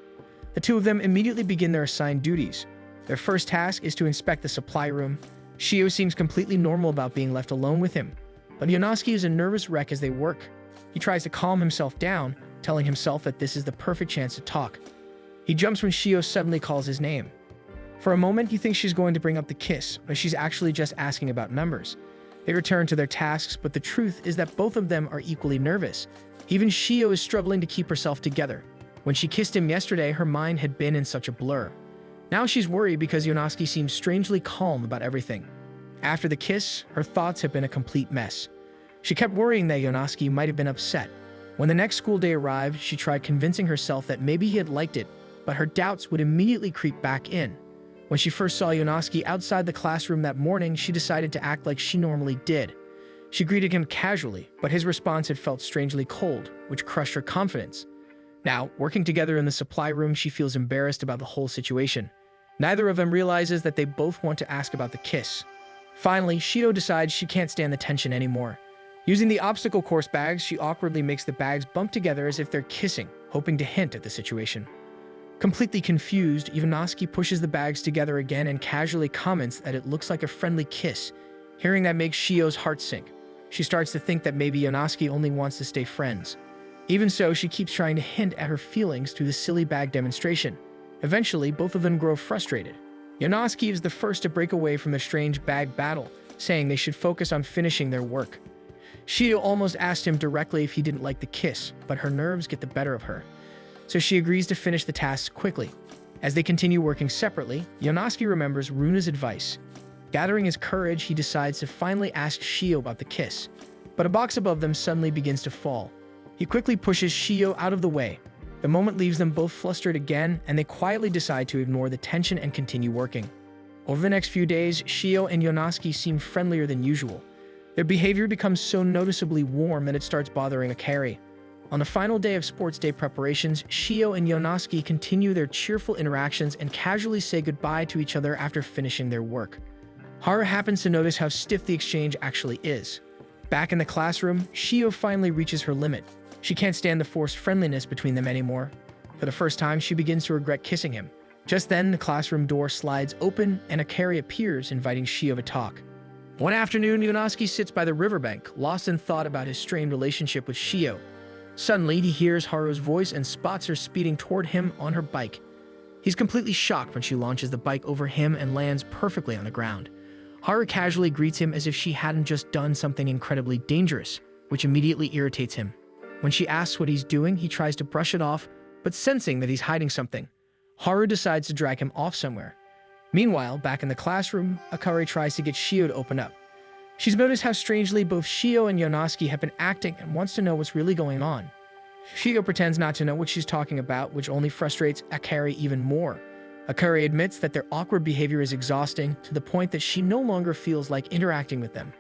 The two of them immediately begin their assigned duties. Their first task is to inspect the supply room. Shio seems completely normal about being left alone with him, but Yonosuke is a nervous wreck as they work. He tries to calm himself down, telling himself that this is the perfect chance to talk. He jumps when Shio suddenly calls his name. For a moment, he thinks she's going to bring up the kiss, but she's actually just asking about numbers. They return to their tasks, but the truth is that both of them are equally nervous. Even Shio is struggling to keep herself together. When she kissed him yesterday, her mind had been in such a blur. Now she's worried because Yonosuke seems strangely calm about everything. After the kiss, her thoughts have been a complete mess. She kept worrying that Yonosuke might have been upset. When the next school day arrived, she tried convincing herself that maybe he had liked it, but her doubts would immediately creep back in. When she first saw Yonosuke outside the classroom that morning, she decided to act like she normally did. She greeted him casually, but his response had felt strangely cold, which crushed her confidence. Now, working together in the supply room, she feels embarrassed about the whole situation. Neither of them realizes that they both want to ask about the kiss. Finally, Shio decides she can't stand the tension anymore. Using the obstacle course bags, she awkwardly makes the bags bump together as if they're kissing, hoping to hint at the situation. Completely confused, Yonosuke pushes the bags together again and casually comments that it looks like a friendly kiss. Hearing that makes Shio's heart sink. She starts to think that maybe Yonosuke only wants to stay friends. Even so, she keeps trying to hint at her feelings through the silly bag demonstration. Eventually, both of them grow frustrated. Yonosuke is the first to break away from the strange bag battle, saying they should focus on finishing their work. Shio almost asked him directly if he didn't like the kiss, but her nerves get the better of her. So she agrees to finish the tasks quickly. As they continue working separately, Yonosuke remembers Runa's advice. Gathering his courage, he decides to finally ask Shio about the kiss. But a box above them suddenly begins to fall. He quickly pushes Shio out of the way. The moment leaves them both flustered again, and they quietly decide to ignore the tension and continue working. Over the next few days, Shio and Yonosuke seem friendlier than usual. Their behavior becomes so noticeably warm that it starts bothering Akari. On the final day of sports day preparations, Shio and Yonosuke continue their cheerful interactions and casually say goodbye to each other after finishing their work. Haru happens to notice how stiff the exchange actually is. Back in the classroom, Shio finally reaches her limit. She can't stand the forced friendliness between them anymore. For the first time, she begins to regret kissing him. Just then, the classroom door slides open and Akari appears, inviting Shio to talk. One afternoon, Yonosuke sits by the riverbank, lost in thought about his strained relationship with Shio. Suddenly, he hears Haru's voice and spots her speeding toward him on her bike. He's completely shocked when she launches the bike over him and lands perfectly on the ground. Haru casually greets him as if she hadn't just done something incredibly dangerous, which immediately irritates him. When she asks what he's doing, he tries to brush it off, but sensing that he's hiding something, Haru decides to drag him off somewhere. Meanwhile, back in the classroom, Akari tries to get Shio to open up. She's noticed how strangely both Shio and Yonosuke have been acting and wants to know what's really going on. Shio pretends not to know what she's talking about, which only frustrates Akari even more. Akari admits that their awkward behavior is exhausting to the point that she no longer feels like interacting with them.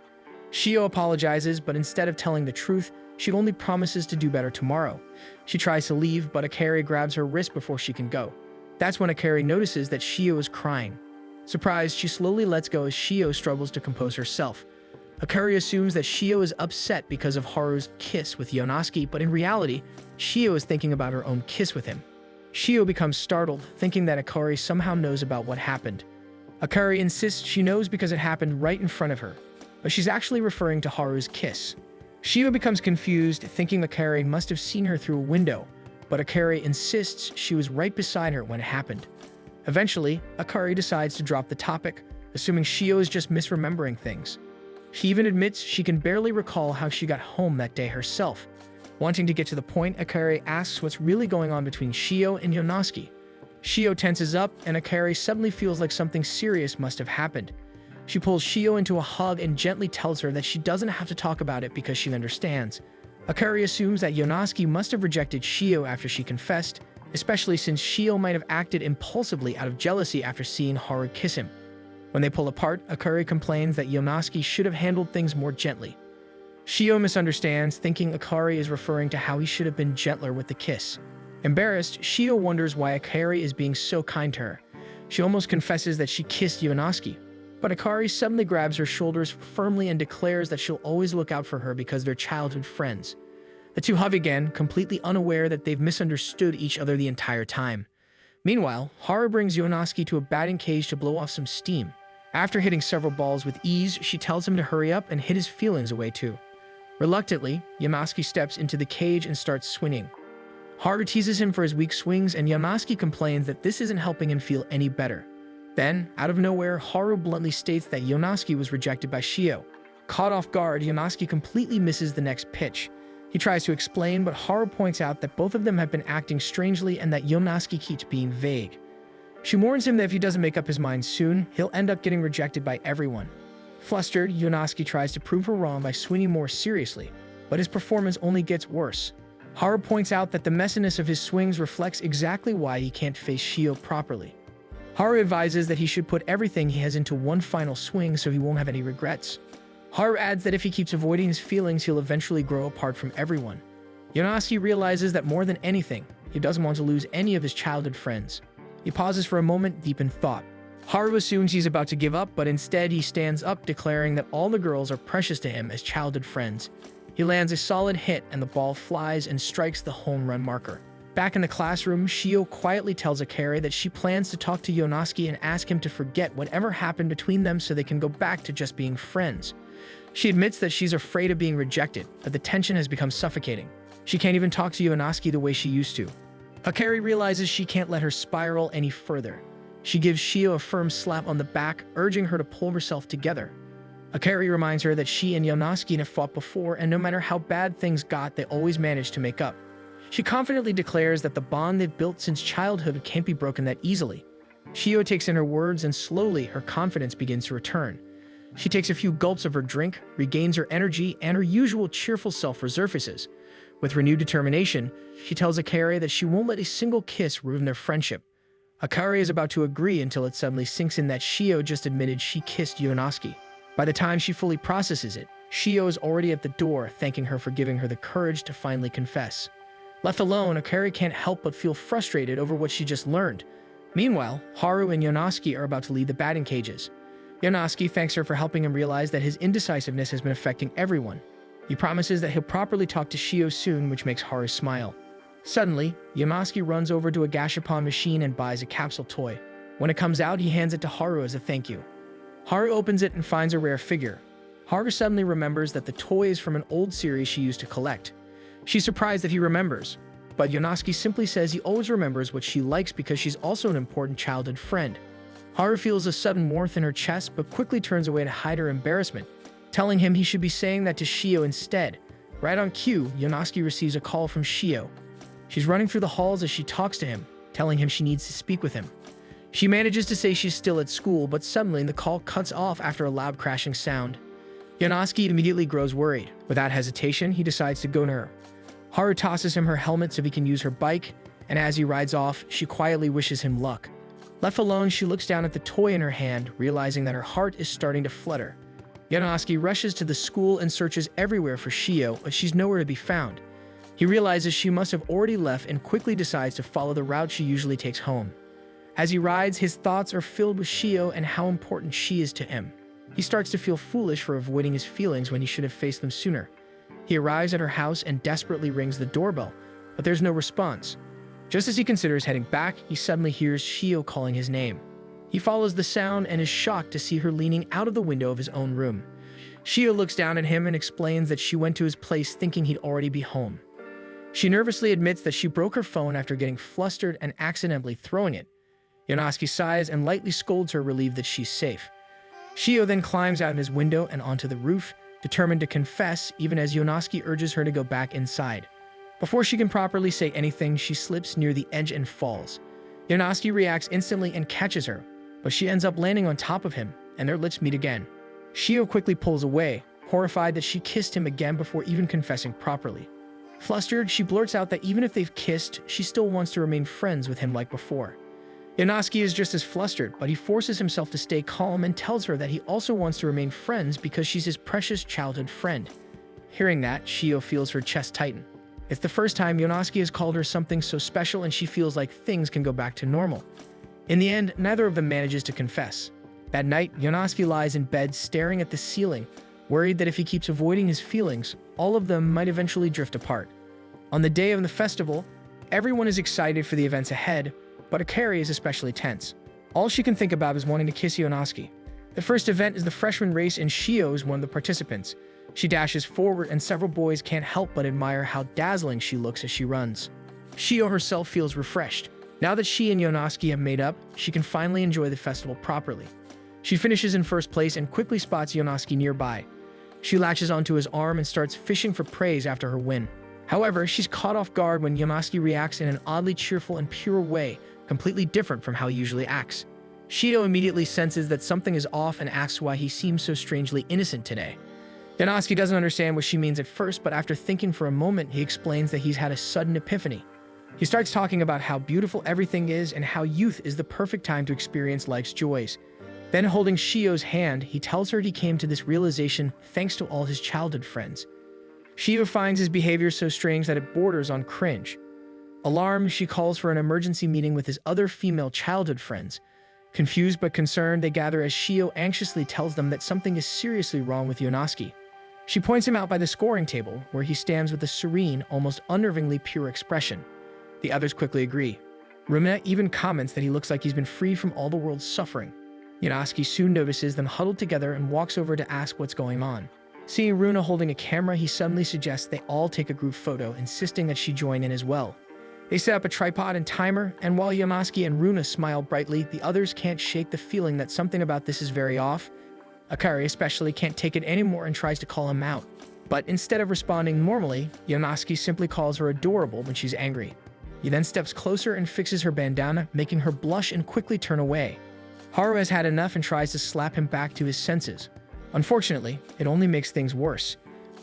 Shio apologizes, but instead of telling the truth, she only promises to do better tomorrow. She tries to leave, but Akari grabs her wrist before she can go. That's when Akari notices that Shio is crying. Surprised, she slowly lets go as Shio struggles to compose herself. Akari assumes that Shio is upset because of Haru's kiss with Yonosuke, but in reality, Shio is thinking about her own kiss with him. Shio becomes startled, thinking that Akari somehow knows about what happened. Akari insists she knows because it happened right in front of her, but she's actually referring to Haru's kiss. Shio becomes confused, thinking Akari must have seen her through a window, but Akari insists she was right beside her when it happened. Eventually, Akari decides to drop the topic, assuming Shio is just misremembering things. She even admits she can barely recall how she got home that day herself. Wanting to get to the point, Akari asks what's really going on between Shio and Yonosuke. Shio tenses up, and Akari suddenly feels like something serious must have happened. She pulls Shio into a hug and gently tells her that she doesn't have to talk about it because she understands. Akari assumes that Yonosuke must have rejected Shio after she confessed, especially since Shio might have acted impulsively out of jealousy after seeing Haru kiss him. When they pull apart, Akari complains that Yonosuke should have handled things more gently. Shio misunderstands, thinking Akari is referring to how he should have been gentler with the kiss. Embarrassed, Shio wonders why Akari is being so kind to her. She almost confesses that she kissed Yonosuke, but Akari suddenly grabs her shoulders firmly and declares that she'll always look out for her because they're childhood friends. The two hug again, completely unaware that they've misunderstood each other the entire time. Meanwhile, Haru brings Yonosuke to a batting cage to blow off some steam. After hitting several balls with ease, she tells him to hurry up and hit his feelings away too. Reluctantly, Yonosuke steps into the cage and starts swinging. Haru teases him for his weak swings, and Yonosuke complains that this isn't helping him feel any better. Then, out of nowhere, Haru bluntly states that Yonosuke was rejected by Shio. Caught off guard, Yonosuke completely misses the next pitch. He tries to explain, but Haru points out that both of them have been acting strangely and that Yonosuke keeps being vague. She warns him that if he doesn't make up his mind soon, he'll end up getting rejected by everyone. Flustered, Yonosuke tries to prove her wrong by swinging more seriously, but his performance only gets worse. Haru points out that the messiness of his swings reflects exactly why he can't face Shio properly. Haru advises that he should put everything he has into one final swing so he won't have any regrets. Haru adds that if he keeps avoiding his feelings, he'll eventually grow apart from everyone. Yonosuke realizes that more than anything, he doesn't want to lose any of his childhood friends. He pauses for a moment, deep in thought. Haru assumes he's about to give up, but instead he stands up, declaring that all the girls are precious to him as childhood friends. He lands a solid hit, and the ball flies and strikes the home run marker. Back in the classroom, Shio quietly tells Akari that she plans to talk to Yonosuke and ask him to forget whatever happened between them so they can go back to just being friends. She admits that she's afraid of being rejected, but the tension has become suffocating. She can't even talk to Yonosuke the way she used to. Akari realizes she can't let her spiral any further. She gives Shio a firm slap on the back, urging her to pull herself together. Akari reminds her that she and Yonosuke have fought before, and no matter how bad things got, they always managed to make up. She confidently declares that the bond they've built since childhood can't be broken that easily. Shio takes in her words, and slowly her confidence begins to return. She takes a few gulps of her drink, regains her energy, and her usual cheerful self resurfaces. With renewed determination, she tells Akari that she won't let a single kiss ruin their friendship. Akari is about to agree until it suddenly sinks in that Shio just admitted she kissed Yonosuke. By the time she fully processes it, Shio is already at the door, thanking her for giving her the courage to finally confess. Left alone, Akari can't help but feel frustrated over what she just learned. Meanwhile, Haru and Yonosuke are about to leave the batting cages. Yonosuke thanks her for helping him realize that his indecisiveness has been affecting everyone. He promises that he'll properly talk to Shio soon, which makes Haru smile. Suddenly, Yonosuke runs over to a Gashapon machine and buys a capsule toy. When it comes out, he hands it to Haru as a thank you. Haru opens it and finds a rare figure. Haru suddenly remembers that the toy is from an old series she used to collect. She's surprised that he remembers, but Yonosuke simply says he always remembers what she likes because she's also an important childhood friend. Haru feels a sudden warmth in her chest but quickly turns away to hide her embarrassment, telling him he should be saying that to Shio instead. Right on cue, Yonosuke receives a call from Shio. She's running through the halls as she talks to him, telling him she needs to speak with him. She manages to say she's still at school, but suddenly the call cuts off after a loud crashing sound. Yonosuke immediately grows worried. Without hesitation, he decides to go to her. Haru tosses him her helmet so he can use her bike, and as he rides off, she quietly wishes him luck. Left alone, she looks down at the toy in her hand, realizing that her heart is starting to flutter. Yonosuke rushes to the school and searches everywhere for Shio, but she's nowhere to be found. He realizes she must have already left and quickly decides to follow the route she usually takes home. As he rides, his thoughts are filled with Shio and how important she is to him. He starts to feel foolish for avoiding his feelings when he should have faced them sooner. He arrives at her house and desperately rings the doorbell, but there's no response. Just as he considers heading back, he suddenly hears Shio calling his name. He follows the sound and is shocked to see her leaning out of the window of his own room. Shio looks down at him and explains that she went to his place thinking he'd already be home. She nervously admits that she broke her phone after getting flustered and accidentally throwing it. Yonosuke sighs and lightly scolds her, relieved that she's safe. Shio then climbs out his window and onto the roof, determined to confess even as Yonosuke urges her to go back inside. Before she can properly say anything, she slips near the edge and falls. Yonosuke reacts instantly and catches her, but she ends up landing on top of him, and their lips meet again. Shio quickly pulls away, horrified that she kissed him again before even confessing properly. Flustered, she blurts out that even if they've kissed, she still wants to remain friends with him like before. Yonosuke is just as flustered, but he forces himself to stay calm and tells her that he also wants to remain friends because she's his precious childhood friend. Hearing that, Shio feels her chest tighten. It's the first time Yonosuke has called her something so special, and she feels like things can go back to normal. In the end, neither of them manages to confess. That night, Yonosuke lies in bed staring at the ceiling, worried that if he keeps avoiding his feelings, all of them might eventually drift apart. On the day of the festival, everyone is excited for the events ahead, but Akari is especially tense. All she can think about is wanting to kiss Yonosuke. The first event is the freshman race, and Shio is one of the participants. She dashes forward, and several boys can't help but admire how dazzling she looks as she runs. Shio herself feels refreshed. Now that she and Yonosuke have made up, she can finally enjoy the festival properly. She finishes in first place and quickly spots Yonosuke nearby. She latches onto his arm and starts fishing for praise after her win. However, she's caught off guard when Yonosuke reacts in an oddly cheerful and pure way, completely different from how he usually acts. Shio immediately senses that something is off and asks why he seems so strangely innocent today. Yonosuke doesn't understand what she means at first, but after thinking for a moment, he explains that he's had a sudden epiphany. He starts talking about how beautiful everything is and how youth is the perfect time to experience life's joys. Then, holding Shio's hand, he tells her he came to this realization thanks to all his childhood friends. Shio finds his behavior so strange that it borders on cringe. Alarmed, she calls for an emergency meeting with his other female childhood friends. Confused but concerned, they gather as Shio anxiously tells them that something is seriously wrong with Yonosuke. She points him out by the scoring table, where he stands with a serene, almost unnervingly pure expression. The others quickly agree. Rumina even comments that he looks like he's been freed from all the world's suffering. Yonosuke soon notices them huddled together and walks over to ask what's going on. Seeing Runa holding a camera, he suddenly suggests they all take a group photo, insisting that she join in as well. They set up a tripod and timer, and while Yonosuke and Runa smile brightly, the others can't shake the feeling that something about this is very off. Akari especially can't take it anymore and tries to call him out. But instead of responding normally, Yonosuke simply calls her adorable when she's angry. He then steps closer and fixes her bandana, making her blush and quickly turn away. Haru has had enough and tries to slap him back to his senses. Unfortunately, it only makes things worse.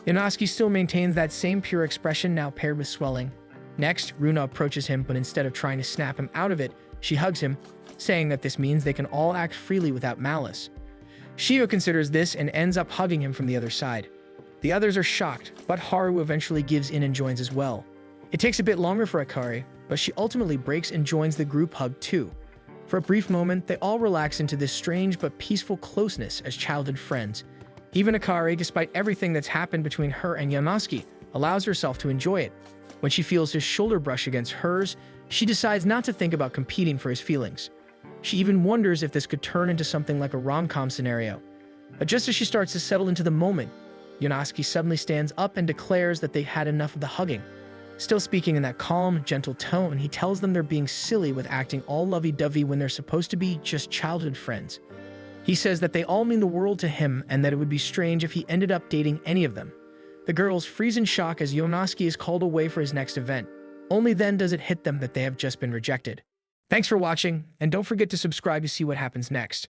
Yonosuke still maintains that same pure expression, now paired with swelling. Next, Runa approaches him, but instead of trying to snap him out of it, she hugs him, saying that this means they can all act freely without malice. Shio considers this and ends up hugging him from the other side. The others are shocked, but Haru eventually gives in and joins as well. It takes a bit longer for Akari, but she ultimately breaks and joins the group hug too. For a brief moment, they all relax into this strange but peaceful closeness as childhood friends. Even Akari, despite everything that's happened between her and Yonosuke, allows herself to enjoy it. When she feels his shoulder brush against hers, she decides not to think about competing for his feelings. She even wonders if this could turn into something like a rom-com scenario. But just as she starts to settle into the moment, Yonosuke suddenly stands up and declares that they've had enough of the hugging. Still speaking in that calm, gentle tone, he tells them they're being silly with acting all lovey-dovey when they're supposed to be just childhood friends. He says that they all mean the world to him and that it would be strange if he ended up dating any of them. The girls freeze in shock as Yonosuke is called away for his next event. Only then does it hit them that they have just been rejected. Thanks for watching, and don't forget to subscribe to see what happens next.